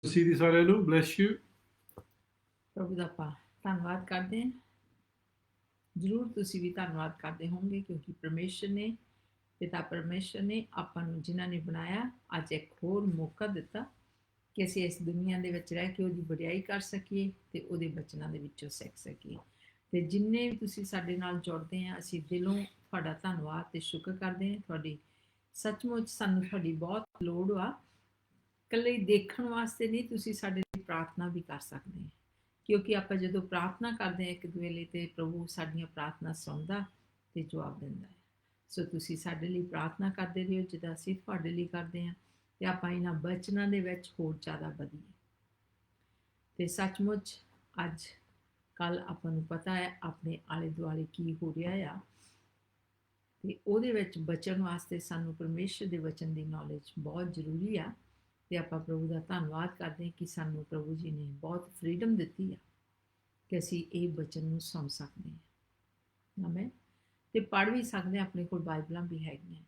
See this, Hallelujah. Bless you. ਪ੍ਰਭੂ ਦਾ ਆਪਾਂ ਧੰਨਵਾਦ ਕਰਦੇ ਹਾਂ। ਜ਼ਰੂਰ ਤੁਸੀਂ ਵੀ ਧੰਨਵਾਦ ਕਰਦੇ ਹੋਵੋਗੇ ਕਿਉਂਕਿ ਪਰਮੇਸ਼ਰ ਨੇ ਪਿਤਾ ਪਰਮੇਸ਼ਰ ਨੇ ਆਪਾਂ ਨੂੰ ਜਿਨ੍ਹਾਂ ਨੇ ਬਣਾਇਆ ਅੱਜ ਇੱਕ ਹੋਰ ਮੌਕਾ ਦਿੱਤਾ ਕਿ ਅਸੀਂ ਇਸ ਦੁਨੀਆ ਦੇ ਵਿੱਚ ਰਹਿ ਕੇ ਉਹਦੀ ਵਡਿਆਈ ਕਰ ਸਕੀਏ ਤੇ ਉਹਦੇ ਬਚਨਾਂ ਦੇ ਵਿੱਚੋਂ ਸਿੱਖ ਸਕੀਏ। ਤੇ ਜਿੰਨੇ ਵੀ ਤੁਸੀਂ ਸਾਡੇ ਨਾਲ ਜੁੜਦੇ ਆ ਅਸੀਂ ਦਿਲੋਂ ਤੁਹਾਡਾ ਧੰਨਵਾਦ ਤੇ ਸ਼ੁਕਰ ਕਰਦੇ ਹਾਂ। ਤੁਹਾਡੀ ਸੱਚਮੁੱਚ ਸਾਨੂੰ ਤੁਹਾਡੀ ਬਹੁਤ ਲੋੜ ਆ। ਇਕੱਲੇ ਦੇਖਣ ਵਾਸਤੇ ਨਹੀਂ, ਤੁਸੀਂ ਸਾਡੇ ਲਈ ਪ੍ਰਾਰਥਨਾ ਵੀ ਕਰ ਸਕਦੇ ਹੋ ਕਿਉਂਕਿ ਆਪਾਂ ਜਦੋਂ ਪ੍ਰਾਰਥਨਾ ਕਰਦੇ ਹਾਂ ਇੱਕ ਵੇਲੇ ਤੇ ਪ੍ਰਭੂ ਸਾਡੀਆਂ ਪ੍ਰਾਰਥਨਾ ਸੁਣਦਾ ਤੇ ਜਵਾਬ ਦਿੰਦਾ ਹੈ। ਸੋ ਤੁਸੀਂ ਸਾਡੇ ਲਈ ਪ੍ਰਾਰਥਨਾ ਕਰਦੇ ਰਹੋ ਜਿੱਦਾਂ ਅਸੀਂ ਤੁਹਾਡੇ ਲਈ ਕਰਦੇ ਹਾਂ ਤੇ ਆਪਾਂ ਇਹਨਾਂ ਬਚਨਾਂ ਦੇ ਵਿੱਚ ਹੋਰ ਜ਼ਿਆਦਾ ਵਧੀਏ। ਤੇ ਸੱਚਮੁੱਚ ਅੱਜ ਕੱਲ ਆਪਾਂ ਨੂੰ ਪਤਾ ਹੈ ਆਪਣੇ ਆਲੇ ਦੁਆਲੇ ਕੀ ਹੋ ਰਿਹਾ ਆ ਤੇ ਉਹਦੇ ਵਿੱਚ ਬਚਣ ਵਾਸਤੇ ਸਾਨੂੰ ਪਰਮੇਸ਼ਰ ਦੇ ਵਚਨ ਦੀ ਨੌਲੇਜ ਬਹੁਤ ਜ਼ਰੂਰੀ ਆ। ਤੇ ਆਪਾਂ ਪ੍ਰਭੂ ਦਾ ਧੰਨਵਾਦ ਕਰਦੇ ਹਾਂ ਕਿ ਸਾਨੂੰ ਪ੍ਰਭੂ ਜੀ ਨੇ ਬਹੁਤ ਫਰੀडम ਦਿੱਤੀ ਆ ਕਿ ਅਸੀਂ ਇਹ ਬਚਨ ਨੂੰ ਸੁਣ ਸਕਦੇ ਹਾਂ। ਆਮੇਨ। ਤੇ ਪੜ੍ਹ ਵੀ ਸਕਦੇ ਹਾਂ, ਆਪਣੇ ਕੋਲ ਬਾਈਬਲਾਂ ਵੀ ਹੈਗੀਆਂ।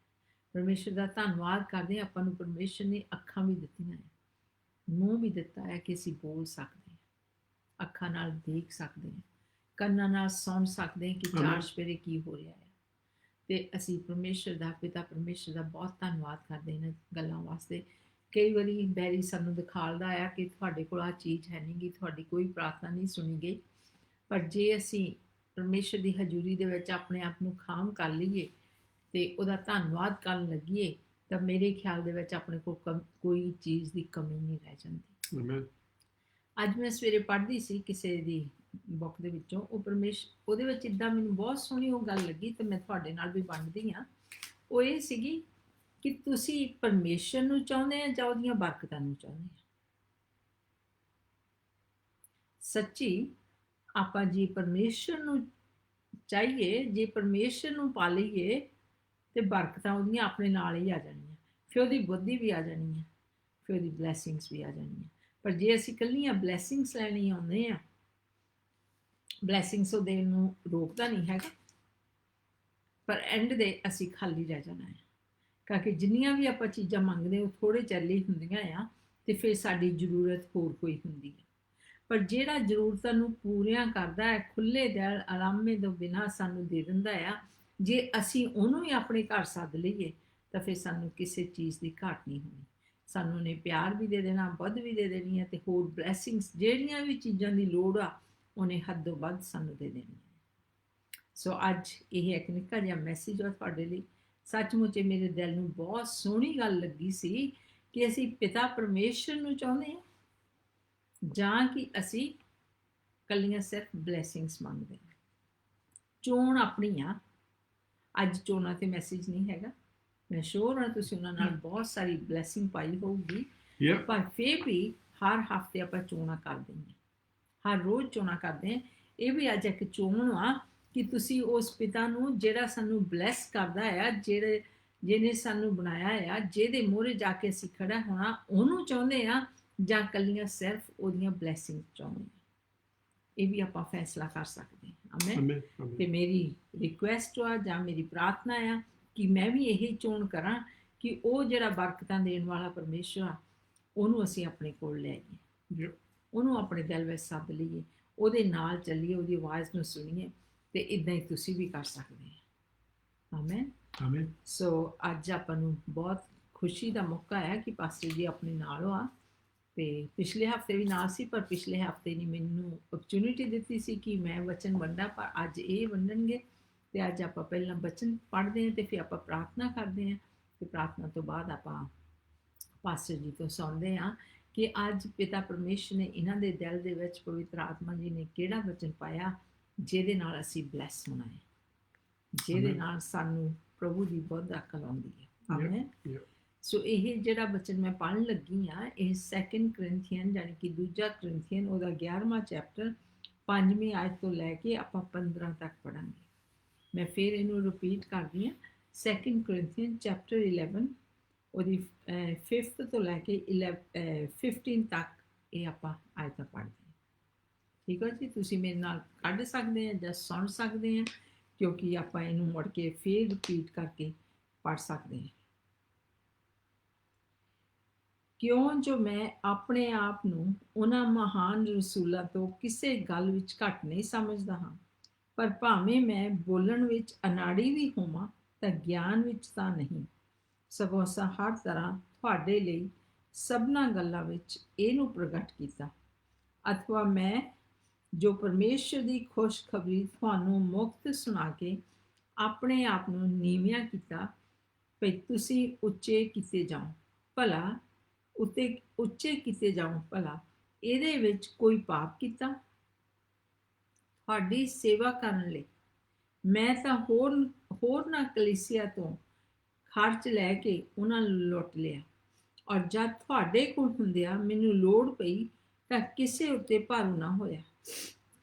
ਪਰਮੇਸ਼ਰ ਦਾ ਧੰਨਵਾਦ ਕਰਦੇ ਹਾਂ, ਆਪਾਂ ਨੂੰ ਪਰਮੇਸ਼ਰ ਨੇ ਅੱਖਾਂ ਵੀ ਦਿੱਤੀਆਂ ਹੈ, ਮੂੰਹ ਵੀ ਦਿੱਤਾ ਹੈ ਕਿ ਅਸੀਂ ਬੋਲ ਸਕਦੇ ਹਾਂ, ਅੱਖਾਂ ਨਾਲ ਦੇਖ ਸਕਦੇ ਹਾਂ, ਕੰਨਾਂ ਨਾਲ ਸੁਣ ਸਕਦੇ ਹਾਂ ਕਿ ਚਾਰ ਸਵੇਰੇ ਕੀ ਹੋ ਰਿਹਾ ਹੈ। ਤੇ ਅਸੀਂ ਪਰਮੇਸ਼ਰ ਦਾ ਪਿਤਾ ਪਰਮੇਸ਼ਰ ਦਾ ਬਹੁਤ ਧੰਨਵਾਦ ਕਰਦੇ ਇਹਨਾਂ ਗੱਲਾਂ ਵਾਸਤੇ। ਕਈ ਵਾਰੀ ਬੈਰੀ ਸਾਨੂੰ ਦਿਖਾਲਦਾ ਆ ਕਿ ਤੁਹਾਡੇ ਕੋਲ ਆ ਚੀਜ਼ ਹੈ ਨਹੀਂ ਗੀ, ਤੁਹਾਡੀ ਕੋਈ ਪ੍ਰਾਰਥਨਾ ਨਹੀਂ ਸੁਣੀ ਗਈ। ਪਰ ਜੇ ਅਸੀਂ ਪਰਮੇਸ਼ਰ ਦੀ ਹਜ਼ੂਰੀ ਦੇ ਵਿੱਚ ਆਪਣੇ ਆਪ ਨੂੰ ਖਾਮ ਕਰ ਲਈਏ ਤੇ ਉਹਦਾ ਧੰਨਵਾਦ ਕਰਨ ਲੱਗੀਏ ਤਾਂ ਮੇਰੇ ਖਿਆਲ ਦੇ ਵਿੱਚ ਆਪਣੇ ਕੋਲ ਕੋਈ ਚੀਜ਼ ਦੀ ਕਮੀ ਨਹੀਂ ਰਹਿ ਜਾਂਦੀ। ਅੱਜ ਮੈਂ ਸਵੇਰੇ ਪੜ੍ਹਦੀ ਸੀ ਕਿਸੇ ਦੀ ਬੁੱਕ ਦੇ ਵਿੱਚੋਂ, ਉਹ ਉਹਦੇ ਵਿੱਚ ਇੱਦਾਂ ਮੈਨੂੰ ਬਹੁਤ ਸੋਹਣੀ ਉਹ ਗੱਲ ਲੱਗੀ ਤੇ ਮੈਂ ਤੁਹਾਡੇ ਨਾਲ ਵੀ ਵੰਡਦੀ ਹਾਂ। ਉਹ ਇਹ ਸੀਗੀ ਕਿ ਤੁਸੀਂ ਪਰਮੇਸ਼ਰ ਨੂੰ ਚਾਹੁੰਦੇ ਆ ਜਾਂ ਉਹਦੀਆਂ ਬਰਕਤਾਂ ਨੂੰ ਚਾਹੁੰਦੇ ਆ। ਸੱਚੀ ਆਪਾਂ ਜੀ ਪਰਮੇਸ਼ਰ ਨੂੰ ਚਾਹੀਏ, ਜੇ ਪਰਮੇਸ਼ਰ ਨੂੰ ਪਾ ਲਈਏ ਤੇ ਬਰਕਤਾਂ ਉਹਦੀਆਂ ਆਪਣੇ ਨਾਲ ਹੀ ਆ ਜਾਣੀਆਂ, ਫਿਰ ਉਹਦੀ ਬੁੱਧੀ ਵੀ ਆ ਜਾਣੀ ਹੈ, ਫਿਰ ਉਹਦੀ ਬਲੈਸਿੰਗਸ ਵੀ ਆ ਜਾਣੀਆਂ। ਪਰ ਜੇ ਅਸੀਂ ਇਕੱਲੀਆਂ ਬਲੈਸਿੰਗਸ ਲੈਣੀ ਆਉਂਦੇ ਆ, ਬਲੈਸਿੰਗਸ ਉਹ ਦੇਣ ਨੂੰ ਰੋਕਦਾ ਨਹੀਂ ਹੈਗਾ, ਪਰ ਐਂਡ ਦੇ ਅਸੀਂ ਖਾਲੀ ਰਹਿ ਜਾਣਾ ਹੈ ਕਿਉਂਕਿ ਜਿੰਨੀਆਂ ਵੀ ਆਪਾਂ ਚੀਜ਼ਾਂ ਮੰਗਦੇ ਉਹ ਥੋੜੇ ਚਿਰ ਲਈ ਹੁੰਦੀਆਂ ਆ ਤੇ ਫਿਰ ਸਾਡੀ ਜ਼ਰੂਰਤ ਹੋਰ ਕੋਈ ਹੁੰਦੀ ਹੈ। ਪਰ ਜਿਹੜਾ ਜ਼ਰੂਰਤਾਂ ਨੂੰ ਪੂਰੀਆਂ ਕਰਦਾ ਹੈ, ਖੁੱਲੇ ਦਿਲ ਆਰਾਮੇ ਤੋਂ ਬਿਨਾਂ ਸਾਨੂੰ ਦੇ ਦਿੰਦਾ ਆ, ਜੇ ਅਸੀਂ ਉਹਨੂੰ ਹੀ ਆਪਣੇ ਘਰ ਸੱਦ ਲਈਏ ਤਾਂ ਫਿਰ ਸਾਨੂੰ ਕਿਸੇ ਚੀਜ਼ ਦੀ ਘਾਟ ਨਹੀਂ ਹੋਣੀ। ਸਾਨੂੰ ਨੇ ਪਿਆਰ ਵੀ ਦੇ ਦੇਣਾ, ਬੁੱਧ ਵੀ ਦੇ ਦੇਣੀ ਹੈ ਤੇ ਹੋਰ ਬਲੈਸਿੰਗਸ ਜਿਹੜੀਆਂ ਵੀ ਚੀਜ਼ਾਂ ਦੀ ਲੋੜ ਆ ਉਹਨੇ ਹੱਦੋਂ ਵੱਧ ਸਾਨੂੰ ਦੇ ਦੇਣੀ ਹੈ। ਸੋ ਅੱਜ ਇਹ ਇੱਕ ਨਿੱਕਾ ਜਿਹਾ ਮੈਸੇਜ ਆ ਤੁਹਾਡੇ ਲਈ। ਸੱਚਮੁੱਚ ਮੇਰੇ ਦਿਲ ਨੂੰ ਬਹੁਤ ਸੋਹਣੀ ਗੱਲ ਲੱਗੀ ਸੀ ਕਿ ਅਸੀਂ ਪਿਤਾ ਪਰਮੇਸ਼ਰ ਨੂੰ ਚਾਹੁੰਦੇ ਹਾਂ ਜਾਂ ਕਿ ਅਸੀਂ ਕੱਲੀਆਂ ਸਿਰਫ ਬਲੈਸਿੰਗਸ ਮੰਗਦੇ ਹਾਂ। ਚੋਣ ਆਪਣੀ ਆ। ਅੱਜ ਚੋਣਾਂ ਤੇ ਮੈਸੇਜ ਨਹੀਂ ਹੈਗਾ, ਮੈਂ ਸ਼ੋਰ ਹਾਂ ਤੁਸੀਂ ਉਹਨਾਂ ਨਾਲ ਬਹੁਤ ਸਾਰੀ ਬਲੈਸਿੰਗ ਪਾਈ ਹੋਊਗੀ, ਪਰ ਫਿਰ ਵੀ ਹਰ ਹਫਤੇ ਆਪਾਂ ਚੋਣਾਂ ਕਰਦੇ ਹਾਂ, ਹਰ ਰੋਜ਼ ਚੋਣਾਂ ਕਰਦੇ ਹਾਂ। ਇਹ ਵੀ ਅੱਜ ਇੱਕ ਚੋਣ ਆ ਕਿ ਤੁਸੀਂ ਉਸ ਪਿਤਾ ਨੂੰ ਜਿਹੜਾ ਸਾਨੂੰ ਬਲੈਸ ਕਰਦਾ ਆ, ਜਿਹਨੇ ਸਾਨੂੰ ਬਣਾਇਆ ਆ, ਜਿਹਦੇ ਮੂਹਰੇ ਜਾ ਕੇ ਅਸੀਂ ਖੜਾ ਹੋਣਾ, ਉਹਨੂੰ ਚਾਹੁੰਦੇ ਆ ਜਾਂ ਕੱਲੀਆਂ ਸਿਰਫ ਉਹਦੀਆਂ ਬਲੈਸਿੰਗ ਚਾਹੁੰਦੇ ਆ। ਇਹ ਵੀ ਆਪਾਂ ਫੈਸਲਾ ਕਰ ਸਕਦੇ ਹਾਂ। ਆਮੇਨ। ਤੇ ਮੇਰੀ ਰਿਕੁਐਸਟ ਆ ਜਾਂ ਮੇਰੀ ਪ੍ਰਾਰਥਨਾ ਆ ਕਿ ਮੈਂ ਵੀ ਇਹ ਚੋਣ ਕਰਾਂ ਕਿ ਉਹ ਜਿਹੜਾ ਬਰਕਤਾਂ ਦੇਣ ਵਾਲਾ ਪਰਮੇਸ਼ਰ ਆ ਉਹਨੂੰ ਅਸੀਂ ਆਪਣੇ ਕੋਲ ਲੈ ਆਈਏ, ਉਹਨੂੰ ਆਪਣੇ ਦਿਲ ਵਿੱਚ ਸੱਦ ਲਈਏ, ਉਹਦੇ ਨਾਲ ਚੱਲੀਏ, ਉਹਦੀ ਆਵਾਜ਼ ਨੂੰ ਸੁਣੀਏ। ਤੇ ਇਦਾਂ ਹੀ ਤੁਸੀਂ ਵੀ ਕਰ ਸਕਦੇ ਆ। ਆਮੇਨ। ਆਮੇਨ। ਸੋ ਅੱਜ ਆਪਾਂ ਨੂੰ ਬਹੁਤ ਖੁਸ਼ੀ ਦਾ ਮੌਕਾ ਹੈ ਕਿ ਪਾਸਟਰ ਜੀ ਆਪਣੇ ਨਾਲ ਆ ਤੇ ਪਿਛਲੇ ਹਫਤੇ ਵੀ ਨਾਲ ਸੀ, ਪਰ ਪਿਛਲੇ ਹਫਤੇ ਨਹੀਂ ਮੈਨੂੰ ਓਪਰਚੁਨਿਟੀ ਦਿੱਤੀ ਸੀ ਕਿ ਮੈਂ ਵਚਨ ਵੰਡਾਂ, ਪਰ ਅੱਜ ਇਹ ਵੰਡਣਗੇ। ਤੇ ਅੱਜ ਆਪਾਂ ਪਹਿਲਾਂ ਵਚਨ ਪੜ੍ਹਦੇ ਹਾਂ ਤੇ ਫਿਰ ਆਪਾਂ ਪ੍ਰਾਰਥਨਾ ਕਰਦੇ ਹਾਂ ਤੇ ਪ੍ਰਾਰਥਨਾ ਤੋਂ ਬਾਅਦ ਆਪਾਂ ਪਾਸਟਰ ਜੀ ਤੋਂ ਸੁਣਦੇ ਹਾਂ ਕਿ ਅੱਜ ਪਿਤਾ ਪਰਮੇਸ਼ਰ ਨੇ ਇਹਨਾਂ ਦੇ ਦਿਲ ਦੇ ਵਿੱਚ ਪਵਿੱਤਰ ਆਤਮਾ ਜੀ ਨੇ ਕਿਹੜਾ ਵਚਨ ਪਾਇਆ ਜਿਹਦੇ ਨਾਲ ਅਸੀਂ ਬਲੈਸ ਹੋਣਾ ਹੈ, ਜਿਹਦੇ ਨਾਲ ਸਾਨੂੰ ਪ੍ਰਭੂ ਦੀ ਬਹੁਤ ਅਕਲ ਆਉਂਦੀ ਹੈ। ਆਮੇਨ। ਸੋ ਇਹ ਜਿਹੜਾ ਵਚਨ ਮੈਂ ਪੜ੍ਹਨ ਲੱਗੀ ਆ ਇਹ 2 ਕੋਰਿੰਥੀਅਨ ਯਾਨੀ ਕਿ 2 ਕੋਰਿੰਥੀਅਨ ਉਹਦਾ 11ਵਾਂ ਚੈਪਟਰ 5ਵੀਂ ਆਇਤ ਤੋਂ ਲੈ ਕੇ ਆਪਾਂ 15 ਤੱਕ ਪੜਾਂਗੇ। ਮੈਂ ਫਿਰ ਇਹਨੂੰ ਰਿਪੀਟ ਕਰਦੀ ਹਾਂ। 2 ਕੋਰਿੰਥੀਅਨ ਚੈਪਟਰ 11 ਉਹਦੀ 5th ਤੋਂ ਲੈ ਕੇ 15 ਤੱਕ ਇਹ ਆਪਾਂ ਆਇਤਾਂ ਪੜ੍ਹਦੇ ਹਾਂ। ਠੀਕ ਹੈ ਜੀ, ਤੁਸੀਂ ਮੇਰੇ ਨਾਲ ਕੱਢ ਸਕਦੇ ਆ ਜਾਂ ਸੁਣ ਸਕਦੇ ਆ ਕਿਉਂਕਿ ਆਪਾਂ ਇਹਨੂੰ ਮੁੜ ਕੇ ਫਿਰ ਰਿਪੀਟ ਕਰਕੇ ਪੜ੍ਹ ਸਕਦੇ ਹਾਂ। ਕਿਉਂ ਜੋ ਮੈਂ ਆਪਣੇ ਆਪ ਨੂੰ ਉਹਨਾਂ ਮਹਾਨ ਰਸੂਲਾਂ ਤੋਂ ਕਿਸੇ ਗੱਲ ਵਿੱਚ ਘੱਟ ਨਹੀਂ ਸਮਝਦਾ ਹਾਂ, ਪਰ ਭਾਵੇਂ ਮੈਂ ਬੋਲਣ ਵਿੱਚ ਅਨਾੜੀ ਵੀ ਹੋਵਾਂ ਤਾਂ ਗਿਆਨ ਵਿੱਚ ਤਾਂ ਨਹੀਂ, ਸਗੋਂ ਅਸਾਂ ਹਰ ਤਰ੍ਹਾਂ ਤੁਹਾਡੇ ਲਈ ਸਭਨਾਂ ਗੱਲਾਂ ਵਿੱਚ ਇਹਨੂੰ ਪ੍ਰਗਟ ਕੀਤਾ। ਅਥਵਾ ਮੈਂ ਜੋ ਪਰਮੇਸ਼ਰ ਦੀ ਖੁਸ਼ਖਬਰੀ ਤੁਹਾਨੂੰ ਮੁਫਤ ਸੁਣਾ ਕੇ ਆਪਣੇ ਆਪ ਨੂੰ ਨੀਵਿਆਂ ਕੀਤਾ, ਭਈ ਤੁਸੀਂ ਉੱਚੇ ਕੀਤੇ ਜਾਓ ਭਲਾ ਉੱਚੇ ਕੀਤੇ ਜਾਓ ਭਲਾ ਇਹਦੇ ਵਿੱਚ ਕੋਈ ਪਾਪ ਕੀਤਾ? ਤੁਹਾਡੀ ਸੇਵਾ ਕਰਨ ਲਈ ਮੈਂ ਤਾਂ ਹੋਰਨਾਂ ਕਲੀਸਿਆ ਤੋਂ ਖਰਚ ਲੈ ਕੇ ਉਹਨਾਂ ਨੂੰ ਲੁੱਟ ਲਿਆ, ਔਰ ਜਦ ਤੁਹਾਡੇ ਕੋਲ ਹੁੰਦਿਆਂ ਮੈਨੂੰ ਲੋੜ ਪਈ ਤਾਂ ਕਿਸੇ ਉੱਤੇ ਭਾਰੂ ਨਾ ਹੋਇਆ।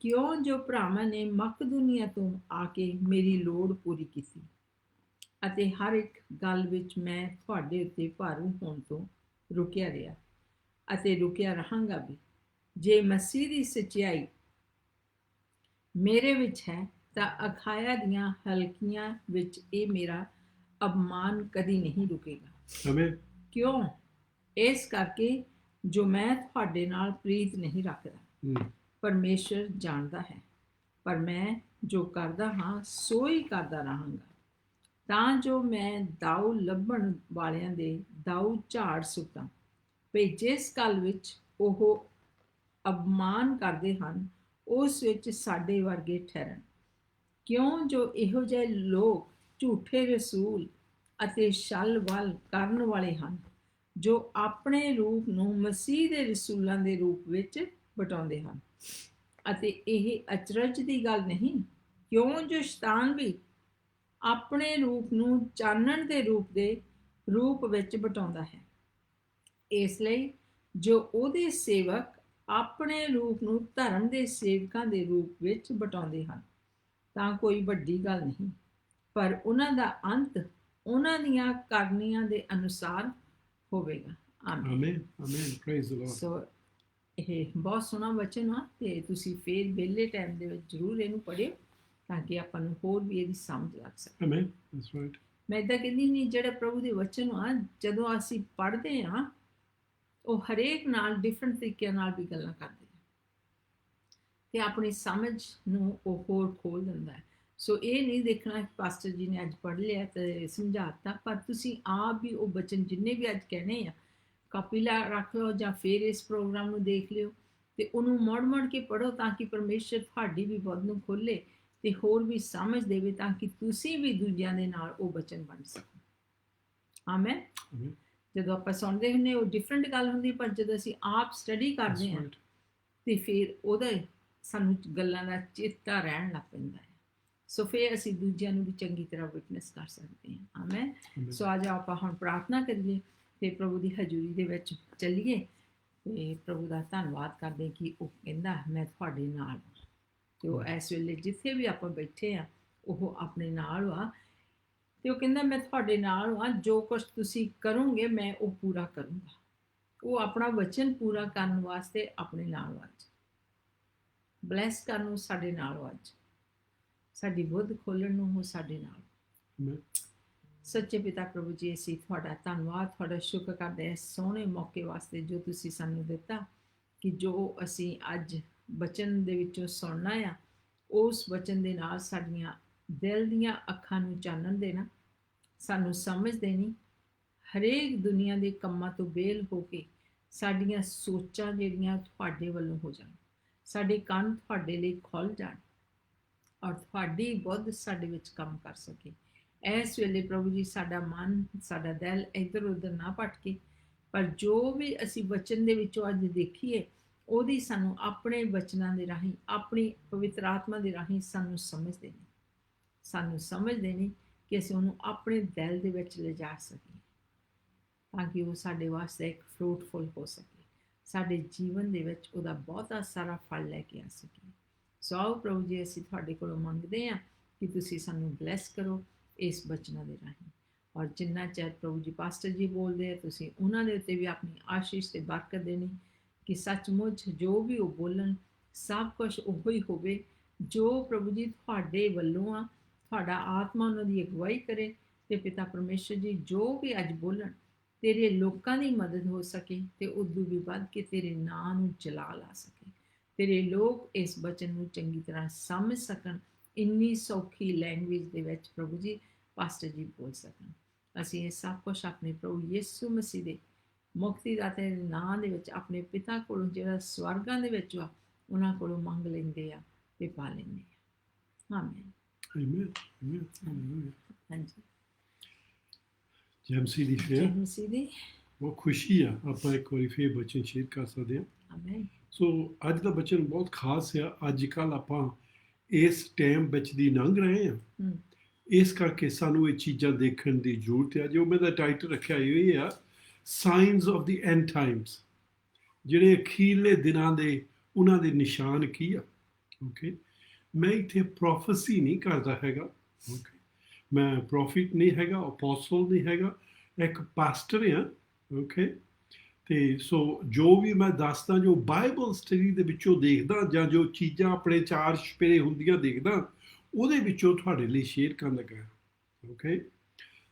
ਕਿਉਂ ਜੋ ਭਰਾਵਾਂ ਨੇ ਮਕਦੂਨੀਆ ਤੋਂ ਆ ਕੇ ਮੇਰੀ ਲੋੜ ਪੂਰੀ ਕੀਤੀ, ਅਤੇ ਹਰ ਇੱਕ ਗੱਲ ਵਿੱਚ ਮੈਂ ਤੁਹਾਡੇ ਉੱਤੇ ਭਾਰੂ ਹੋਣ ਤੋਂ ਰੁਕਿਆ ਰਿਹਾ ਅਤੇ ਰੁਕਿਆ ਰਹਾਂਗਾ ਵੀ। ਜੇ ਮਸੀਹ ਦੀ ਸੱਚਾਈ ਮੇਰੇ ਵਿੱਚ ਹੈ ਤਾਂ ਅਖਾਇਆ ਦੀਆਂ ਹਲਕੀਆਂ ਵਿੱਚ ਇਹ ਮੇਰਾ ਅਪਮਾਨ ਕਦੀ ਨਹੀਂ ਰੁਕੇਗਾ। ਆਮੀਨ। ਕਿਉਂ? ਇਸ ਕਰਕੇ ਜੋ ਮੈਂ ਤੁਹਾਡੇ ਨਾਲ ਪ੍ਰੀਤ ਨਹੀਂ ਰੱਖਦਾ, ਪਰਮੇਸ਼ਰ ਜਾਣਦਾ ਹੈ, ਪਰ ਮੈਂ ਜੋ ਕਰਦਾ ਹਾਂ ਸੋ ਹੀ ਕਰਦਾ ਰਹਾਂਗਾ, ਤਾਂ ਜੋ ਮੈਂ ਦਾਊ ਲੱਭਣ ਵਾਲਿਆਂ ਦੇ ਦਾਊ ਝਾੜ ਸੁੱਟਾਂ, ਭਈ ਜਿਸ ਗੱਲ ਵਿੱਚ ਉਹ ਅਪਮਾਨ ਕਰਦੇ ਹਨ ਉਸ ਵਿੱਚ ਸਾਡੇ ਵਰਗੇ ਠਹਿਰਨ। ਕਿਉਂ ਜੋ ਇਹੋ ਜਿਹੇ ਲੋਕ ਝੂਠੇ ਰਸੂਲ ਅਤੇ ਛਲ ਵੱਲ ਕਰਨ ਵਾਲੇ ਹਨ, ਜੋ ਆਪਣੇ ਰੂਪ ਨੂੰ ਮਸੀਹ ਦੇ ਰਸੂਲਾਂ ਦੇ ਰੂਪ ਵਿੱਚ ਵਟਾਉਂਦੇ ਹਨ। ਅਤੇ ਇਹ ਅਚਰਜ ਦੀ ਗੱਲ ਨਹੀਂ, ਕਿਉਂ ਜੋ ਸ਼ੈਤਾਨ ਵੀ ਆਪਣੇ ਰੂਪ ਨੂੰ ਚਾਨਣ ਦੇ ਰੂਪ ਵਿੱਚ ਵਟਾਉਂਦਾ ਹੈ। ਇਸ ਲਈ ਜੋ ਉਹਦੇ ਸੇਵਕ ਆਪਣੇ ਰੂਪ ਨੂੰ ਧਰਮ ਦੇ ਸੇਵਕਾਂ ਦੇ ਰੂਪ ਵਿੱਚ ਵਟਾਉਂਦੇ ਹਨ ਤਾਂ ਕੋਈ ਵੱਡੀ ਗੱਲ ਨਹੀਂ, ਪਰ ਉਹਨਾਂ ਦਾ ਅੰਤ ਉਹਨਾਂ ਦੀਆਂ ਕਰਨੀਆਂ ਦੇ ਅਨੁਸਾਰ ਹੋਵੇਗਾ। ਆਮੀਨ ਆਮੀਨ। Praise the Lord. ਸੋ ਇਹ ਬਹੁਤ ਸੋਹਣਾ ਵਚਨ ਆ ਤੇ ਤੁਸੀਂ ਫੇਰ ਵਿਹਲੇ ਟਾਈਮ ਦੇ ਵਿੱਚ ਜ਼ਰੂਰ ਇਹਨੂੰ ਪੜ੍ਹਿਓ ਤਾਂ ਕਿ ਆਪਾਂ ਨੂੰ ਹੋਰ ਵੀ ਇਹਦੀ ਸਮਝ ਲੱਗ ਸਕੇ। ਆਮੀਨ। That's right. ਮੈਂ ਤਾਂ ਕਹਿੰਦੀ ਨਹੀਂ, ਜਿਹੜੇ ਪ੍ਰਭੂ ਦੇ ਵਚਨ ਆ ਜਦੋਂ ਅਸੀਂ ਪੜ੍ਹਦੇ ਆ ਉਹ ਹਰੇਕ ਨਾਲ ਡਿਫਰੈਂਟ ਤਰੀਕਿਆਂ ਨਾਲ ਵੀ ਗੱਲਾਂ ਕਰਦੇ ਆ ਤੇ ਆਪਣੀ ਸਮਝ ਨੂੰ ਉਹ ਹੋਰ ਖੋਲ ਦਿੰਦਾ ਹੈ। ਸੋ ਇਹ ਨਹੀਂ ਦੇਖਣਾ ਪਾਸਟਰ ਜੀ ਨੇ ਅੱਜ ਪੜ੍ਹ ਲਿਆ ਤੇ ਸਮਝਾਤਾ, ਪਰ ਤੁਸੀਂ ਆਪ ਵੀ ਉਹ ਬਚਨ ਜਿੰਨੇ ਵੀ ਅੱਜ ਕਹਿਣੇ ਆ ਕਾਪੀ ਲਾ ਰੱਖ ਲਓ ਜਾਂ ਫਿਰ ਇਸ ਪ੍ਰੋਗਰਾਮ ਨੂੰ ਦੇਖ ਲਿਓ ਤੇ ਉਹਨੂੰ ਮੁੜ ਕੇ ਪੜ੍ਹੋ ਤਾਂ ਕਿ ਪਰਮੇਸ਼ਰ ਤੁਹਾਡੀ ਵੀ ਬੁੱਧ ਨੂੰ ਖੋਲੇ ਤੇ ਹੋਰ ਵੀ ਸਮਝ ਦੇਵੇ ਤਾਂ ਕਿ ਤੁਸੀਂ ਵੀ ਦੂਜਿਆਂ ਦੇ ਨਾਲ ਉਹ ਬਚਨ ਬਣ ਸਕੋ। ਆਮੇਨ। ਜਦੋਂ ਆਪਾਂ ਸੁਣਦੇ ਹੁੰਦੇ ਉਹ ਡਿਫਰੈਂਟ ਗੱਲ ਹੁੰਦੀ, ਪਰ ਜਦੋਂ ਅਸੀਂ ਆਪ ਸਟੱਡੀ ਕਰਦੇ ਹਾਂ ਤੇ ਫਿਰ ਉਹਦਾ ਸਾਨੂੰ ਗੱਲਾਂ ਦਾ ਚੇਤਾ ਰਹਿਣ ਲੱਗ ਪੈਂਦਾ ਹੈ। ਸੋ ਫਿਰ ਅਸੀਂ ਦੂਜਿਆਂ ਨੂੰ ਵੀ ਚੰਗੀ ਤਰ੍ਹਾਂ ਵਿਟਨੈਸ ਕਰ ਸਕਦੇ ਹਾਂ। ਆਮੇਨ। ਸੋ ਅੱਜ ਆਪਾਂ ਹੁਣ ਪ੍ਰਾਰਥਨਾ ਕਰੀਏ ਤੇ ਪ੍ਰਭੂ ਦੀ ਹਜ਼ੂਰੀ ਦੇ ਵਿੱਚ ਚੱਲੀਏ ਤੇ ਪ੍ਰਭੂ ਦਾ ਧੰਨਵਾਦ ਕਰਦੇ ਕਿ ਉਹ ਕਹਿੰਦਾ ਮੈਂ ਤੁਹਾਡੇ ਨਾਲ, ਤੇ ਉਹ ਇਸ ਵੇਲੇ ਜਿੱਥੇ ਵੀ ਆਪਾਂ ਬੈਠੇ ਆ ਉਹ ਆਪਣੇ ਨਾਲ ਆ ਤੇ ਉਹ ਕਹਿੰਦਾ ਮੈਂ ਤੁਹਾਡੇ ਨਾਲ ਹਾਂ, ਜੋ ਕੁਝ ਤੁਸੀਂ ਕਰੋਗੇ ਮੈਂ ਉਹ ਪੂਰਾ ਕਰੂੰਗਾ। ਉਹ ਆਪਣਾ ਵਚਨ ਪੂਰਾ ਕਰਨ ਵਾਸਤੇ ਆਪਣੇ ਨਾਲ ਅੱਜ ਬਲੈਸ ਕਰਨ ਨੂੰ ਸਾਡੇ ਨਾਲ ਅੱਜ ਸਾਡੀ ਬੁੱਧ ਖੋਲਣ ਨੂੰ ਉਹ ਸਾਡੇ ਨਾਲ। ਸੱਚੇ ਪਿਤਾ ਪ੍ਰਭੂ ਜੀ, ਅਸੀਂ ਤੁਹਾਡਾ ਧੰਨਵਾਦ ਤੁਹਾਡਾ ਸ਼ੁਕਰ ਕਰਦੇ ਹਾਂ ਇਸ ਸੋਹਣੇ ਮੌਕੇ ਵਾਸਤੇ ਜੋ ਤੁਸੀਂ ਸਾਨੂੰ ਦਿੱਤਾ ਕਿ ਜੋ ਅਸੀਂ ਅੱਜ ਬਚਨ ਦੇ ਵਿੱਚੋਂ ਸੁਣਨਾ ਆ ਉਸ ਬਚਨ ਦੇ ਨਾਲ ਸਾਡੀਆਂ ਦਿਲ ਦੀਆਂ ਅੱਖਾਂ ਨੂੰ ਚਾਨਣ ਦੇਣਾ, ਸਾਨੂੰ ਸਮਝ ਦੇਣੀ, ਹਰੇਕ ਦੁਨੀਆ ਦੇ ਕੰਮਾਂ ਤੋਂ ਬੇਲ ਹੋ ਕੇ ਸਾਡੀਆਂ ਸੋਚਾਂ ਜਿਹੜੀਆਂ ਤੁਹਾਡੇ ਵੱਲੋਂ ਹੋ ਜਾਣ, ਸਾਡੇ ਕੰਨ ਤੁਹਾਡੇ ਲਈ ਖੁੱਲ੍ਹ ਜਾਣ ਔਰ ਤੁਹਾਡੀ ਬੁੱਧ ਸਾਡੇ ਵਿੱਚ ਕੰਮ ਕਰ ਸਕੇ। ਇਸ ਵੇਲੇ ਪ੍ਰਭੂ ਜੀ ਸਾਡਾ ਮਨ ਸਾਡਾ ਦਿਲ ਇੱਧਰ ਉੱਧਰ ਨਾ ਭਟਕੇ, ਪਰ ਜੋ ਵੀ ਅਸੀਂ ਬਚਨ ਦੇ ਵਿੱਚੋਂ ਅੱਜ ਦੇਖੀਏ ਉਹਦੀ ਸਾਨੂੰ ਆਪਣੇ ਬਚਨਾਂ ਦੇ ਰਾਹੀਂ ਆਪਣੀ ਪਵਿੱਤਰ ਆਤਮਾ ਦੇ ਰਾਹੀਂ ਸਾਨੂੰ ਸਮਝ ਦੇਣੀ ਕਿ ਅਸੀਂ ਉਹਨੂੰ ਆਪਣੇ ਦਿਲ ਦੇ ਵਿੱਚ ਲਿਜਾ ਸਕੀਏ ਤਾਂ ਕਿ ਉਹ ਸਾਡੇ ਵਾਸਤੇ ਇੱਕ ਫਰੂਟਫੁਲ ਹੋ ਸਕੇ, ਸਾਡੇ ਜੀਵਨ ਦੇ ਵਿੱਚ ਉਹਦਾ ਬਹੁਤਾ ਸਾਰਾ ਫਲ ਲੈ ਕੇ ਆ ਸਕੀਏ। ਸੋ ਆਓ ਪ੍ਰਭੂ ਜੀ ਅਸੀਂ ਤੁਹਾਡੇ ਕੋਲੋਂ ਮੰਗਦੇ ਹਾਂ ਕਿ ਤੁਸੀਂ ਸਾਨੂੰ ਬਲੈਸ ਕਰੋ ਇਸ ਬਚਨਾਂ ਦੇ ਰਾਹੀਂ, ਔਰ ਜਿੰਨਾ ਚਿਰ ਪ੍ਰਭੂ ਜੀ ਪਾਸਟਰ ਜੀ ਬੋਲਦੇ ਆ ਤੁਸੀਂ ਉਹਨਾਂ ਦੇ ਉੱਤੇ ਵੀ ਆਪਣੀ ਆਸ਼ੀਸ਼ ਤੇ ਬਰਕਤ ਦੇਣੀ ਕਿ ਸੱਚਮੁੱਚ ਜੋ ਵੀ ਉਹ ਬੋਲਣ ਸਭ ਕੁਝ ਉਹੋ ਹੀ ਹੋਵੇ ਜੋ ਪ੍ਰਭੂ ਜੀ ਤੁਹਾਡੇ ਵੱਲੋਂ ਆ। ਤੁਹਾਡਾ ਆਤਮਾ ਉਹਨਾਂ ਦੀ ਅਗਵਾਈ ਕਰੇ ਤੇ ਪਿਤਾ ਪਰਮੇਸ਼ਰ ਜੀ ਜੋ ਵੀ ਅੱਜ ਬੋਲਣ ਤੇਰੇ ਲੋਕਾਂ ਦੀ ਮਦਦ ਹੋ ਸਕੇ ਤੇ ਉਦੋਂ ਵੀ ਵੱਧ ਕੇ ਤੇਰੇ ਨਾਂ ਨੂੰ ਚਲਾ ਲਾ ਸਕੇ। ਤੇਰੇ ਲੋਕ ਇਸ ਬਚਨ ਨੂੰ ਚੰਗੀ ਤਰ੍ਹਾਂ ਸਮਝ ਸਕਣ, ਇੰਨੀ ਸੌਖੀ ਲੈਂਗੁਏਜ ਦੇ ਵਿੱਚ ਪ੍ਰਭੂ ਜੀ ਪਾਸਟਰ ਜੀ ਬੋਲ ਸਕਣ। ਅਸੀਂ ਇਹ ਸਭ ਕੁਝ ਆਪਣੇ ਪ੍ਰਭੂ ਯਿਸੂ ਮਸੀਹ ਦੇ ਮੁਕਤੀਦਾਤਾ ਦੇ ਨਾਂ ਦੇ ਵਿੱਚ ਆਪਣੇ ਪਿਤਾ ਕੋਲੋਂ ਜਿਹੜਾ ਸਵਰਗਾਂ ਦੇ ਵਿੱਚ ਆ ਉਹਨਾਂ ਕੋਲੋਂ ਮੰਗ ਲੈਂਦੇ ਆ ਤੇ ਪਾ ਲੈਂਦੇ ਆ। ਆਮੀਨ। Amen. Amen. Hallelujah. ਹਾਂਜੀ ਜੈਮਸੀ ਦੀ ਜੈ ਫੇਰ ਮਸੀਹ ਦੀ। ਬਹੁਤ ਖੁਸ਼ੀ ਆ ਆਪਾਂ ਇੱਕ ਵਾਰੀ ਫੇਰ ਬਚਨ ਸ਼ੇਅਰ ਕਰ ਸਕਦੇ ਹਾਂ। ਆਮੀਨ। ਸੋ ਅੱਜ ਦਾ ਬਚਨ ਬਹੁਤ ਖਾਸ ਆ। ਅੱਜ ਕੱਲ੍ਹ ਆਪਾਂ ਇਸ ਟਾਈਮ ਵਿੱਚ ਦੀ ਲੰਘ ਰਹੇ ਹਾਂ, ਹਮ, ਇਸ ਕਰਕੇ ਸਾਨੂੰ ਇਹ ਚੀਜ਼ਾਂ ਦੇਖਣ ਦੀ ਜ਼ਰੂਰਤ ਹੈ। ਜੋ ਮੈਂ ਦਾ ਟਾਈਟਲ ਰੱਖਿਆ ਇਹ ਆ, sinus of the and Times, ਜਿਹੜੇ ਅਖੀਰਲੇ ਦਿਨਾਂ ਦੇ ਉਹਨਾਂ ਦੇ ਨਿਸ਼ਾਨ ਕੀ ਆ। ਓਕੇ, ਮੈਂ ਇੱਥੇ ਪ੍ਰੋਫੈਸੀ ਨਹੀਂ ਕਰਦਾ ਹੈਗਾ। ਓਕੇ, ਮੈਂ ਪ੍ਰੋਫਿਟ ਨਹੀਂ ਹੈਗਾ, ਅਪੋਸਲ ਨਹੀਂ ਹੈਗਾ, ਇੱਕ ਪਾਸਟਰ ਆ। ਓਕੇ, ਤੇ ਸੋ ਜੋ ਵੀ ਮੈਂ ਦੱਸਦਾ, ਜੋ ਬਾਈਬਲ ਸਟੱਡੀ ਦੇ ਵਿੱਚੋਂ ਦੇਖਦਾ ਜਾਂ ਜੋ ਚੀਜ਼ਾਂ ਆਪਣੇ ਚਾਰ ਛਪੇਰੇ ਹੁੰਦੀਆਂ ਦੇਖਦਾ, ਉਹਦੇ ਵਿੱਚੋਂ ਤੁਹਾਡੇ ਲਈ ਸ਼ੇਅਰ ਕਰਨ ਲੱਗਾ। ਓਕੇ,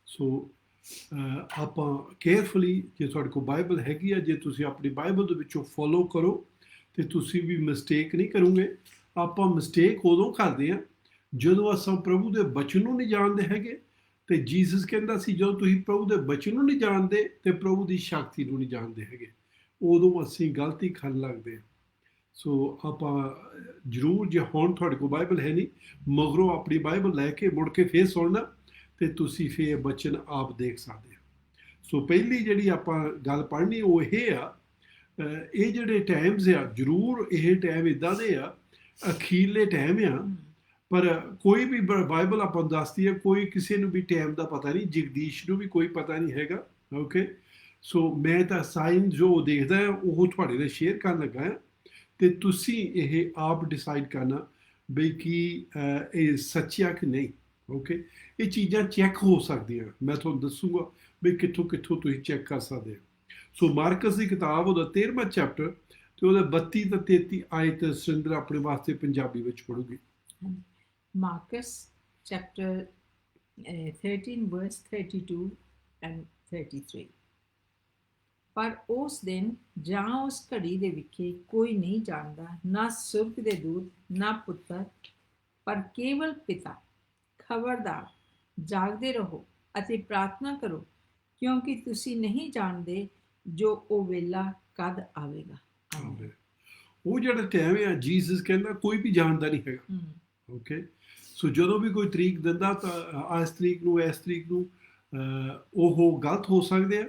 ਸੋ ਆਪਾਂ ਕੇਅਰਫੁਲੀ, ਜੇ ਤੁਹਾਡੇ ਕੋਲ ਬਾਈਬਲ ਹੈਗੀ ਆ, ਜੇ ਤੁਸੀਂ ਆਪਣੀ ਬਾਈਬਲ ਦੇ ਵਿੱਚੋਂ ਫੋਲੋ ਕਰੋ ਤੇ ਤੁਸੀਂ ਵੀ ਮਿਸਟੇਕ ਨਹੀਂ ਕਰੋਗੇ। ਆਪਾਂ ਮਿਸਟੇਕ ਉਦੋਂ ਕਰਦੇ ਆ ਜਦੋਂ ਅਸੀਂ ਪ੍ਰਭੂ ਦੇ ਬਚਨ ਨੂੰ ਨਹੀਂ ਜਾਣਦੇ ਹੈਗੇ। ਤੇ ਜੀਸਸ ਕਹਿੰਦਾ ਸੀ, ਜਦੋਂ ਤੁਸੀਂ ਪ੍ਰਭੂ ਦੇ ਬਚਨ ਨੂੰ ਨਹੀਂ ਜਾਣਦੇ ਤੇ ਪ੍ਰਭੂ ਦੀ ਸ਼ਕਤੀ ਨੂੰ ਨਹੀਂ ਜਾਣਦੇ ਹੈਗੇ, ਉਦੋਂ ਅਸੀਂ ਗਲਤੀ ਕਰਨ ਲੱਗਦੇ ਹਾਂ। ਸੋ ਆਪਾਂ ਜ਼ਰੂਰ, ਜੇ ਹੁਣ ਤੁਹਾਡੇ ਕੋਲ ਬਾਈਬਲ ਹੈ ਨਹੀਂ, ਮਗਰੋਂ ਆਪਣੀ ਬਾਈਬਲ ਲੈ ਕੇ ਮੁੜ ਕੇ ਫੇਰ ਸੁਣਨਾ ਤੇ ਤੁਸੀਂ ਫੇਰ ਬਚਨ ਆਪ ਦੇਖ ਸਕਦੇ ਹੋ। ਸੋ ਪਹਿਲੀ ਜਿਹੜੀ ਆਪਾਂ ਗੱਲ ਪੜ੍ਹਨੀ ਉਹ ਇਹ ਆ, ਇਹ ਜਿਹੜੇ ਟਾਈਮਸ ਆ, ਜ਼ਰੂਰ ਇਹ ਟਾਈਮ ਇੱਦਾਂ ਦੇ ਆ, ਅਖੀਰਲੇ ਟਾਈਮ ਆ। ਪਰ ਕੋਈ ਵੀ ਬਾਈਬਲ ਆਪਾਂ ਨੂੰ ਦੱਸਦੀ ਹੈ, ਕੋਈ ਕਿਸੇ ਨੂੰ ਵੀ ਟਾਈਮ ਦਾ ਪਤਾ ਨਹੀਂ, ਜਗਦੀਸ਼ ਨੂੰ ਵੀ ਕੋਈ ਪਤਾ ਨਹੀਂ ਹੈਗਾ। ਓਕੇ, ਸੋ ਮੈਂ ਤਾਂ ਸਾਈਨ ਜੋ ਦੇਖਦਾ ਹਾਂ ਉਹ ਤੁਹਾਡੇ ਨਾਲ ਸ਼ੇਅਰ ਕਰਨ ਲੱਗਾ ਹਾਂ, ਤੇ ਤੁਸੀਂ ਇਹ ਆਪ ਡਿਸਾਈਡ ਕਰਨਾ ਬਈ ਕਿ ਇਹ ਸੱਚਿਆ ਕਿ ਨਹੀਂ। ਓਕੇ, ਇਹ ਚੀਜ਼ਾਂ ਚੈੱਕ ਹੋ ਸਕਦੀਆਂ, ਮੈਂ ਤੁਹਾਨੂੰ ਦੱਸੂਗਾ ਬਈ ਕਿੱਥੋਂ ਕਿੱਥੋਂ ਤੁਸੀਂ ਚੈੱਕ ਕਰ ਸਕਦੇ ਹੋ। ਸੋ ਮਾਰਕਸ ਦੀ ਕਿਤਾਬ, ਉਹਦਾ 13ਵਾਂ ਚੈਪਟਰ ਤੇ ਉਹਦਾ 32 ਤੇ 33 ਆਇਤ ਸੁਰਿੰਦਰ ਆਪਣੇ ਵਾਸਤੇ ਪੰਜਾਬੀ ਵਿੱਚ ਪੜ੍ਹੂਗੀ। Marcus chapter 13 verse 32 and 33। ਪਰ ਉਸ ਦਿਨ ਜਾਂ ਉਸ ਘੜੀ ਦੇ ਵਿਖੇ ਕੋਈ ਨਹੀਂ ਜਾਣਦਾ, ਨਾ ਸੁਰਗ ਦੇ ਦੂਤ, ਨਾ ਪੁੱਤਰ, ਪਰ ਕੇਵਲ ਪਿਤਾ। ਖਬਰਦਾਰ ਜਾਗਦੇ ਰਹੋ ਅਤੇ ਪ੍ਰਾਰਥਨਾ ਕਰੋ, ਕਿਉਂਕਿ ਤੁਸੀਂ ਨਹੀਂ ਜਾਣਦੇ ਜੋ ਉਹ ਵੇਲਾ ਕਦ ਆਵੇਗਾ। ਉਹ ਜਿਹੜਾ ਟਾਈਮ ਆ, ਜੀਸਸ ਕਹਿੰਦਾ ਕੋਈ ਵੀ ਜਾਣਦਾ ਨਹੀਂ ਹੈਗਾ। ਓਕੇ, ਸੋ ਜਦੋਂ ਵੀ ਕੋਈ ਤਰੀਕ ਦਿੰਦਾ ਤਾਂ ਇਸ ਤਰੀਕ ਨੂੰ, ਇਸ ਤਰੀਕ ਨੂੰ, ਉਹ ਗਲਤ ਹੋ ਸਕਦੇ ਆ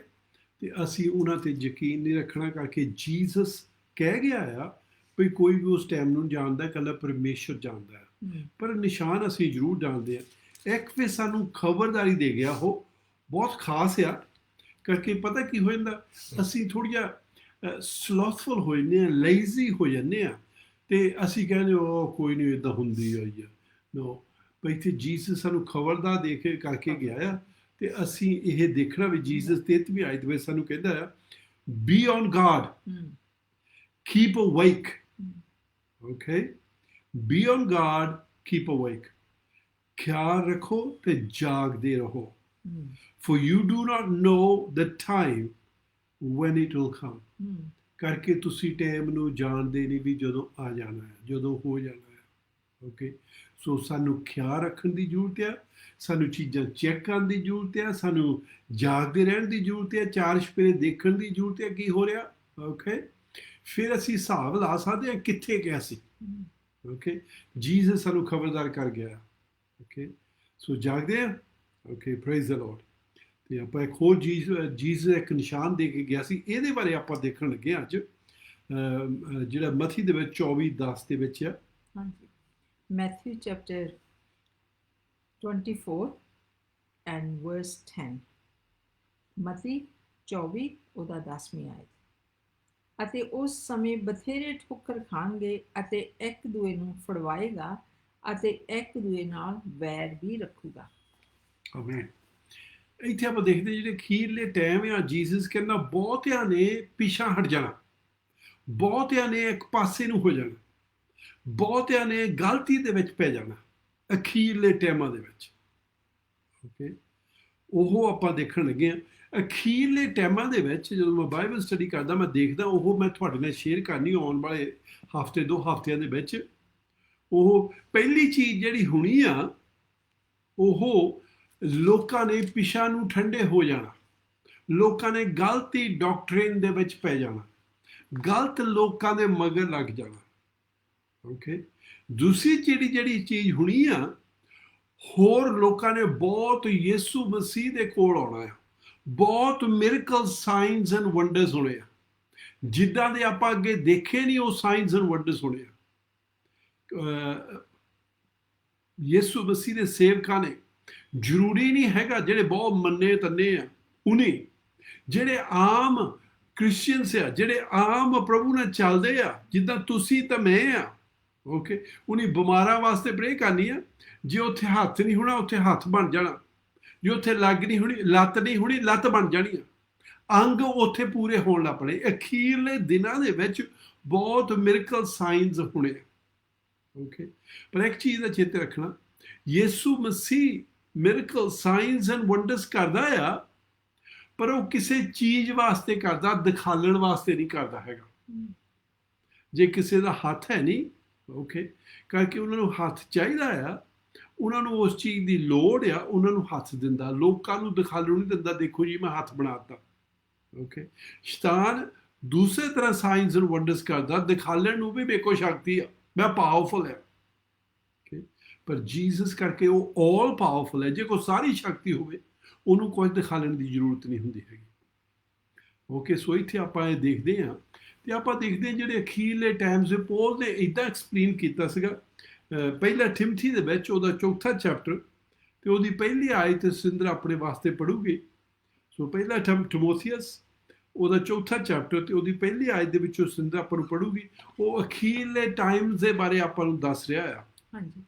ਤੇ ਅਸੀਂ ਉਹਨਾਂ ਤੇ ਯਕੀਨ ਨਹੀਂ ਰੱਖਣਾ, ਕਰਕੇ ਜੀਸਸ ਕਹਿ ਗਿਆ ਆ ਵੀ ਕੋਈ ਵੀ ਉਸ ਟਾਈਮ ਨੂੰ ਜਾਣਦਾ, ਇਕੱਲਾ ਪਰਮੇਸ਼ਰ ਜਾਣਦਾ ਹੈ। ਪਰ ਨਿਸ਼ਾਨ ਅਸੀਂ ਜ਼ਰੂਰ ਜਾਣਦੇ ਹਾਂ। ਇੱਕ ਫਿਰ ਸਾਨੂੰ ਖਬਰਦਾਰੀ ਦੇ ਗਿਆ, ਉਹ ਬਹੁਤ ਖਾਸ ਆ, ਕਰਕੇ ਪਤਾ ਕੀ ਹੋ ਜਾਂਦਾ, ਅਸੀਂ ਥੋੜ੍ਹਾ ਜਿਹਾ ਸਲੋਥਫੁਲ ਹੋ ਜਾਂਦੇ ਹਾਂ, ਲੇਜ਼ੀ ਹੋ ਜਾਂਦੇ ਹਾਂ, ਤੇ ਅਸੀਂ ਕਹਿੰਦੇ ਉਹ ਕੋਈ ਨਹੀਂ, ਇੱਦਾਂ ਹੁੰਦੀ ਆਈ ਆ। ਨੋ, ਪਰ ਇੱਥੇ ਜੀਸਸ ਸਾਨੂੰ ਖਬਰਦਾਰ ਦੇ ਕੇ ਕਰਕੇ ਗਿਆ ਆ, ਤੇ ਅਸੀਂ ਇਹ ਦੇਖਣਾ ਵੀ ਜੀਸਸ 33ਵੀਂ ਆਇਤ ਵਿੱਚ ਸਾਨੂੰ ਕਹਿੰਦਾ ਆ, B on guard, keep ਅਵੇਕ। Okay, B on guard, keep ਅਵੇਕ, ਖਿਆਲ ਰੱਖੋ ਤੇ ਜਾਗਦੇ ਰਹੋ। For you do not know the time when it will come। ਕਰਕੇ ਤੁਸੀਂ ਟਾਈਮ ਨੂੰ ਜਾਣਦੇ ਨਹੀਂ ਵੀ ਜਦੋਂ ਆ ਜਾਣਾ ਹੈ, ਜਦੋਂ ਹੋ ਜਾਣਾ ਹੈ। ਓਕੇ, ਸੋ ਸਾਨੂੰ ਖਿਆਲ ਰੱਖਣ ਦੀ ਜ਼ਰੂਰਤ ਹੈ, ਸਾਨੂੰ ਚੀਜ਼ਾਂ ਚੈੱਕ ਕਰਨ ਦੀ ਜ਼ਰੂਰਤ ਹੈ, ਸਾਨੂੰ ਜਾਗਦੇ ਰਹਿਣ ਦੀ ਜ਼ਰੂਰਤ ਹੈ, ਚਾਰ ਛਪੇਰੇ ਦੇਖਣ ਦੀ ਜ਼ਰੂਰਤ ਹੈ ਕੀ ਹੋ ਰਿਹਾ। ਓਕੇ, ਫਿਰ ਅਸੀਂ ਹਿਸਾਬ ਲਾ ਸਕਦੇ ਹਾਂ ਕਿੱਥੇ ਗਿਆ ਸੀ। ਓਕੇ, ਜੀਸਸ ਸਾਨੂੰ ਖਬਰਦਾਰ ਕਰ ਗਿਆ। ਓਕੇ, ਸੋ ਜਾਗਦੇ ਹਾਂ। Okay, praise the Lord. ਤੇ ਆਪਾਂ ਇੱਕ ਹੋਰ ਜੀਸਸ ਇੱਕ ਨਿਸ਼ਾਨ ਦੇ ਕੇ ਗਿਆ ਸੀ, ਇਹਦੇ ਬਾਰੇ ਆਪਾਂ ਦੇਖਣ ਲੱਗੇ ਅੱਜ, ਜਿਹੜਾ ਮਥੀ ਦੇ ਵਿੱਚ 24:10 ਦੇ ਵਿੱਚ ਆ। ਹਾਂਜੀ, ਮੈਥਿਊ ਚੈਪਟਰ 24 ਐਂਡ ਵਰਸ 10। ਮਤੀ 24 ਉਹਦਾ 10ਵੀਂ ਆਇਤ। ਅਤੇ ਉਸ ਸਮੇਂ ਬਥੇਰੇ ਠੋਕਰ ਖਾਣਗੇ ਅਤੇ ਇੱਕ ਦੂਏ ਨੂੰ ਫੜਵਾਏਗਾ ਅਤੇ ਇੱਕ ਦੂਏ ਨਾਲ ਵੈਰ ਵੀ ਰੱਖੂਗਾ। ਆਮੀਨ। ਇੱਥੇ ਆਪਾਂ ਦੇਖਦੇ ਜਿਹੜੇ ਅਖੀਰਲੇ ਟਾਈਮ ਆ, ਜੀਸਸ ਕਹਿੰਦਾ ਬਹੁਤਿਆਂ ਨੇ ਪਿੱਛਾ ਹਟ ਜਾਣਾ, ਬਹੁਤਿਆਂ ਨੇ ਇੱਕ ਪਾਸੇ ਨੂੰ ਹੋ ਜਾਣਾ, ਬਹੁਤਿਆਂ ਨੇ ਗਲਤੀ ਦੇ ਵਿੱਚ ਪੈ ਜਾਣਾ ਅਖੀਰਲੇ ਟਾਈਮਾਂ ਦੇ ਵਿੱਚ। ਓਕੇ, ਉਹ ਆਪਾਂ ਦੇਖਣ ਲੱਗੇ ਹਾਂ। ਅਖੀਰਲੇ ਟਾਈਮਾਂ ਦੇ ਵਿੱਚ ਜਦੋਂ ਮੈਂ ਬਾਈਬਲ ਸਟੱਡੀ ਕਰਦਾ, ਮੈਂ ਦੇਖਦਾ ਉਹ ਮੈਂ ਤੁਹਾਡੇ ਨਾਲ ਸ਼ੇਅਰ ਕਰਨੀ ਆਉਣ ਵਾਲੇ ਹਫ਼ਤੇ 2 ਹਫ਼ਤਿਆਂ ਦੇ ਵਿੱਚ। ਉਹ ਪਹਿਲੀ ਚੀਜ਼ ਜਿਹੜੀ ਹੋਣੀ ਆ, ਉਹ ਲੋਕਾਂ ਨੇ ਪਿਛਾ ਨੂੰ ਠੰਡੇ ਹੋ ਜਾਣਾ, ਲੋਕਾਂ ਨੇ ਗਲਤੀ ਡਾਕਟਰਿਨ ਦੇ ਵਿੱਚ ਪੈ ਜਾਣਾ, ਗਲਤ ਲੋਕਾਂ ਦੇ ਮਗਰ ਲੱਗ ਜਾਣਾ। ਓਕੇ, ਦੂਸਰੀ ਜਿਹੜੀ ਚੀਜ਼ ਹੋਣੀ ਆ, ਹੋਰ ਲੋਕਾਂ ਨੇ ਬਹੁਤ ਯਿਸੂ ਮਸੀਹ ਦੇ ਕੋਲ ਆਉਣਾ ਆ, ਬਹੁਤ ਮਿਰਕਲ ਸਾਈਨਸ ਐਂਡ ਵੰਡਰਸ ਹੋਣੇ ਆ, ਜਿੱਦਾਂ ਦੇ ਆਪਾਂ ਅੱਗੇ ਦੇਖੇ ਨਹੀਂ ਉਹ ਸਾਈਨਸ ਐਂਡ ਵੰਡਰਸ ਹੋਣੇ ਆ। ਯਿਸੂ ਮਸੀਹ ਦੇ ਸੇਵਕਾਂ ਨੇ, ਜ਼ਰੂਰੀ ਨਹੀਂ ਹੈਗਾ ਜਿਹੜੇ ਬਹੁਤ ਮੰਨੇ ਤੰਨੇ ਆ, ਉਹਨੇ ਜਿਹੜੇ ਆਮ ਕ੍ਰਿਸਚੀਅਨਸ ਆ, ਜਿਹੜੇ ਆਮ ਪ੍ਰਭੂ ਨਾਲ ਚੱਲਦੇ ਆ, ਜਿੱਦਾਂ ਤੁਸੀਂ ਤਾਂ ਮੈਂ ਆ। ਓਕੇ, ਉਹਨੇ ਬਿਮਾਰਾਂ ਵਾਸਤੇ ਪ੍ਰੇ ਕਰਨੀ ਆ, ਜੇ ਉੱਥੇ ਹੱਥ ਨਹੀਂ ਹੋਣਾ ਉੱਥੇ ਹੱਥ ਬਣ ਜਾਣਾ, ਜੇ ਉੱਥੇ ਲੱਗ ਨਹੀਂ ਹੋਣੀ, ਲੱਤ ਨਹੀਂ ਹੋਣੀ, ਲੱਤ ਬਣ ਜਾਣੀ ਆ, ਅੰਗ ਉੱਥੇ ਪੂਰੇ ਹੋਣ ਲੱਗ ਪਣੇ। ਅਖੀਰਲੇ ਦਿਨਾਂ ਦੇ ਵਿੱਚ ਬਹੁਤ ਮਿਰਕਲ ਸਾਈਨਸ ਹੋਣੇ। ਓਕੇ, ਪਰ ਇੱਕ ਚੀਜ਼ ਦਾ ਚੇਤੇ ਰੱਖਣਾ, ਯਿਸੂ ਮਸੀਹ ਮਿਰਕਲ ਸਾਈਨਸ ਐਂਡ ਵੰਡਰਸ ਕਰਦਾ ਆ, ਪਰ ਉਹ ਕਿਸੇ ਚੀਜ਼ ਵਾਸਤੇ ਕਰਦਾ, ਦਿਖਾਲਣ ਵਾਸਤੇ ਨਹੀਂ ਕਰਦਾ ਹੈਗਾ। ਜੇ ਕਿਸੇ ਦਾ ਹੱਥ ਹੈ ਨਹੀਂ, ਓਕੇ, ਕਰਕੇ ਉਹਨਾਂ ਨੂੰ ਹੱਥ ਚਾਹੀਦਾ ਆ, ਉਹਨਾਂ ਨੂੰ ਉਸ ਚੀਜ਼ ਦੀ ਲੋੜ ਆ, ਉਹਨਾਂ ਨੂੰ ਹੱਥ ਦਿੰਦਾ, ਲੋਕਾਂ ਨੂੰ ਦਿਖਾਲਣ ਨਹੀਂ ਦਿੰਦਾ, ਦੇਖੋ ਜੀ ਮੈਂ ਹੱਥ ਬਣਾਤਾ। ਓਕੇ, ਸ਼ੈਤਾਨ ਦੂਸਰੇ ਤਰ੍ਹਾਂ ਸਾਈਨਸ ਐਂਡ ਵੰਡਰਸ ਕਰਦਾ, ਦਿਖਾਲਣ ਨੂੰ ਵੀ ਮੇਰੇ ਕੋਲ ਸ਼ਕਤੀ ਆ, ਮੈਂ ਪਾਵਰਫੁਲ ਹੈ। ਓਕੇ, ਪਰ ਜੀਸਸ ਕਰਕੇ ਉਹ ਆਲ ਪਾਵਰਫੁਲ ਹੈ। ਜੇ ਕੋਈ ਸਾਰੀ ਸ਼ਕਤੀ ਹੋਵੇ, ਉਹਨੂੰ ਕੁਝ ਦਿਖਾਲਣ ਦੀ ਜ਼ਰੂਰਤ ਨਹੀਂ ਹੁੰਦੀ ਹੈਗੀ। ਓਕੇ, ਸੋ ਇੱਥੇ ਆਪਾਂ ਇਹ ਦੇਖਦੇ ਹਾਂ, ਤੇ ਆਪਾਂ ਦੇਖਦੇ ਹਾਂ ਜਿਹੜੇ ਅਖੀਰਲੇ ਟਾਈਮਸ ਦੇ ਪੌਲ ਨੇ ਇੱਦਾਂ ਐਕਸਪਲੇਨ ਕੀਤਾ ਸੀਗਾ। ਪਹਿਲਾ ਟਿਮਥੀ ਦੇ ਵਿੱਚ ਉਹਦਾ 4 ਚੈਪਟਰ ਤੇ ਉਹਦੀ ਪਹਿਲੀ ਆਇਤ ਸਿੰਦਰ ਆਪਣੇ ਵਾਸਤੇ ਪੜੂਗੇ। ਸੋ ਪਹਿਲਾ ਟਿਮੋਥੀਅਸ ਉਹਦਾ 4 ਚੈਪਟਰ ਤੇ ਉਹਦੀ ਪਹਿਲੀ ਆਇਤ ਦੇ ਵਿੱਚੋਂ ਸਿੰਦਰ ਆਪਾਂ ਨੂੰ ਪੜੂਗੀ। ਉਹ ਅਖੀਰਲੇ ਟਾਈਮਸ ਦੇ ਬਾਰੇ ਆਪਾਂ ਨੂੰ ਦੱਸ ਰਿਹਾ ਆ। ਹਾਂਜੀ,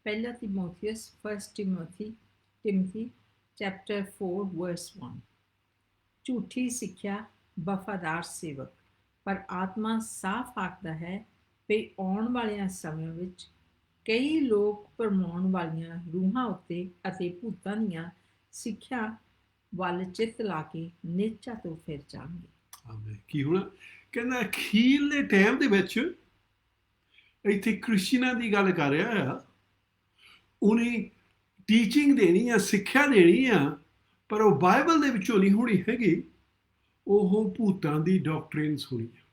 ਪਹਿਲਾ ਤਿਮੋਥੀਅਸ, ਫਰਸਟ ਟਿਮਥੀ ਚੈਪਟਰ 4 ਵਰਸ 1। ਝੂਠੀ ਸਿੱਖਿਆ ਵਫਾਦਾਰ ਸੇਵਕ, ਪਰ ਆਤਮਾ ਸਾਫ਼ ਆਖਦਾ ਹੈ ਵੀ ਆਉਣ ਵਾਲਿਆਂ ਸਮਿਆਂ ਵਿੱਚ ਕਈ ਲੋਕ ਭਰਮਾਉਣ ਵਾਲੀਆਂ ਰੂਹਾਂ ਉੱਤੇ ਅਤੇ ਭੂਤਾਂ ਦੀਆਂ ਸਿੱਖਿਆ ਵੱਲ ਚਿੱਤ ਲਾ ਕੇ ਨਿਹਚਾ ਤੋਂ ਫਿਰ ਜਾਣਗੇ। ਆਮੀਨ। ਕੀ ਹੋਣਾ? ਕਹਿੰਦਾ ਅਖੀਰਲੇ ਟਾਈਮ ਦੇ ਵਿੱਚ, ਇੱਥੇ ਕ੍ਰਿਸਚੀਅਨਾਂ ਦੀ ਗੱਲ ਕਰ ਰਿਹਾ ਆ, ਉਹਨੇ ਟੀਚਿੰਗ ਦੇਣੀ ਆ, ਸਿੱਖਿਆ ਦੇਣੀ ਆ, ਪਰ ਉਹ ਬਾਈਬਲ ਦੇ ਵਿੱਚੋਂ ਨਹੀਂ ਹੋਣੀ ਹੈਗੀ, ਉਹ ਭੂਤਾਂ ਦੀ ਡਾਕਟਰਿਨਸ ਹੋਣੀ ਆ।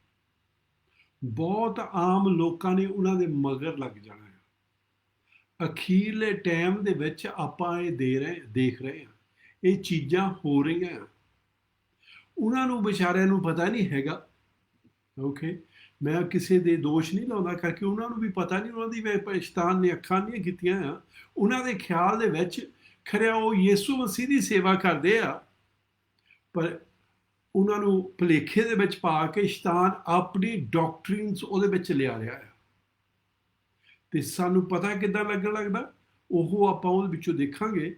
ਬਹੁਤ ਆਮ ਲੋਕਾਂ ਨੇ ਉਹਨਾਂ ਦੇ ਮਗਰ ਲੱਗ ਜਾਣਾ ਹੈ। ਅਖੀਰਲੇ ਟਾਈਮ ਦੇ ਵਿੱਚ ਆਪਾਂ ਇਹ ਦੇਖ ਰਹੇ ਹਾਂ, ਇਹ ਚੀਜ਼ਾਂ ਹੋ ਰਹੀਆਂ। ਉਹਨਾਂ ਨੂੰ ਵਿਚਾਰਿਆਂ ਨੂੰ ਪਤਾ ਨਹੀਂ ਹੈਗਾ। ਓਕੇ, ਮੈਂ ਕਿਸੇ ਦੇ ਦੋਸ਼ ਨਹੀਂ ਲਾਉਂਦਾ, ਕਰਕੇ ਉਹਨਾਂ ਨੂੰ ਵੀ ਪਤਾ ਨਹੀਂ, ਉਹਨਾਂ ਦੀ ਸ਼ੈਤਾਨ ਨੇ ਅੱਖਾਂ ਨਹੀਂ ਕੀਤੀਆਂ ਆ। ਉਹਨਾਂ ਦੇ ਖਿਆਲ ਦੇ ਵਿੱਚ ਖਰਿਆ ਉਹ ਯਿਸੂ ਮਸੀਹ ਦੀ ਸੇਵਾ ਕਰਦੇ ਆ, ਪਰ ਉਹਨਾਂ ਨੂੰ ਭੁਲੇਖੇ ਦੇ ਵਿੱਚ ਪਾ ਕੇ ਸ਼ੈਤਾਨ ਆਪਣੀ ਡਾਕਟਰਿਨਸ ਉਹਦੇ ਵਿੱਚ ਲਿਆ ਰਿਹਾ ਹੈ। ਤੇ ਸਾਨੂੰ ਪਤਾ ਕਿੱਦਾਂ ਲੱਗਣ ਲੱਗਦਾ, ਉਹ ਆਪਾਂ ਉਹਦੇ ਵਿੱਚੋਂ ਦੇਖਾਂਗੇ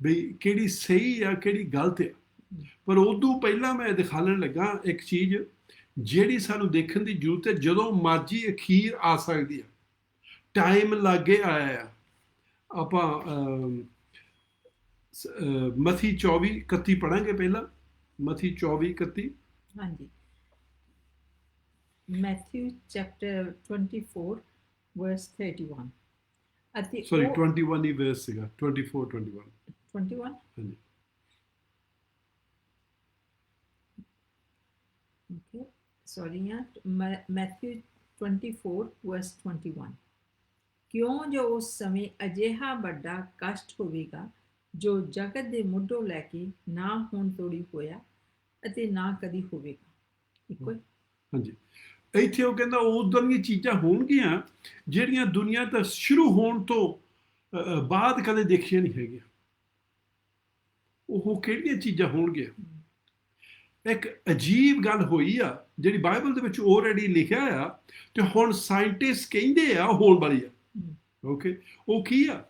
ਵੀ ਕਿਹੜੀ ਸਹੀ ਆ ਕਿਹੜੀ ਗਲਤ ਆ। ਪਰ ਉਦੋਂ ਪਹਿਲਾਂ ਮੈਂ ਦਿਖਾਉਣ ਲੱਗਾ ਇੱਕ ਚੀਜ਼ ਜਿਹੜੀ ਸਾਨੂੰ ਦੇਖਣ ਦੀ ਜ਼ਰੂਰਤ ਹੈ। ਜਦੋਂ ਮਰਜ਼ੀ ਅਖੀਰ ਆ ਸਕਦੀ ਆ, ਟਾਈਮ ਲਾਗੇ ਆਇਆ ਆ। ਆਪਾਂ ਮਥੀ 24:31 ਪੜਾਂਗੇ ਪਹਿਲਾਂ, ਮਥੀ 24:31। ਹਾਂਜੀ, ਮੈਥਿਊ ਚੈਪਟਰ 24 ਵਰਸ 31 ਅਤੇ ਸੌਰੀ 21 ਹੀ ਵਰਸ ਸੀਗਾ, 24-21 21। ਹਾਂਜੀ, ਓਕੇ, ਸੌਰੀ ਆ, ਮੈਥਿਊ 24 ਵਰਸ 21। ਕਿਉਂ ਜੋ ਉਸ ਸਮੇਂ ਅਜਿਹਾ ਵੱਡਾ ਕਸ਼ਟ ਹੋਵੇਗਾ ਜੋ ਜਗਤ ਦੇ ਮੁੱਢੋਂ ਲੈ ਕੇ ਨਾ ਹੁਣ ਤੋੜੀ ਹੋਇਆ ਅਤੇ ਨਾ ਕਦੀ ਹੋਵੇਗਾ। ਇੱਕੋ ਹੀ। ਹਾਂਜੀ, ਇੱਥੇ ਉਹ ਕਹਿੰਦਾ ਉਦੋਂ ਦੀਆਂ ਚੀਜ਼ਾਂ ਹੋਣਗੀਆਂ ਜਿਹੜੀਆਂ ਦੁਨੀਆ ਤਾਂ ਸ਼ੁਰੂ ਹੋਣ ਤੋਂ ਬਾਅਦ ਕਦੇ ਦੇਖੀਆਂ ਨਹੀਂ ਹੈਗੀਆਂ। ਉਹ ਕਿਹੜੀਆਂ ਚੀਜ਼ਾਂ ਹੋਣਗੀਆਂ? ਇੱਕ ਅਜੀਬ ਗੱਲ ਹੋਈ ਆ ਜਿਹੜੀ ਬਾਈਬਲ ਦੇ ਵਿੱਚ ਆਲਰੇਡੀ ਲਿਖਿਆ ਆ, ਤੇ ਹੁਣ ਸਾਇੰਟਿਸਟ ਕਹਿੰਦੇ ਆ ਹੋਣ ਵਾਲੀ ਆ। ਓਕੇ, ਉਹ ਕੀ ਆ?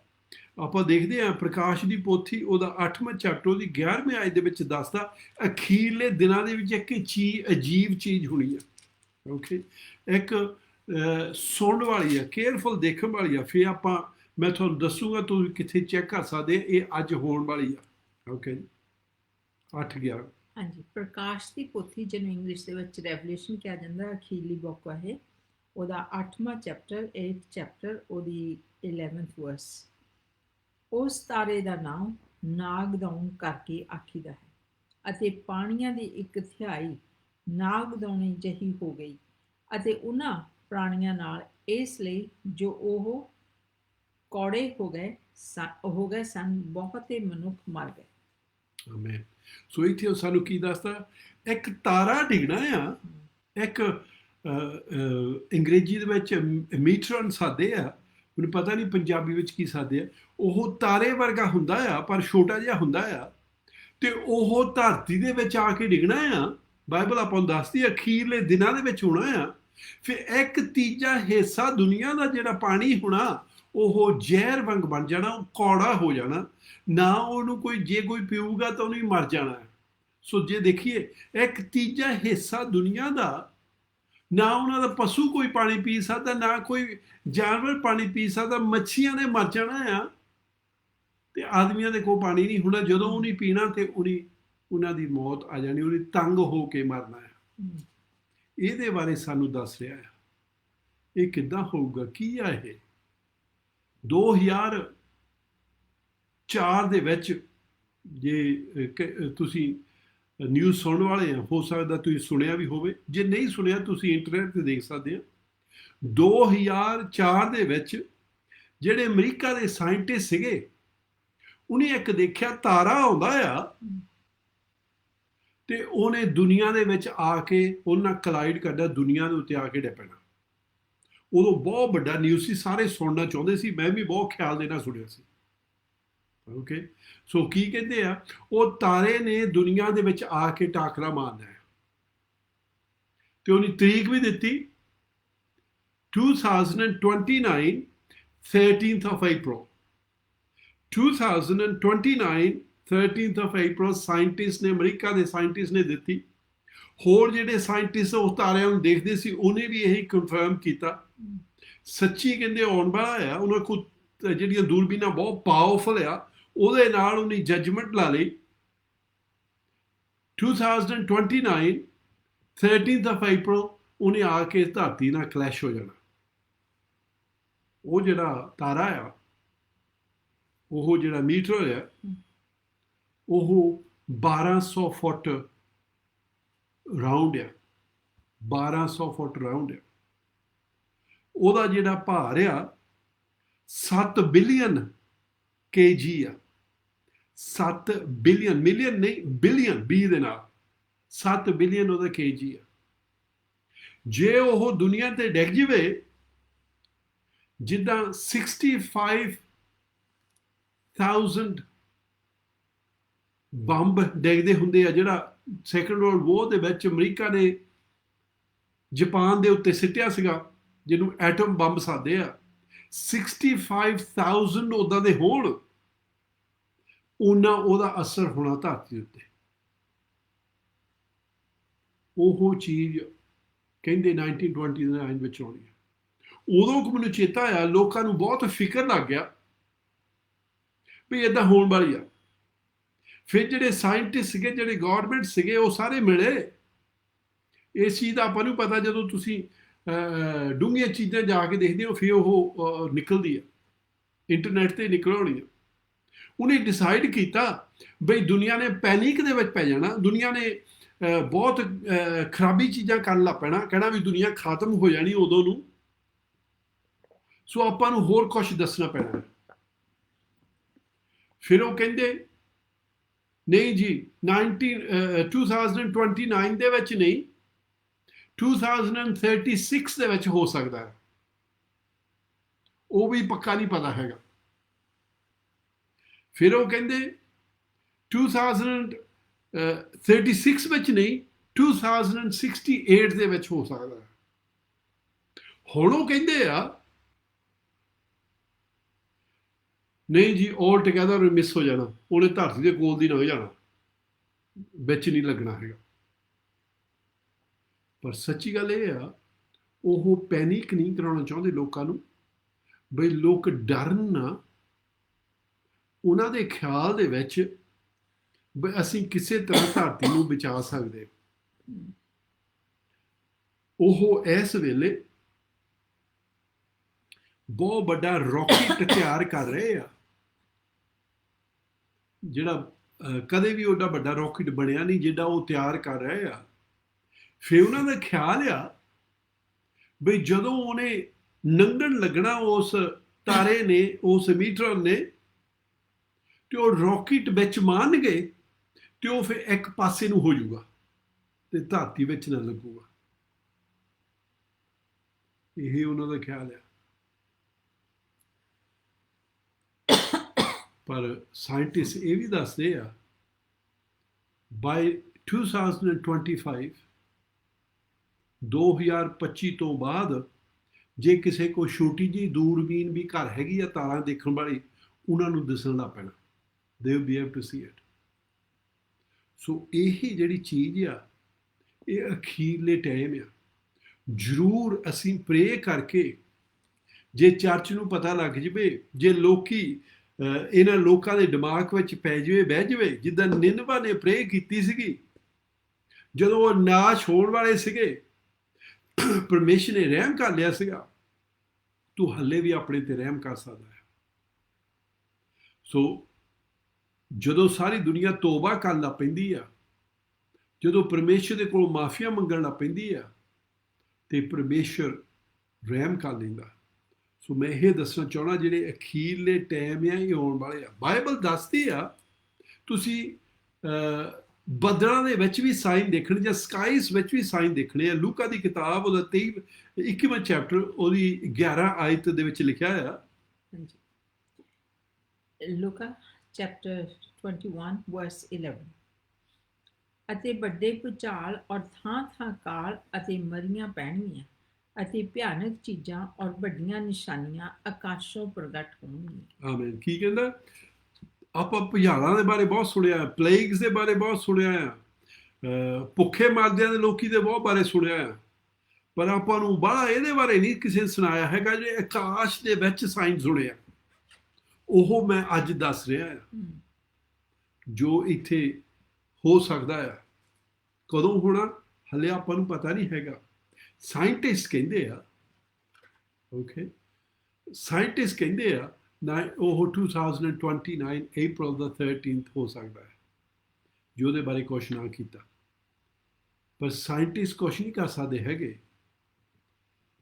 ਆਪਾਂ ਦੇਖਦੇ ਹਾਂ ਪ੍ਰਕਾਸ਼ ਦੀ ਪੋਥੀ ਉਹਦਾ 8ਵਾਂ ਚੈਪਟਰ ਉਹਦੀ 11ਵੀਂ ਆਇਤ ਦੇ ਵਿੱਚ ਦੱਸਦਾ ਅਖੀਰਲੇ ਦਿਨਾਂ ਦੇ ਵਿੱਚ ਇੱਕ ਅਜੀਬ ਚੀਜ਼ ਹੋਣੀ ਆ। ਓਕੇ, ਇੱਕ ਸੁਣਨ ਵਾਲੀ ਆ, ਕੇਅਰਫੁਲ ਦੇਖਣ ਵਾਲੀ ਆ। ਫਿਰ ਮੈਂ ਤੁਹਾਨੂੰ ਦੱਸੂਗਾ, ਤੁਸੀਂ ਕਿੱਥੇ ਚੈੱਕ ਕਰ ਸਕਦੇ ਇਹ ਅੱਜ ਹੋਣ ਵਾਲੀ ਆ। ਓਕੇ, 8 11 ਹਾਂਜੀ, ਪ੍ਰਕਾਸ਼ ਦੀ ਪੋਥੀ ਜਿਹਨੂੰ ਇੰਗਲਿਸ਼ ਦੇ ਵਿੱਚ ਰੈਵਲੇਸ਼ਨ ਕਿਹਾ ਜਾਂਦਾ, ਅਖੀਰਲੀ ਬੁੱਕ ਆ ਇਹ, ਉਹਦਾ 8ਵਾਂ ਚੈਪਟਰ, 8th ਚੈਪਟਰ, ਉਹਦੀ 11th ਵਰਸ। ਉਸ ਤਾਰੇ ਦਾ ਨਾਮ ਨਾਗਦੌਣ ਕਰਕੇ ਆਖੀਦਾ ਹੈ, ਅਤੇ ਪਾਣੀਆਂ ਦੀ 1/3 ਨਾਗਦੌਣੀ ਜਿਹੀ ਹੋ ਗਈ, ਅਤੇ ਉਹਨਾਂ ਪ੍ਰਾਣੀਆਂ ਨਾਲ ਇਸ ਲਈ ਜੋ ਉਹ ਕੌੜੇ ਹੋ ਗਏ ਸਨ, ਬਹੁਤੇ ਮਨੁੱਖ ਮਰ ਗਏ। ਆਮੇਨ। ਸੋ ਇੱਥੇ ਉਹ ਸਾਨੂੰ ਕੀ ਦੱਸਦਾ, ਇੱਕ ਤਾਰਾ ਡਿੱਗਣਾ ਆ, ਇੱਕ ਅੰਗਰੇਜ਼ੀ ਦੇ ਵਿੱਚ ਮੀਟਰਨ ਸਾਦੇ ਆ, ਮੈਨੂੰ ਪਤਾ ਨਹੀਂ ਪੰਜਾਬੀ ਵਿੱਚ ਕੀ ਸਾਦੇ ਆ, ਉਹ ਤਾਰੇ ਵਰਗਾ ਹੁੰਦਾ ਆ ਪਰ ਛੋਟਾ ਜਿਹਾ ਹੁੰਦਾ ਆ, ਤੇ ਉਹ ਧਰਤੀ ਦੇ ਵਿੱਚ ਆ ਕੇ ਡਿੱਗਣਾ ਆ। ਬਾਈਬਲ ਆਪਾਂ ਨੂੰ ਦੱਸਦੀ ਅਖੀਰਲੇ ਦਿਨਾਂ ਦੇ ਵਿੱਚ ਹੋਣਾ ਆ। ਫਿਰ 1/3 ਹਿੱਸਾ ਦੁਨੀਆ ਦਾ ਜਿਹੜਾ ਪਾਣੀ ਹੋਣਾ, ਉਹ ਜ਼ਹਿਰ ਵਾਂਗ ਬਣ ਜਾਣਾ, ਉਹ ਕੌੜਾ ਹੋ ਜਾਣਾ, ਨਾ ਉਹਨੂੰ ਕੋਈ, ਜੇ ਕੋਈ ਪੀਊਗਾ ਤਾਂ ਉਹਨੂੰ ਮਰ ਜਾਣਾ। ਸੋ ਜੇ ਦੇਖੀਏ 1/3 ਹਿੱਸਾ ਦੁਨੀਆ ਦਾ, ਨਾ ਉਹਨਾਂ ਦਾ ਪਸ਼ੂ ਕੋਈ ਪਾਣੀ ਪੀ ਸਕਦਾ, ਨਾ ਕੋਈ ਜਾਨਵਰ ਪਾਣੀ ਪੀ ਸਕਦਾ, ਮੱਛੀਆਂ ਨੇ ਮਰ ਜਾਣਾ ਆ, ਤੇ ਆਦਮੀਆਂ ਦੇ ਕੋਲ ਪਾਣੀ ਨਹੀਂ ਹੋਣਾ। ਜਦੋਂ ਉਹਨੇ ਪੀਣਾ ਤੇ ਉਹਨਾਂ ਦੀ ਮੌਤ ਆ ਜਾਣੀ, ਉਹਨੇ ਤੰਗ ਹੋ ਕੇ ਮਰਨਾ ਆ। ਇਹਦੇ ਬਾਰੇ ਸਾਨੂੰ ਦੱਸ ਰਿਹਾ ਆ, ਇਹ ਕਿੱਦਾਂ ਹੋਊਗਾ, ਕੀ ਆ ਇਹ। 2004 ਦੇ ਵਿੱਚ, ਜੇ ਤੁਸੀਂ ਨਿਊਜ਼ ਸੁਣਨ ਵਾਲੇ ਆ, ਹੋ ਸਕਦਾ ਤੁਸੀਂ ਸੁਣਿਆ ਵੀ ਹੋਵੇ, ਜੇ ਨਹੀਂ ਸੁਣਿਆ ਤੁਸੀਂ ਇੰਟਰਨੈਟ ਤੇ ਦੇਖ ਸਕਦੇ ਆ। 2004 ਦੇ ਵਿੱਚ ਜਿਹੜੇ ਅਮਰੀਕਾ ਦੇ ਸਾਇੰਟਿਸਟ ਸੀਗੇ, ਉਹਨੇ ਇੱਕ ਦੇਖਿਆ ਤਾਰਾ ਆਉਂਦਾ ਆ, ਤੇ ਉਹਨੇ ਦੁਨੀਆ ਦੇ ਵਿੱਚ ਆ ਕੇ ਉਹਨਾਂ ਕਲਾਈਡ ਕਰਦਾ, ਦੁਨੀਆ ਦੇ ਉੱਤੇ ਆ ਕੇ ਡਿੱਪਣਾ। ਉਦੋਂ ਬਹੁਤ ਵੱਡਾ ਨਿਊਜ਼ ਸੀ, ਸਾਰੇ ਸੁਣਨਾ ਚਾਹੁੰਦੇ ਸੀ, ਮੈਂ ਵੀ ਬਹੁਤ ਖਿਆਲ ਦੇ ਨਾਲ ਸੁਣਿਆ ਸੀ। ਓਕੇ, ਸੋ ਕੀ ਕਹਿੰਦੇ ਆ, ਉਹ ਤਾਰੇ ਨੇ ਦੁਨੀਆ ਦੇ ਵਿੱਚ ਆ ਕੇ ਟਾਕਰਾ ਮਾਰਨਾ ਹੈ, ਤੇ ਉਹਨੇ ਤਰੀਕ ਵੀ ਦਿੱਤੀ 2029 13th of April 2029 13th of April scientist ਨੇ, ਅਮਰੀਕਾ ਦੇ ਸਾਇੰਟਿਸਟ ਨੇ ਦਿੱਤੀ। ਹੋਰ ਜਿਹੜੇ ਸਾਇੰਟਿਸਟ ਉਸ ਤਾਰਿਆਂ ਨੂੰ ਦੇਖਦੇ ਸੀ, ਉਹਨੇ ਵੀ ਇਹੀ ਕਨਫਰਮ ਕੀਤਾ, ਸੱਚੀ ਕਹਿੰਦੇ ਆਉਣ ਵਾਲਾ ਆ। ਉਹਨਾਂ ਕੋਲ ਜਿਹੜੀਆਂ ਦੂਰਬੀਨਾਂ ਬਹੁਤ ਪਾਵਰਫੁਲ ਆ, ਉਹਦੇ ਨਾਲ ਉਹਨੇ ਜੱਜਮੈਂਟ ਲਾ ਲਈ 2029 13th of April ਉਹਨੇ ਆ ਕੇ ਧਰਤੀ ਨਾਲ ਕਲੈਸ਼ ਹੋ ਜਾਣਾ। ਉਹ ਜਿਹੜਾ ਤਾਰਾ ਆ, ਉਹ ਜਿਹੜਾ ਮੀਟਰ ਆ, ਉਹ 1200 ਫੁੱਟ ਰਾਉਂਡ ਆ, 1200 ਫੁੱਟ ਰਾਉਂਡ ਆ। ਉਹਦਾ ਜਿਹੜਾ ਭਾਰ ਆ 7 ਬਿਲੀਅਨ kg ਆ, 7 ਬਿਲੀਅਨ, ਮਿਲੀਅਨ ਨਹੀਂ, ਬਿਲੀਅਨ, ਬੀ ਦੇ ਨਾਲ, 7 ਬਿਲੀਅਨ ਉਹਦਾ kg ਆ। ਜੇ ਉਹ ਦੁਨੀਆ ਤੇ ਡਿੱਗ ਜਾਵੇ, ਜਿੱਦਾਂ 65,000 ਬੰਬ ਡਿੱਗਦੇ ਹੁੰਦੇ ਆ, ਜਿਹੜਾ ਸੈਕੰਡ ਵਰਲਡ ਵਾਰ ਦੇ ਵਿੱਚ ਅਮਰੀਕਾ ਨੇ ਜਾਪਾਨ ਦੇ ਉੱਤੇ ਸਿੱਟਿਆ ਸੀਗਾ, ਜਿਹਨੂੰ ਐਟਮ ਬੰਬ ਸਾਦੇ ਆ, 65,000 ਉੱਦਾਂ ਦੇ ਹੋਣ, ਉਹਨਾਂ ਉਹਦਾ ਅਸਰ ਹੋਣਾ ਧਰਤੀ ਉੱਤੇ। ਉਹ ਚੀਜ਼ ਕਹਿੰਦੇ 1929 ਵਿੱਚ ਹੋਣੀ ਹੈ। ਉਦੋਂ ਮੈਨੂੰ ਚੇਤਾ ਆਇਆ, ਲੋਕਾਂ ਨੂੰ ਬਹੁਤ ਫਿਕਰ ਲੱਗ ਗਿਆ ਵੀ ਇੱਦਾਂ ਹੋਣ ਵਾਲੀ ਆ। ਫਿਰ ਜਿਹੜੇ ਸਾਇੰਟਿਸਟ ਸੀਗੇ, ਜਿਹੜੇ ਗੌਰਮੈਂਟ ਸੀਗੇ, ਉਹ ਸਾਰੇ ਮਿਲੇ। ਇਸ ਚੀਜ਼ ਦਾ ਆਪਾਂ ਨੂੰ ਪਤਾ, ਜਦੋਂ ਤੁਸੀਂ ਡੂੰਘੀਆਂ ਚੀਜ਼ਾਂ ਜਾ ਕੇ ਦੇਖਦੇ ਹੋ, ਫਿਰ ਉਹ ਨਿਕਲਦੀ ਆ, ਇੰਟਰਨੈਟ ਤੇ ਨਿਕਲ ਆਉਣੀ ਆ। ਉਹਨੇ ਡਿਸਾਈਡ ਕੀਤਾ ਬਈ ਦੁਨੀਆ ਨੇ ਪੈਨਿਕ ਦੇ ਵਿੱਚ ਪੈ ਜਾਣਾ, ਦੁਨੀਆ ਨੇ ਬਹੁਤ ਖਰਾਬੀ ਚੀਜ਼ਾਂ ਕਰਨ ਲੱਗ ਪੈਣਾ, ਕਹਿਣਾ ਵੀ ਦੁਨੀਆ ਖਤਮ ਹੋ ਜਾਣੀ ਉਦੋਂ ਨੂੰ। ਸੋ ਆਪਾਂ ਨੂੰ ਹੋਰ ਕੁਝ ਦੱਸਣਾ ਪੈਣਾ। ਫਿਰ ਉਹ ਕਹਿੰਦੇ ਨਹੀਂ ਜੀ, 2029 ਦੇ ਵਿੱਚ ਨਹੀਂ, 2036 ਦੇ ਵਿੱਚ ਹੋ ਸਕਦਾ ਹੈ। ਉਹ ਵੀ ਪੱਕਾ ਨਹੀਂ ਪਤਾ ਹੈਗਾ। ਫਿਰ ਉਹ ਕਹਿੰਦੇ 2036 ਵਿੱਚ ਨਹੀਂ, 2068 ਦੇ ਵਿੱਚ ਹੋ ਸਕਦਾ ਹੈ। ਹੁਣ ਉਹ ਕਹਿੰਦੇ ਆ ਨਹੀਂ ਜੀ, ਆਲ ਟੁਗੇਦਰ ਮਿਸ ਹੋ ਜਾਣਾ, ਉਹਨੇ ਧਰਤੀ ਦੇ ਕੋਲ ਦੀ ਲੰਘ ਜਾਣਾ, ਵਿੱਚ ਨਹੀਂ ਲੱਗਣਾ ਹੈਗਾ। ਪਰ ਸੱਚੀ ਗੱਲ ਇਹ ਆ, ਉਹ ਪੈਨਿਕ ਨਹੀਂ ਕਰਾਉਣਾ ਚਾਹੁੰਦੇ ਲੋਕਾਂ ਨੂੰ, ਬਈ ਲੋਕ ਡਰਨ ਨਾ। ਉਹਨਾਂ ਦੇ ਖਿਆਲ ਦੇ ਵਿੱਚ ਵੀ ਅਸੀਂ ਕਿਸੇ ਤਰ੍ਹਾਂ ਧਰਤੀ ਨੂੰ ਬਚਾ ਸਕਦੇ। ਉਹ ਇਸ ਵੇਲੇ ਬਹੁਤ ਵੱਡਾ ਰੌਕੇਟ ਤਿਆਰ ਕਰ ਰਹੇ ਆ, ਜਿਹੜਾ ਕਦੇ ਵੀ ਉਹਦਾ ਵੱਡਾ ਰੌਕੇਟ ਬਣਿਆ ਨਹੀਂ ਜਿੱਡਾ ਉਹ ਤਿਆਰ ਕਰ ਰਹੇ ਆ। ਫਿਰ ਉਹਨਾਂ ਦਾ ਖਿਆਲ ਆ ਵੀ ਜਦੋਂ ਉਹਨੇ ਲੰਘਣ ਲੱਗਣਾ ਉਸ ਤਾਰੇ ਨੇ, ਉਸ ਮੀਟਰਨ ਨੇ, ਤੇ ਉਹ ਰੌਕੇਟ ਵਿੱਚ ਮਾਰਨ ਗਏ ਤੇ ਉਹ ਫਿਰ ਇੱਕ ਪਾਸੇ ਨੂੰ ਹੋ ਜਾਊਗਾ ਤੇ ਧਰਤੀ ਵਿੱਚ ਨਾ ਲੱਗੂਗਾ। ਇਹ ਉਹਨਾਂ ਦਾ ਖਿਆਲ ਆ। ਪਰ ਸਾਇੰਟਿਸਟ ਇਹ ਵੀ ਦੱਸਦੇ ਆ ਬਾਈ 2025 2025 ਤੋਂ ਬਾਅਦ ਜੇ ਕਿਸੇ ਕੋਲ ਛੋਟੀ ਜਿਹੀ ਦੂਰਬੀਨ ਵੀ ਘਰ ਹੈਗੀ ਆ ਤਾਰਾ ਦੇਖਣ ਵਾਲੀ, ਉਹਨਾਂ ਨੂੰ ਦਿਸਣ ਲੱਗ ਪੈਣਾ। they will be able to see it। ਸੋ ਇਹ ਜਿਹੜੀ ਚੀਜ਼ ਆ ਇਹ ਅਖੀਰਲੇ ਟਾਈਮ ਆ। ਜ਼ਰੂਰ ਅਸੀਂ ਪ੍ਰੇ ਕਰਕੇ, ਜੇ ਚਰਚ ਨੂੰ ਪਤਾ ਲੱਗ ਜਵੇ, ਜੇ ਲੋਕੀ ਇਹਨਾਂ ਲੋਕਾਂ ਦੇ ਦਿਮਾਗ ਵਿੱਚ ਪੈ ਜਾਵੇ, ਬਹਿ ਜਾਵੇ, ਜਿੱਦਾਂ ਨਿਨਵਾ ਨੇ ਪ੍ਰੇ ਕੀਤੀ ਸੀਗੀ ਜਦੋਂ ਉਹ ਨਾਸ਼ ਹੋਣ ਵਾਲੇ ਸੀਗੇ, ਪਰਮੇਸ਼ਰ ਨੇ ਰਹਿਮ ਕਰ ਲਿਆ ਸੀਗਾ, ਤੂੰ ਹੱਲੇ ਵੀ ਆਪਣੇ ਤੇ ਰਹਿਮ ਕਰ ਸਕਦਾ ਹੈ। ਸੋ ਜਦੋਂ ਸਾਰੀ ਦੁਨੀਆ ਤੋਬਾ ਕਰਨ ਲੱਗ ਪੈਂਦੀ ਆ, ਜਦੋਂ ਪਰਮੇਸ਼ਰ ਦੇ ਕੋਲ ਮਾਫੀਆ ਮੰਗਣ ਲੱਗ ਪੈਂਦੀ ਆ, ਤੇ ਪਰਮੇਸ਼ਰ ਰਹਿਮ ਕਰ ਲੈਂਦਾ। ਸੋ ਮੈਂ ਇਹ ਦੱਸਣਾ ਚਾਹੁੰਦਾ ਜਿਹੜੇ ਅਖੀਰਲੇ ਟਾਈਮ ਆ ਇਹ ਆਉਣ ਵਾਲੇ ਆ। ਬਾਈਬਲ ਦੱਸਦੀ ਆ ਤੁਸੀਂ ਬੱਦਲਾਂ ਦੇ ਵਿੱਚ ਵੀ ਸਾਈਨ ਦੇਖਣੇ, ਜਾਂ ਸਕਾਈਜ਼ ਵਿੱਚ ਵੀ ਸਾਈਨ ਦੇਖਣੇ ਆ। ਲੂਕਾ ਦੀ ਕਿਤਾਬ ਉਹਦਾ 21ਵਾਂ ਚੈਪਟਰ ਉਹਦੀ 11 ਆਇਤ ਦੇ ਵਿੱਚ ਲਿਖਿਆ ਆ। ਲੂਕਾ ਚੈਪਟਰ 21 ਵਰਸ 11। ਅਤੇ ਵੱਡੇ ਭੁਚਾਲ ਔਰ ਥਾਂ ਥਾਂ ਕਾਲ ਅਤੇ ਮਰੀਆਂ ਪੈਣਗੀਆਂ ਅਤੇ ਭਿਆਨਕ ਚੀਜ਼ਾਂ ਔਰ ਵੱਡੀਆਂ ਨਿਸ਼ਾਨੀਆਂ ਆਕਾਸ਼ੋਂ ਪ੍ਰਗਟ ਹੋਣਗੀਆਂ। ਆਮੀਨ। ਕੀ ਕਹਿੰਦਾ? ਆਪਾਂ ਭੁਚਾਲਾਂ ਦੇ ਬਾਰੇ ਬਹੁਤ ਸੁਣਿਆ, ਪਲੇਗਸ ਦੇ ਬਾਰੇ ਬਹੁਤ ਸੁਣਿਆ ਆ, ਭੁੱਖੇ ਮਰਦਿਆਂ ਦੇ ਲੋਕੀ ਦੇ ਬਹੁਤ ਬਾਰੇ ਸੁਣਿਆ ਆ, ਪਰ ਆਪਾਂ ਨੂੰ ਬਾਹਲਾ ਇਹਦੇ ਬਾਰੇ ਨਹੀਂ ਕਿਸੇ ਨੇ ਸੁਣਾਇਆ ਹੈਗਾ। ਜੇ ਆਕਾਸ਼ ਦੇ ਵਿੱਚ ਸਾਈਨ ਸੁਣਿਆ, ਉਹ ਮੈਂ ਅੱਜ ਦੱਸ ਰਿਹਾ ਆ, ਜੋ ਇੱਥੇ ਹੋ ਸਕਦਾ ਆ। ਕਦੋਂ ਹੋਣਾ ਹਲੇ ਆਪਾਂ ਨੂੰ ਪਤਾ ਨਹੀਂ ਹੈਗਾ। ਸਾਇੰਟਿਸਟ ਕਹਿੰਦੇ ਆ, ਓਕੇ, ਸਾਇੰਟਿਸਟ ਕਹਿੰਦੇ ਆ ਨਾ ਉਹ 2029 April the 13th ਹੋ ਸਕਦਾ ਹੈ, ਜੋ ਉਹਦੇ ਬਾਰੇ ਕੁਛ ਨਾ ਕੀਤਾ। ਪਰ ਸਾਇੰਟਿਸਟ ਕੁਛ ਨਹੀਂ ਕਰ ਸਕਦੇ ਹੈਗੇ,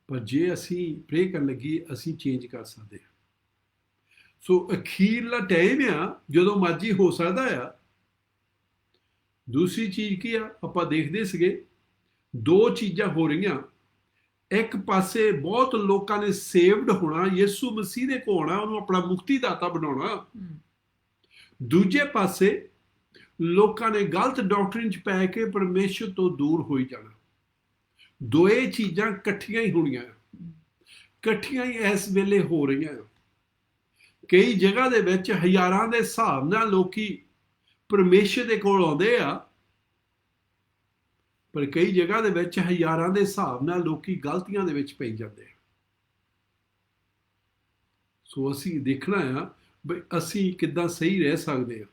ਪਰ ਜੇ ਅਸੀਂ ਪ੍ਰੇ ਕਰਨ ਲੱਗੀ ਅਸੀਂ ਚੇਂਜ ਕਰ ਸਕਦੇ ਹਾਂ। ਸੋ ਅਖੀਰਲਾ ਟਾਈਮ ਆ, ਜਦੋਂ ਮਰਜ਼ੀ ਹੋ ਸਕਦਾ ਆ। ਦੂਸਰੀ ਚੀਜ਼ ਕੀ ਆ, ਆਪਾਂ ਦੇਖਦੇ ਸੀਗੇ ਦੋ ਚੀਜ਼ਾਂ ਹੋ ਰਹੀਆਂ। ਇੱਕ ਪਾਸੇ ਬਹੁਤ ਲੋਕਾਂ ਨੇ ਸੇਵਡ ਹੋਣਾ, ਯਿਸੂ ਮਸੀਹ ਦੇ ਕੋਲ ਆਉਣਾ, ਉਹਨੂੰ ਆਪਣਾ ਮੁਕਤੀ ਦਾਤਾ ਬਣਾਉਣਾ। ਦੂਜੇ ਪਾਸੇ ਲੋਕਾਂ ਨੇ ਗਲਤ ਡਾਕਟਰਿਨ 'ਚ ਪੈ ਕੇ ਪਰਮੇਸ਼ਰ ਤੋਂ ਦੂਰ ਹੋਈ ਜਾਣਾ। ਦੋਏ ਚੀਜ਼ਾਂ ਇਕੱਠੀਆਂ ਹੀ ਹੋਣੀਆਂ, ਇਕੱਠੀਆਂ ਹੀ ਇਸ ਵੇਲੇ ਹੋ ਰਹੀਆਂ। ਕਈ ਜਗ੍ਹਾ ਦੇ ਵਿੱਚ ਹਜ਼ਾਰਾਂ ਦੇ ਹਿਸਾਬ ਨਾਲ ਲੋਕੀ ਪਰਮੇਸ਼ਰ ਦੇ ਕੋਲ ਆਉਂਦੇ ਆ, ਪਰ ਕਈ ਜਗ੍ਹਾ ਦੇ ਵਿੱਚ ਹਜ਼ਾਰਾਂ ਦੇ ਹਿਸਾਬ ਨਾਲ ਲੋਕੀ ਗਲਤੀਆਂ ਦੇ ਵਿੱਚ ਪਈ ਜਾਂਦੇ ਆ। ਸੋ ਅਸੀਂ ਦੇਖਣਾ ਆ ਵੀ ਅਸੀਂ ਕਿੱਦਾਂ ਸਹੀ ਰਹਿ ਸਕਦੇ ਆ,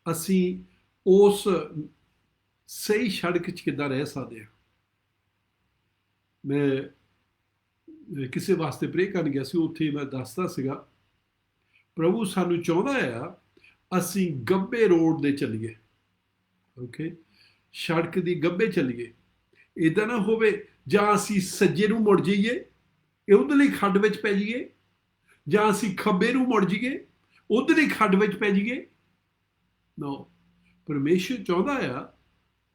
ਅਸੀਂ ਉਸ ਸਹੀ ਸੜਕ 'ਚ ਕਿੱਦਾਂ ਰਹਿ ਸਕਦੇ ਆ। ਮੈਂ ਕਿਸੇ ਵਾਸਤੇ ਪ੍ਰੇ ਕਰਨ ਗਿਆ ਸੀ, ਉੱਥੇ ਮੈਂ ਦੱਸਦਾ ਸੀਗਾ ਪ੍ਰਭੂ ਸਾਨੂੰ ਚਾਹੁੰਦਾ ਆ ਅਸੀਂ ਗੱਬੇ ਰੋਡ ਦੇ ਚੱਲੀਏ, ਓਕੇ, ਸੜਕ ਦੀ ਗੱਬੇ ਚੱਲੀਏ। ਇੱਦਾਂ ਨਾ ਹੋਵੇ ਜਾਂ ਅਸੀਂ ਸੱਜੇ ਨੂੰ ਮੁੜ ਜਾਈਏ, ਇਹ ਉਧਰਲੀ ਖੱਡ ਵਿੱਚ ਪੈ ਜਾਈਏ, ਜਾਂ ਅਸੀਂ ਖੱਬੇ ਨੂੰ ਮੁੜ ਜਾਈਏ, ਉਧਰਲੀ ਖੱਡ ਵਿੱਚ ਪੈ ਜਾਈਏ। ਨੋ, ਪਰਮੇਸ਼ਰ ਚਾਹੁੰਦਾ ਆ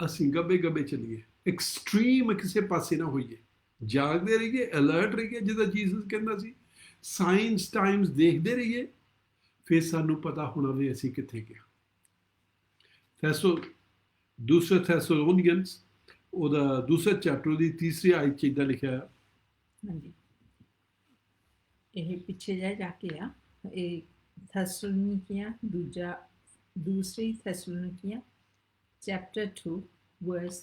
ਅਸੀਂ ਗੱਬੇ ਗੱਬੇ ਚੱਲੀਏ, ਐਕਸਟ੍ਰੀਮ ਕਿਸੇ ਪਾਸੇ ਨਾ ਹੋਈਏ, ਜਾਗਦੇ ਰਹੀਏ, ਅਲਰਟ ਰਹੀਏ, ਜਿੱਦਾਂ ਜੀਸਸ ਕਹਿੰਦਾ ਸੀ, ਸਾਇੰਸ ਟਾਈਮਸ ਦੇਖਦੇ ਰਹੀਏ, ਫਿਰ ਸਾਨੂੰ ਪਤਾ ਹੋਣਾ ਵੀ ਅਸੀਂ ਕਿੱਥੇ ਗਿਆ। ਦੂਸਰਾ ਥੈਸਲੋਨੀਅਨਸ ਉਹਦਾ ਦੂਸਰਾ ਚੈਪਟਰ ਦੀ ਤੀਸਰੀ ਆਇਤ 'ਚ ਇੱਦਾਂ ਲਿਖਿਆ ਹੈ। ਹਾਂਜੀ, ਇਹ ਪਿੱਛੇ ਜਾ ਕੇ ਆ, ਇਹ ਥੈਸਲੋਨੀਕੀਆਂ ਦੂਸਰੀ ਥੈਸਲੋਨੀਕੀਆਂ ਚੈਪਟਰ 2 ਵਰਸ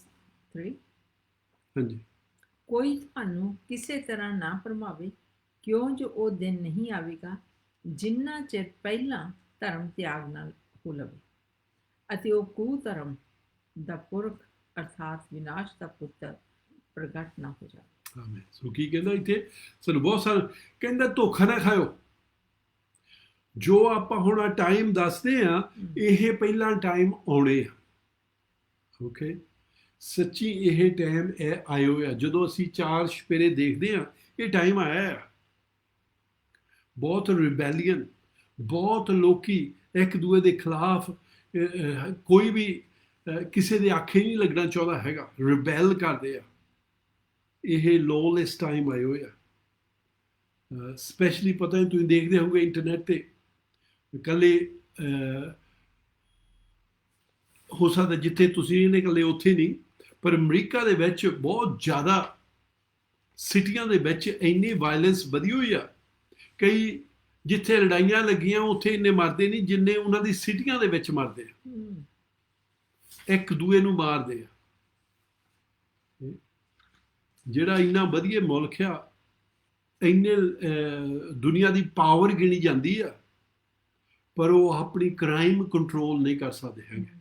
3। ਹਾਂਜੀ, ਕੋਈ ਤੁਹਾਨੂੰ ਕਿਸੇ ਤਰ੍ਹਾਂ ਨਾ ਭਰਮਾਵੇ, ਕਿਉਂ ਜੋ ਉਹ ਦਿਨ ਨਹੀਂ ਆਵੇਗਾ ਜਿੰਨਾ ਚਿਰ ਪਹਿਲਾਂ ਧਰਮ ਤਿਆਗ ਨਾਲ ਹੋ ਲਵੇ ਅਤੇ ਉਹ ਕੁਧਰਮ ਦਾ ਪੁਰਖ ਅਰਥਾਤ ਵਿਨਾਸ਼ ਦਾ ਪੁੱਤਰ ਪ੍ਰਗਟ ਨਾ ਹੋ ਜਾਵੇ। ਆਮੀਨ। ਸੋ ਕੀ ਕਹਿੰਦਾ ਇੱਥੇ ਸਾਨੂੰ ਬਹੁਤ ਸਾਰਾ ਕਹਿੰਦਾ ਧੋਖਾ ਨਾ ਖਾਇਓ। ਜੋ ਆਪਾਂ ਹੁਣ ਟਾਈਮ ਦੱਸਦੇ ਆ ਇਹ ਪਹਿਲਾਂ ਟਾਈਮ ਆਉਣੇ ਆ। ਓਕੇ, ਸੱਚੀ ਇਹ ਟਾਈਮ ਆਇਓ ਆ। ਜਦੋਂ ਅਸੀਂ ਚਾਰ ਛਪੇਰੇ ਦੇਖਦੇ ਆ ਇਹ ਟਾਈਮ ਆਇਆ ਆ। ਬਹੁਤ ਰਿਬੈਲੀਅਨ, ਬਹੁਤ ਲੋਕੀ ਇੱਕ ਦੂਏ ਦੇ ਖਿਲਾਫ, ਕੋਈ ਵੀ ਕਿਸੇ ਦੇ ਆਖੇ ਨਹੀਂ ਲੱਗਣਾ ਚਾਹੁੰਦਾ ਹੈਗਾ, ਰਿਬੈਲ ਕਰਦੇ ਆ। ਇਹ ਲੌਲੈਸ ਟਾਈਮ ਆਏ ਹੋਏ ਆ। ਸਪੈਸ਼ਲੀ ਪਤਾ ਨਹੀਂ ਤੁਸੀਂ ਦੇਖਦੇ ਹੋਗੇ ਇੰਟਰਨੈਟ ਤੇ ਇਕੱਲੇ ਹੋ ਸਕਦਾ ਜਿੱਥੇ ਤੁਸੀਂ ਨੇ ਇਕੱਲੇ ਉੱਥੇ ਨਹੀਂ, ਪਰ ਅਮਰੀਕਾ ਦੇ ਵਿੱਚ ਬਹੁਤ ਜ਼ਿਆਦਾ ਸਿਟੀਆਂ ਦੇ ਵਿੱਚ ਇੰਨੀ ਵਾਇਲੈਂਸ ਵਧੀ ਹੋਈ ਆ। ਕਈ ਜਿੱਥੇ ਲੜਾਈਆਂ ਲੱਗੀਆਂ ਉੱਥੇ ਇੰਨੇ ਮਰਦੇ ਨਹੀਂ ਜਿੰਨੇ ਉਹਨਾਂ ਦੀ ਸਿਟੀਆਂ ਦੇ ਵਿੱਚ ਮਰਦੇ ਆ, ਇੱਕ ਦੂਏ ਨੂੰ ਮਾਰਦੇ ਆ। ਜਿਹੜਾ ਇੰਨਾ ਵਧੀਆ ਮੁਲਕ ਆ, ਇੰਨੇ ਦੁਨੀਆ ਦੀ ਪਾਵਰ ਗਿਣੀ ਜਾਂਦੀ ਆ, ਪਰ ਉਹ ਆਪਣੀ ਕ੍ਰਾਈਮ ਕੰਟਰੋਲ ਨਹੀਂ ਕਰ ਸਕਦੇ ਹੈਗੇ।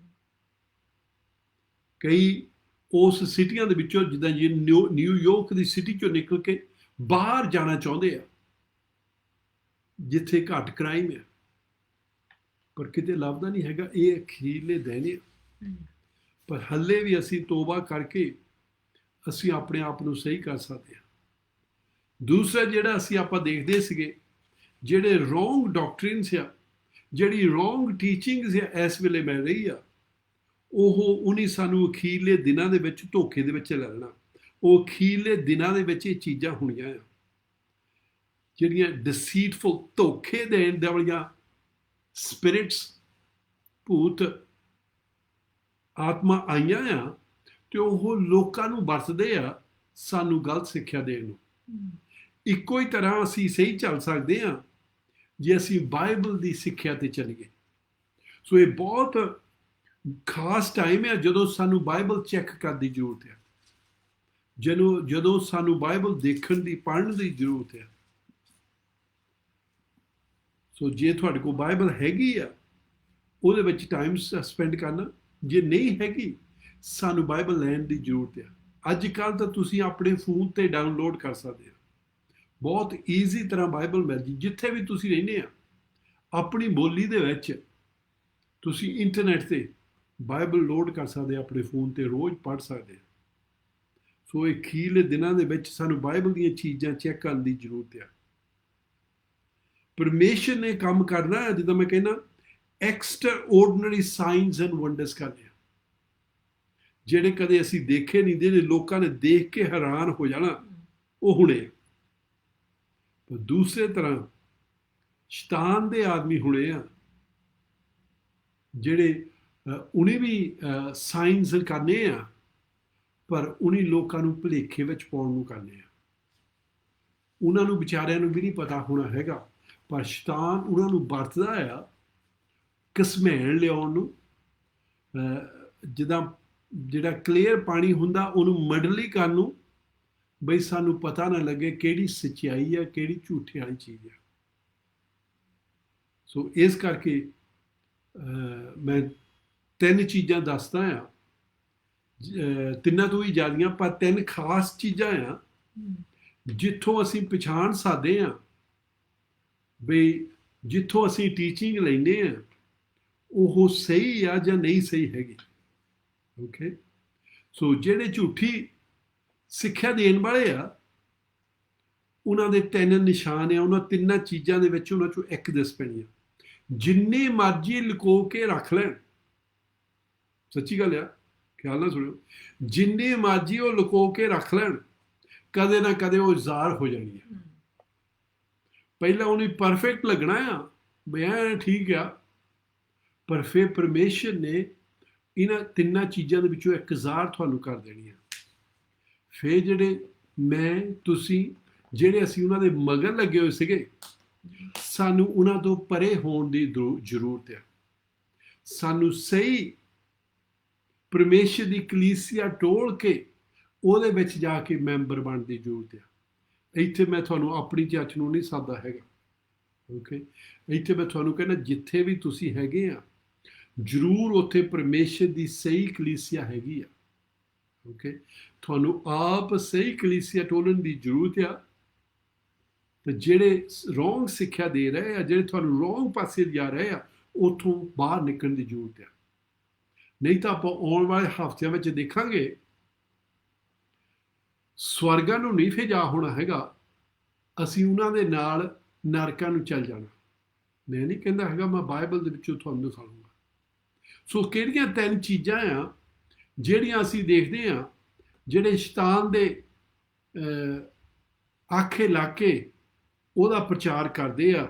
ਕਈ ਉਸ ਸਿਟੀਆਂ ਦੇ ਵਿੱਚੋਂ ਜਿੱਦਾਂ ਜੀ ਨਿਊਯਾਰਕ ਦੀ ਸਿਟੀ ਚੋਂ ਨਿਕਲ ਕੇ ਬਾਹਰ ਜਾਣਾ ਚਾਹੁੰਦੇ ਆ ਜਿੱਥੇ ਘੱਟ ਕ੍ਰਾਈਮ ਆ, ਪਰ ਕਿਤੇ ਲੱਭਦਾ ਨਹੀਂ ਹੈਗਾ। ਇਹ ਅਖੀਰਲੇ ਦਿਨ ਆ, ਪਰ ਹੱਲੇ ਵੀ ਅਸੀਂ ਤੋਬਾ ਕਰਕੇ ਅਸੀਂ ਆਪਣੇ ਆਪ ਨੂੰ ਸਹੀ ਕਰ ਸਕਦੇ ਹਾਂ। ਦੂਸਰਾ ਜਿਹੜਾ ਆਪਾਂ ਦੇਖਦੇ ਸੀਗੇ, ਜਿਹੜੇ ਰੋਂਗ ਡਾਕਟਰਿਨਸ ਆ, ਜਿਹੜੀ ਰੋਂਗ ਟੀਚਿੰਗਸ ਆ ਇਸ ਵੇਲੇ ਮਿਲ ਰਹੀ ਆ, ਉਹਨੇ ਸਾਨੂੰ ਅਖੀਰਲੇ ਦਿਨਾਂ ਦੇ ਵਿੱਚ ਧੋਖੇ ਦੇ ਵਿੱਚ ਲੈ ਲੈਣਾ। ਉਹ ਅਖੀਰਲੇ ਦਿਨਾਂ ਦੇ ਵਿੱਚ ਇਹ ਚੀਜ਼ਾਂ ਹੋਣੀਆਂ ਆ ਜਿਹੜੀਆਂ ਡਿਸੀਟਫੁਲ, ਧੋਖੇ ਦੇਣ ਵਾਲੀਆਂ ਸਪਿਰਿਟਸ, ਭੂਤ ਆਤਮਾ ਆਈਆਂ ਆ, ਤੇ ਉਹ ਲੋਕਾਂ ਨੂੰ ਵਰਤਦੇ ਆ ਸਾਨੂੰ ਗਲਤ ਸਿੱਖਿਆ ਦੇਣ ਨੂੰ। ਇੱਕੋ ਹੀ ਤਰ੍ਹਾਂ ਅਸੀਂ ਸਹੀ ਚੱਲ ਸਕਦੇ ਹਾਂ ਜੇ ਅਸੀਂ ਬਾਈਬਲ ਦੀ ਸਿੱਖਿਆ ਤੇ ਚੱਲੀਏ। ਸੋ ਇਹ ਬਹੁਤ ਖਾਸ ਟਾਈਮ ਹੈ ਜਦੋਂ ਸਾਨੂੰ ਬਾਈਬਲ ਚੈੱਕ ਕਰਨ ਦੀ ਜ਼ਰੂਰਤ ਹੈ, ਜਦੋਂ ਸਾਨੂੰ ਬਾਈਬਲ ਦੇਖਣ ਦੀ, ਪੜ੍ਹਨ ਦੀ ਜ਼ਰੂਰਤ ਹੈ। ਸੋ ਜੇ ਤੁਹਾਡੇ ਕੋਲ ਬਾਈਬਲ ਹੈਗੀ ਆ ਉਹਦੇ ਵਿੱਚ ਟਾਈਮ ਸਪੈਂਡ ਕਰਨਾ, ਜੇ ਨਹੀਂ ਹੈਗੀ ਸਾਨੂੰ ਬਾਈਬਲ ਲੈਣ ਦੀ ਜ਼ਰੂਰਤ ਹੈ। ਅੱਜ ਕੱਲ੍ਹ ਤਾਂ ਤੁਸੀਂ ਆਪਣੇ ਫੋਨ ਤੇ ਡਾਊਨਲੋਡ ਕਰ ਸਕਦੇ ਹੋ, ਬਹੁਤ ਈਜ਼ੀ ਤਰ੍ਹਾਂ ਬਾਈਬਲ ਮਿਲ ਜੀ। ਜਿੱਥੇ ਵੀ ਤੁਸੀਂ ਰਹਿੰਦੇ ਆ ਆਪਣੀ ਬੋਲੀ ਦੇ ਵਿੱਚ ਤੁਸੀਂ ਇੰਟਰਨੈਟ ਤੇ ਬਾਈਬਲ ਲੋਡ ਕਰ ਸਕਦੇ ਆ, ਆਪਣੇ ਫੋਨ ਤੇ ਰੋਜ਼ ਪੜ੍ਹ ਸਕਦੇ ਆ। ਸੋ ਇਹ ਅਖੀਰਲੇ ਦਿਨਾਂ ਦੇ ਵਿੱਚ ਸਾਨੂੰ ਬਾਈਬਲ ਦੀਆਂ ਚੀਜ਼ਾਂ ਚੈੱਕ ਕਰਨ ਦੀ ਜ਼ਰੂਰਤ ਹੈ। ਪਰਮੇਸ਼ਰ ਨੇ ਕੰਮ ਕਰਨਾ ਹੈ, ਜਿੱਦਾਂ ਮੈਂ ਕਹਿੰਦਾ extra ordinary sinus and wonders ਕਰਨੇ ਆ, ਜਿਹੜੇ ਕਦੇ ਅਸੀਂ ਦੇਖੇ ਨਹੀਂ, ਜਿਹੜੇ ਲੋਕਾਂ ਨੇ ਦੇਖ ਕੇ ਹੈਰਾਨ ਹੋ ਜਾਣਾ, ਉਹ ਹੁਣੇ। ਪਰ ਦੂਸਰੇ ਤਰ੍ਹਾਂ ਸ਼ੈਤਾਨ ਦੇ ਆਦਮੀ ਹੁਣੇ ਆ ਜਿਹੜੇ ਉਹਨੇ ਵੀ ਸਾਈਨਸ ਕਰਨੇ ਆ, ਪਰ ਉਹਨੇ ਲੋਕਾਂ ਨੂੰ ਭੁਲੇਖੇ ਵਿੱਚ ਪਾਉਣ ਨੂੰ ਕਰਨੇ ਆ। ਉਹਨਾਂ ਨੂੰ ਵਿਚਾਰਿਆਂ ਨੂੰ ਵੀ ਨਹੀਂ ਪਤਾ ਹੋਣਾ ਹੈਗਾ, ਪਰ ਸ਼ੈਤਾਨ ਉਹਨਾਂ ਨੂੰ ਵਰਤਦਾ ਆ ਘਸਮੈਣ ਲਿਆਉਣ ਨੂੰ। ਜਿਹੜਾ ਕਲੀਅਰ ਪਾਣੀ ਹੁੰਦਾ ਉਹਨੂੰ ਮਡਲੀ ਕਰਨ ਨੂੰ, ਬਈ ਸਾਨੂੰ ਪਤਾ ਨਾ ਲੱਗੇ ਕਿਹੜੀ ਸੱਚਾਈ ਆ, ਕਿਹੜੀ ਝੂਠੇ ਵਾਲੀ ਚੀਜ਼ ਆ। ਸੋ ਇਸ ਕਰਕੇ ਮੈਂ 3 ਚੀਜ਼ਾਂ ਦੱਸਦਾ ਆ, 3 ਤੋਂ ਵੀ ਜ਼ਿਆਦੀਆਂ, ਪਰ 3 ਖਾਸ ਚੀਜ਼ਾਂ ਆ ਜਿੱਥੋਂ ਅਸੀਂ ਪਛਾਣ ਸਕਦੇ ਆ ਬਈ ਜਿੱਥੋਂ ਅਸੀਂ ਟੀਚਿੰਗ ਲੈਂਦੇ ਆ ਉਹ ਸਹੀ ਆ ਜਾਂ ਨਹੀਂ ਸਹੀ ਹੈਗੀ। ਓਕੇ, ਸੋ ਜਿਹੜੇ ਝੂਠੀ ਸਿੱਖਿਆ ਦੇਣ ਵਾਲੇ ਆ ਉਹਨਾਂ ਦੇ 3 ਨਿਸ਼ਾਨ ਆ। ਉਹਨਾਂ 3 ਚੀਜ਼ਾਂ ਦੇ ਵਿੱਚ ਉਹਨਾਂ ਚੋਂ ਇੱਕ ਦਿਸ ਪੈਣੀ ਆ। ਜਿੰਨੇ ਮਰਜ਼ੀ ਲੁਕੋ ਕੇ ਰੱਖ ਲੈਣ, ਸੱਚੀ ਗੱਲ ਆ, ਖਿਆਲ ਨਾਲ ਸੁਣਿਓ, ਜਿੰਨੇ ਮਰਜ਼ੀ ਉਹ ਲੁਕੋ ਕੇ ਰੱਖ ਲੈਣ, ਕਦੇ ਨਾ ਕਦੇ ਉਹ ਜ਼ਾਹਰ ਹੋ ਜਾਣੀ ਆ। ਪਹਿਲਾਂ ਉਹਨੂੰ ਪਰਫੈਕਟ ਲੱਗਣਾ ਆ, ਮੈਂ ਠੀਕ ਆ, ਪਰ ਫਿਰ ਪਰਮੇਸ਼ਰ ਨੇ ਇਹਨਾਂ 3 ਚੀਜ਼ਾਂ ਦੇ ਵਿੱਚੋਂ ਇੱਕ ਜ਼ਾਹਰ ਤੁਹਾਨੂੰ ਕਰ ਦੇਣੀ ਆ। ਫਿਰ ਜਿਹੜੇ ਮੈਂ, ਤੁਸੀਂ, ਜਿਹੜੇ ਅਸੀਂ ਉਹਨਾਂ ਦੇ ਮਗਰ ਲੱਗੇ ਹੋਏ ਸੀਗੇ, ਸਾਨੂੰ ਉਹਨਾਂ ਤੋਂ ਪਰੇ ਹੋਣ ਦੀ ਜ਼ਰੂਰਤ ਹੈ। ਸਾਨੂੰ ਸਹੀ ਪਰਮੇਸ਼ਰ ਦੀ ਕਲੀਸਿਆ ਟੋਲ ਕੇ ਉਹਦੇ ਵਿੱਚ ਜਾ ਕੇ ਮੈਂਬਰ ਬਣਨ ਦੀ ਜ਼ਰੂਰਤ ਹੈ। ਇੱਥੇ ਮੈਂ ਤੁਹਾਨੂੰ ਆਪਣੀ ਚੱਚ ਨੂੰ ਨਹੀਂ ਸੱਦਦਾ ਹੈਗਾ। ਓਕੇ, ਇੱਥੇ ਮੈਂ ਤੁਹਾਨੂੰ ਕਹਿੰਦਾ ਜਿੱਥੇ ਵੀ ਤੁਸੀਂ ਹੈਗੇ ਆ, ਜ਼ਰੂਰ ਉੱਥੇ ਪਰਮੇਸ਼ਰ ਦੀ ਸਹੀ ਕਲੀਸਿਆ ਹੈਗੀ ਆ। ਓਕੇ, ਤੁਹਾਨੂੰ ਆਪ ਸਹੀ ਕਲੀਸਿਆ ਟੋਲਣ ਦੀ ਜ਼ਰੂਰਤ ਆ। ਤੇ ਜਿਹੜੇ ਰੋਂਗ ਸਿੱਖਿਆ ਦੇ ਰਹੇ ਆ, ਜਿਹੜੇ ਤੁਹਾਨੂੰ ਰੋਂਗ ਪਾਸੇ ਜਾ ਰਹੇ ਆ, ਉੱਥੋਂ ਬਾਹਰ ਨਿਕਲਣ ਦੀ ਜ਼ਰੂਰਤ ਆ। ਨਹੀਂ ਤਾਂ ਆਪਾਂ ਆਉਣ ਵਾਲੇ ਹਫ਼ਤਿਆਂ ਵਿੱਚ ਦੇਖਾਂਗੇ ਸਵਰਗਾਂ ਨੂੰ ਨਹੀਂ ਫਿਰ ਜਾ ਹੋਣਾ ਹੈਗਾ, ਅਸੀਂ ਉਹਨਾਂ ਦੇ ਨਾਲ ਨਰਕਾਂ ਨੂੰ ਚੱਲ ਜਾਣਾ। ਮੈਂ ਨਹੀਂ ਕਹਿੰਦਾ ਹੈਗਾ, ਮੈਂ ਬਾਈਬਲ ਦੇ ਵਿੱਚੋਂ ਤੁਹਾਨੂੰ ਦਿਖਾਊਂਗਾ। ਸੋ ਕਿਹੜੀਆਂ 3 ਚੀਜ਼ਾਂ ਆ ਜਿਹੜੀਆਂ ਅਸੀਂ ਦੇਖਦੇ ਹਾਂ, ਜਿਹੜੇ ਸ਼ੈਤਾਨ ਦੇ ਆਖੇ ਲਾ ਕੇ ਉਹਦਾ ਪ੍ਰਚਾਰ ਕਰਦੇ ਆ।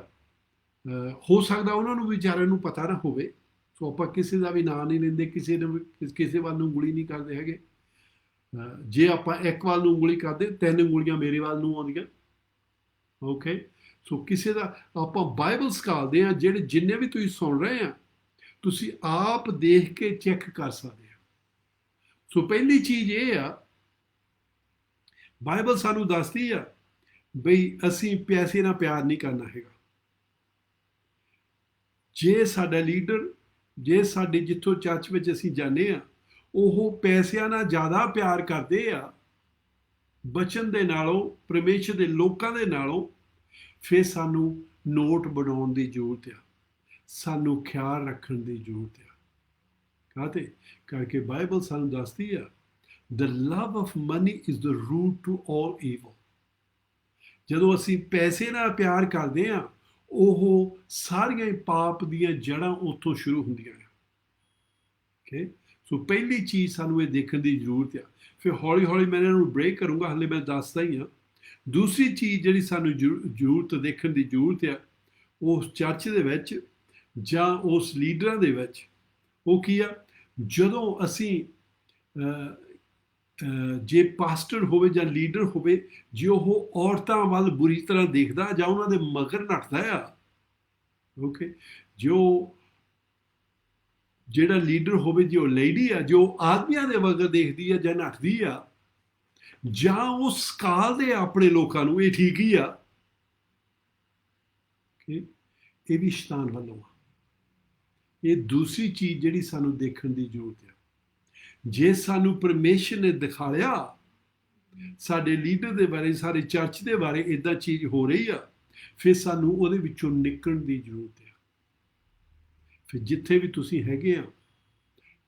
ਹੋ ਸਕਦਾ ਉਹਨਾਂ ਨੂੰ ਵਿਚਾਰਿਆਂ ਨੂੰ ਪਤਾ ਨਾ ਹੋਵੇ, ਸੋ ਆਪਾਂ ਕਿਸੇ ਦਾ ਵੀ ਨਾਂ ਨਹੀਂ ਲੈਂਦੇ, ਕਿਸੇ ਵੱਲ ਨੂੰ ਉਂਗਲੀ ਨਹੀਂ ਕਰਦੇ ਹੈਗੇ। ਜੇ ਆਪਾਂ ਇੱਕ ਵੱਲ ਨੂੰ ਉਂਗਲੀ ਕਰਦੇ, 3 ਉਂਗਲੀਆਂ ਮੇਰੇ ਵੱਲ ਨੂੰ ਆਉਂਦੀਆਂ। ਓਕੇ, ਸੋ ਕਿਸੇ ਦਾ ਆਪਾਂ ਬਾਈਬਲ ਸਿਖਾਉਂਦੇ ਆ, ਜਿਹੜੇ ਜਿੰਨੇ ਵੀ ਤੁਸੀਂ ਸੁਣ ਰਹੇ ਆ, ਤੁਸੀਂ ਆਪ ਦੇਖ ਕੇ ਚੈੱਕ ਕਰ ਸਕਦੇ ਆ। ਸੋ ਪਹਿਲੀ ਚੀਜ਼ ਇਹ ਆ, ਬਾਈਬਲ ਸਾਨੂੰ ਦੱਸਦੀ ਆ ਬਈ ਅਸੀਂ ਪੈਸੇ ਨਾਲ ਪਿਆਰ ਨਹੀਂ ਕਰਨਾ ਹੈਗਾ। ਜੇ ਸਾਡਾ ਲੀਡਰ, ਜੇ ਸਾਡੇ ਜਿੱਥੋਂ ਚਰਚ ਵਿੱਚ ਅਸੀਂ ਜਾਂਦੇ ਆ, ਉਹ ਪੈਸਿਆਂ ਨਾਲ ਜ਼ਿਆਦਾ ਪਿਆਰ ਕਰਦੇ ਆ ਬਚਨ ਦੇ ਨਾਲੋਂ, ਪਰਮੇਸ਼ਰ ਦੇ ਲੋਕਾਂ ਦੇ ਨਾਲੋਂ, ਫਿਰ ਸਾਨੂੰ ਨੋਟ ਬਣਾਉਣ ਦੀ ਜ਼ਰੂਰਤ ਆ, ਸਾਨੂੰ ਖਿਆਲ ਰੱਖਣ ਦੀ ਜ਼ਰੂਰਤ ਆ। ਕਾਹਤੇ ਕਰਕੇ ਬਾਈਬਲ ਸਾਨੂੰ ਦੱਸਦੀ ਆ, the love of money is the root to all evil। ਜਦੋਂ ਅਸੀਂ ਪੈਸੇ ਨਾਲ ਪਿਆਰ ਕਰਦੇ ਆ, ਉਹ ਸਾਰੀਆਂ ਪਾਪ ਦੀਆਂ ਜੜ੍ਹਾਂ ਉੱਥੋਂ ਸ਼ੁਰੂ ਹੁੰਦੀਆਂ ਆ। ਓਕੇ, ਸੋ ਪਹਿਲੀ ਚੀਜ਼ ਸਾਨੂੰ ਇਹ ਦੇਖਣ ਦੀ ਜ਼ਰੂਰਤ ਆ। ਫਿਰ ਹੌਲੀ ਹੌਲੀ ਮੈਂ ਇਹਨਾਂ ਨੂੰ ਬ੍ਰੇਕ ਕਰੂੰਗਾ, ਹਾਲੇ ਮੈਂ ਦੱਸਦਾ ਹੀ ਹਾਂ। ਦੂਸਰੀ ਚੀਜ਼ ਜਿਹੜੀ ਸਾਨੂੰ ਜ਼ਰੂਰਤ ਦੇਖਣ ਦੀ ਜ਼ਰੂਰਤ ਆ, ਉਸ ਚਰਚ ਦੇ ਵਿੱਚ ਜਾਂ ਉਸ ਲੀਡਰਾਂ ਦੇ ਵਿੱਚ, ਉਹ ਕੀ ਆ, ਜਦੋਂ ਅਸੀਂ ਜੇ ਪਾਸਟਰ ਹੋਵੇ ਜਾਂ ਲੀਡਰ ਹੋਵੇ, ਜੇ ਉਹ ਔਰਤਾਂ ਵੱਲ ਬੁਰੀ ਤਰ੍ਹਾਂ ਦੇਖਦਾ ਜਾਂ ਉਹਨਾਂ ਦੇ ਮਗਰ ਨੱਠਦਾ ਆ, ਓਕੇ, ਜਿਹੜਾ ਲੀਡਰ ਹੋਵੇ, ਜੇ ਉਹ ਲੇਡੀ ਆ, ਜੋ ਆਦਮੀਆਂ ਦੇ ਮਗਰ ਦੇਖਦੀ ਆ ਜਾਂ ਨੱਠਦੀ ਆ, ਜਾਂ ਉਹ ਸਕਾਲਦੇ ਆ ਆਪਣੇ ਲੋਕਾਂ ਨੂੰ, ਇਹ ਠੀਕ ਹੀ ਆ। ਇਹ ਵੀ ਸ਼ੈਤਾਨ ਵੱਲੋਂ ਆ। ਇਹ ਦੂਸਰੀ ਚੀਜ਼ ਜਿਹੜੀ ਸਾਨੂੰ ਦੇਖਣ ਦੀ ਜ਼ਰੂਰਤ ਆ। ਜੇ ਸਾਨੂੰ ਪਰਮੇਸ਼ਰ ਨੇ ਦਿਖਾਇਆ ਸਾਡੇ ਲੀਡਰ ਦੇ ਬਾਰੇ, ਸਾਡੇ ਚਰਚ ਦੇ ਬਾਰੇ ਇਦਾਂ ਚੀਜ਼ ਹੋ ਰਹੀ ਆ, ਫਿਰ ਸਾਨੂੰ ਉਹਦੇ ਵਿੱਚੋਂ ਨਿਕਲਣ ਦੀ ਜ਼ਰੂਰਤ ਆ। ਫਿਰ ਜਿੱਥੇ ਵੀ ਤੁਸੀਂ ਹੈਗੇ ਆ,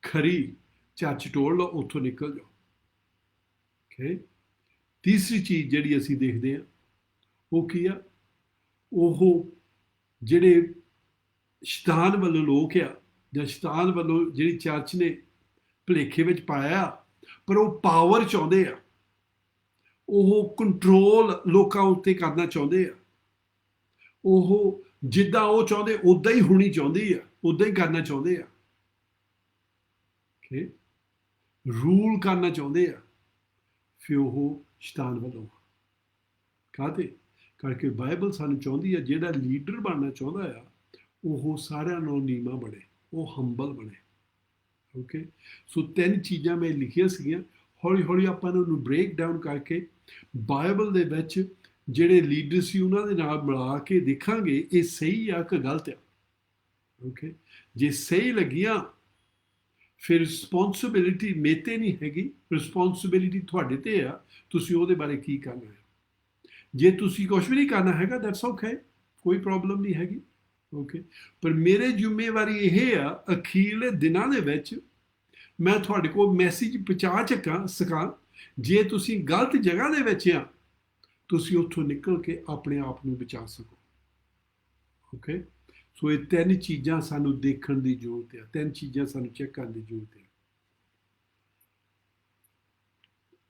ਖਰੀ ਚਰਚ ਟੋਲ ਲਓ, ਉੱਥੋਂ ਨਿਕਲ ਜਾਓ। ਓਕੇ, ਤੀਸਰੀ ਚੀਜ਼ ਜਿਹੜੀ ਅਸੀਂ ਦੇਖਦੇ ਆ, ਉਹ ਕੀ ਆ, ਉਹ ਜਿਹੜੇ ਸ਼ੈਤਾਨ ਵੱਲੋਂ ਲੋਕ ਆ, ਜਾਂ ਸ਼ੈਤਾਨ ਵੱਲੋਂ ਜਿਹੜੀ ਚਰਚ ਨੇ ਭੁਲੇਖੇ ਵਿੱਚ ਪਾਇਆ, ਪਰ ਉਹ ਪਾਵਰ ਚਾਹੁੰਦੇ ਆ, ਉਹ ਕੰਟਰੋਲ ਲੋਕਾਂ ਉੱਤੇ ਕਰਨਾ ਚਾਹੁੰਦੇ ਆ। ਉਹ ਜਿੱਦਾਂ ਉਹ ਚਾਹੁੰਦੇ ਉਦਾਂ ਹੀ ਹੋਣੀ ਚਾਹੁੰਦੀ ਆ, ਉਦਾਂ ਹੀ ਕਰਨਾ ਚਾਹੁੰਦੇ ਆ। ਓਕੇ, ਰੂਲ ਕਰਨਾ ਚਾਹੁੰਦੇ ਆ। ਫਿਰ ਉਹ ਸ਼ੈਤਾਨ ਵੱਲੋਂ। ਕਾਹਤੇ ਕਰਕੇ ਬਾਈਬਲ ਸਾਨੂੰ ਚਾਹੁੰਦੀ ਆ, ਜਿਹੜਾ ਲੀਡਰ ਬਣਨਾ ਚਾਹੁੰਦਾ ਆ, ਉਹ ਸਾਰਿਆਂ ਨਾਲੋਂ ਨੀਵਾਂ ਬਣੇ, ਉਹ ਹੰਬਲ ਬਣੇ। ਓਕੇ, ਸੋ 3 ਚੀਜ਼ਾਂ ਮੈਂ ਲਿਖੀਆਂ ਸੀਗੀਆਂ। ਹੌਲੀ ਹੌਲੀ ਆਪਾਂ ਇਹਨਾਂ ਨੂੰ ਬ੍ਰੇਕ ਡਾਊਨ ਕਰਕੇ ਬਾਈਬਲ ਦੇ ਵਿੱਚ ਜਿਹੜੇ ਲੀਡਰ ਸੀ ਉਹਨਾਂ ਦੇ ਨਾਲ ਮਿਲਾ ਕੇ ਦੇਖਾਂਗੇ ਇਹ ਸਹੀ ਆ ਕਿ ਗਲਤ ਆ। ਓਕੇ, ਜੇ ਸਹੀ ਲੱਗੀਆਂ ਫਿਰ ਰਿਸਪੌਂਸਿਬਿਲਿਟੀ ਮੇਰੇ ਤੇ ਨਹੀਂ ਹੈਗੀ, ਰਿਸਪੌਂਸਿਬਿਲਿਟੀ ਤੁਹਾਡੇ ਤੇ ਆ, ਤੁਸੀਂ ਉਹਦੇ ਬਾਰੇ ਕੀ ਕਰਨਾ ਹੈ। ਜੇ ਤੁਸੀਂ ਕੁਝ ਵੀ ਨਹੀਂ ਕਰਨਾ ਹੈਗਾ, ਦੈਟਸ ਓਕੇ, ਕੋਈ ਪ੍ਰੋਬਲਮ ਨਹੀਂ ਹੈਗੀ। ਓਕੇ, ਪਰ ਮੇਰੇ ਜ਼ਿੰਮੇਵਾਰੀ ਇਹ ਆ, ਅਖੀਰਲੇ ਦਿਨਾਂ ਦੇ ਵਿੱਚ ਮੈਂ ਤੁਹਾਡੇ ਕੋਲ ਮੈਸੇਜ ਪਹੁੰਚਾ ਸਕਾਂ। ਜੇ ਤੁਸੀਂ ਗਲਤ ਜਗ੍ਹਾ ਦੇ ਵਿੱਚ ਆ, ਤੁਸੀਂ ਉੱਥੋਂ ਨਿਕਲ ਕੇ ਆਪਣੇ ਆਪ ਨੂੰ ਬਚਾ ਸਕੋ। ਓਕੇ, ਸੋ ਇਹ 3 ਚੀਜ਼ਾਂ ਸਾਨੂੰ ਦੇਖਣ ਦੀ ਜ਼ਰੂਰਤ ਹੈ, 3 ਚੀਜ਼ਾਂ ਸਾਨੂੰ ਚੈੱਕ ਕਰਨ ਦੀ ਜ਼ਰੂਰਤ ਹੈ।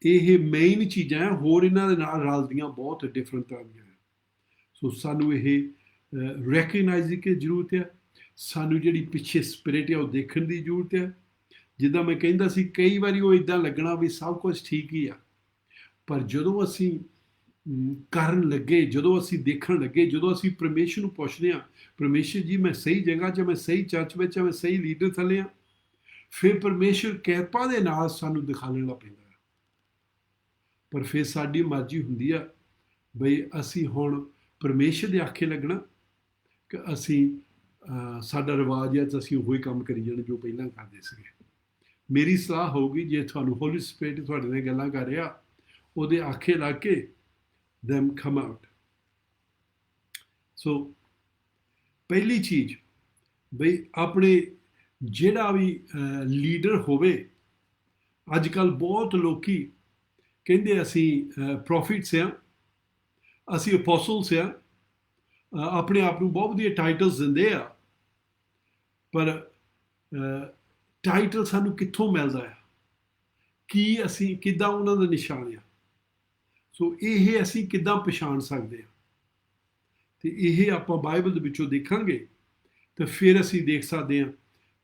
ਇਹ ਮੇਨ ਚੀਜ਼ਾਂ ਹੈ, ਹੋਰ ਇਹਨਾਂ ਦੇ ਨਾਲ ਰਲਦੀਆਂ ਬਹੁਤ ਡਿਫਰੈਂਟ ਤਰ੍ਹਾਂ ਦੀਆਂ ਹੈ। ਸੋ ਸਾਨੂੰ ਇਹ ਰੈਕਗਨਾਈਜ਼ ਦੀ ਜ਼ਰੂਰਤ ਹੈ। ਸਾਨੂੰ ਜਿਹੜੀ ਪਿੱਛੇ ਸਪਿਰਿਟ ਹੈ ਉਹ ਦੇਖਣ ਦੀ ਜ਼ਰੂਰਤ ਹੈ। ਜਿੱਦਾਂ ਮੈਂ ਕਹਿੰਦਾ ਸੀ, ਕਈ ਵਾਰੀ ਉਹ ਇਦਾਂ ਲੱਗਣਾ ਵੀ ਸਭ ਕੁਝ ਠੀਕ ਹੀ ਆ, ਪਰ ਜਦੋਂ ਅਸੀਂ ਕਰਨ ਲੱਗੇ, ਜਦੋਂ ਅਸੀਂ ਦੇਖਣ ਲੱਗੇ, ਜਦੋਂ ਅਸੀਂ ਪਰਮੇਸ਼ਰ ਨੂੰ ਪੁੱਛਦੇ ਹਾਂ, ਪਰਮੇਸ਼ਰ ਜੀ ਮੈਂ ਸਹੀ ਜਗ੍ਹਾ 'ਚ, ਮੈਂ ਸਹੀ ਚਰਚ ਵਿੱਚ, ਮੈਂ ਸਹੀ ਲੀਡਰ ਥੱਲੇ ਹਾਂ, ਫਿਰ ਪਰਮੇਸ਼ਰ ਕਿਰਪਾ ਦੇ ਨਾਲ ਸਾਨੂੰ ਦਿਖਾ ਲੈਣਾ ਪੈਂਦਾ ਹੈ। ਪਰ ਫਿਰ ਸਾਡੀ ਮਰਜ਼ੀ ਹੁੰਦੀ ਆ ਬਈ ਅਸੀਂ ਹੁਣ ਪਰਮੇਸ਼ਰ ਦੇ ਆਖੇ ਲੱਗਣਾ ਕਿ ਅਸੀਂ ਸਾਡਾ ਰਿਵਾਜ ਹੈ ਤਾਂ ਅਸੀਂ ਉਹੀ ਕੰਮ ਕਰੀ ਜਾਣਾ ਜੋ ਪਹਿਲਾਂ ਕਰਦੇ ਸੀਗੇ। ਮੇਰੀ ਸਲਾਹ ਹੋਊਗੀ ਜੇ ਤੁਹਾਨੂੰ ਹੋਲੀ ਸਪਿਰਿਟ ਤੁਹਾਡੇ ਨਾਲ ਗੱਲਾਂ ਕਰ ਰਿਹਾ, ਉਹਦੇ ਆਖੇ ਲੱਗ ਕੇ them come out। ਸੋ ਪਹਿਲੀ ਚੀਜ਼ ਬਈ ਆਪਣੇ ਜਿਹੜਾ ਵੀ ਲੀਡਰ ਹੋਵੇ, ਅੱਜ ਕੱਲ੍ਹ ਬਹੁਤ ਲੋਕੀ ਕਹਿੰਦੇ ਅਸੀਂ ਪ੍ਰੋਫਿਟਸ ਹਾਂ, ਅਸੀਂ ਅਪੋਸਲਸ ਹਾਂ, ਆਪਣੇ ਆਪ ਨੂੰ ਬਹੁਤ ਵਧੀਆ ਟਾਈਟਲਸ ਦਿੰਦੇ ਆ, ਪਰ ਟਾਈਟਲ ਸਾਨੂੰ ਕਿੱਥੋਂ ਮਿਲਦਾ ਆ, ਕੀ ਅਸੀਂ ਕਿੱਦਾਂ ਉਹਨਾਂ ਦਾ ਨਿਸ਼ਾਨ ਆ। ਸੋ ਇਹ ਅਸੀਂ ਕਿੱਦਾਂ ਪਛਾਣ ਸਕਦੇ ਹਾਂ, ਤੇ ਇਹ ਆਪਾਂ ਬਾਈਬਲ ਦੇ ਵਿੱਚੋਂ ਦੇਖਾਂਗੇ ਤਾਂ ਫਿਰ ਅਸੀਂ ਦੇਖ ਸਕਦੇ ਹਾਂ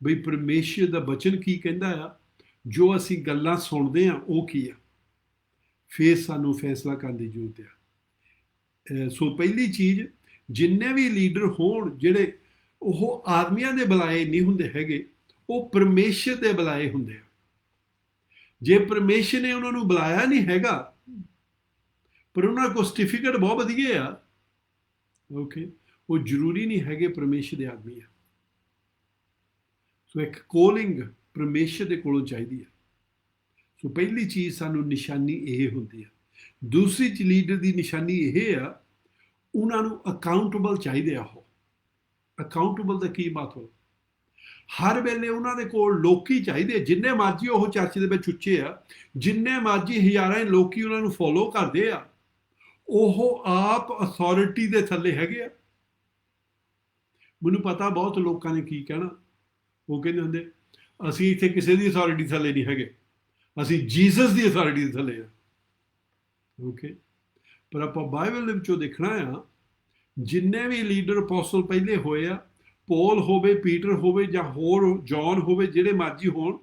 ਬਈ ਪਰਮੇਸ਼ਰ ਦਾ ਬਚਨ ਕੀ ਕਹਿੰਦਾ ਆ, ਜੋ ਅਸੀਂ ਗੱਲਾਂ ਸੁਣਦੇ ਹਾਂ ਉਹ ਕੀ ਆ, ਫਿਰ ਸਾਨੂੰ ਫੈਸਲਾ ਕਰਨ ਦੀ ਜ਼ਰੂਰਤ ਆ। ਸੋ ਪਹਿਲੀ ਚੀਜ਼, ਜਿੰਨੇ ਵੀ ਲੀਡਰ ਹੋਣ ਜਿਹੜੇ ਉਹ ਆਦਮੀਆਂ ਦੇ ਬੁਲਾਏ ਨਹੀਂ ਹੁੰਦੇ ਹੈਗੇ, ਉਹ ਪਰਮੇਸ਼ਰ ਦੇ ਬੁਲਾਏ ਹੁੰਦੇ ਆ। ਜੇ ਪਰਮੇਸ਼ਰ ਨੇ ਉਹਨਾਂ ਨੂੰ ਬੁਲਾਇਆ ਨਹੀਂ ਹੈਗਾ ਪਰ ਉਹਨਾਂ ਕੋਲ ਸਰਟੀਫਿਕੇਟ ਬਹੁਤ ਵਧੀਆ ਆ, ਓਕੇ, ਉਹ ਜ਼ਰੂਰੀ ਨਹੀਂ ਹੈਗੇ ਪਰਮੇਸ਼ਰ ਦੇ ਆਦਮੀ ਆ। ਸੋ ਇੱਕ ਕੋਲਿੰਗ ਪਰਮੇਸ਼ਰ ਦੇ ਕੋਲੋਂ ਚਾਹੀਦੀ ਆ। ਸੋ ਪਹਿਲੀ ਚੀਜ਼ ਸਾਨੂੰ ਨਿਸ਼ਾਨੀ ਇਹ ਹੁੰਦੀ ਆ। ਦੂਸਰੀ ਚ ਲੀਡਰ ਦੀ ਨਿਸ਼ਾਨੀ ਇਹ ਆ, ਉਹਨਾਂ ਨੂੰ ਅਕਾਊਂਟੇਬਲ ਚਾਹੀਦੇ ਆ। ਉਹ ਅਕਾਊਂਟੇਬਲ ਦਾ ਕੀ ਮਤਲਬ, ਹਰ ਵੇਲੇ ਉਹਨਾਂ ਦੇ ਕੋਲ ਲੋਕੀ ਚਾਹੀਦੇ, ਜਿੰਨੇ ਮਰਜ਼ੀ ਉਹ ਚਰਚ ਦੇ ਵਿੱਚ ਉੱਚੇ ਆ, ਜਿੰਨੇ ਮਰਜ਼ੀ ਹਜ਼ਾਰਾਂ ਲੋਕੀ ਉਹਨਾਂ ਨੂੰ ਫੋਲੋ ਕਰਦੇ ਆ, ਉਹ ਆਪ ਅਥਾਰਟੀ ਦੇ ਥੱਲੇ ਹੈਗੇ ਆ। ਮੈਨੂੰ ਪਤਾ ਬਹੁਤ ਲੋਕਾਂ ਨੇ ਕੀ ਕਹਿਣਾ, ਉਹ ਕਹਿੰਦੇ ਹੁੰਦੇ ਅਸੀਂ ਇੱਥੇ ਕਿਸੇ ਦੀ ਅਥਾਰਟੀ ਥੱਲੇ ਨਹੀਂ ਹੈਗੇ, ਅਸੀਂ ਜੀਸਸ ਦੀ ਅਥਾਰਟੀ ਦੇ ਥੱਲੇ ਆ। ਓਕੇ, ਪਰ ਆਪਾਂ ਬਾਈਬਲ ਦੇ ਵਿੱਚੋਂ ਦੇਖਣਾ ਆ, ਜਿੰਨੇ ਵੀ ਲੀਡਰ ਅਪੋਸਲ ਪਹਿਲੇ ਹੋਏ ਆ, ਪੌਲ ਹੋਵੇ, ਪੀਟਰ ਹੋਵੇ ਜਾਂ ਹੋਰ ਜੌਨ ਹੋਵੇ, ਜਿਹੜੇ ਮਰਜ਼ੀ ਹੋਣ,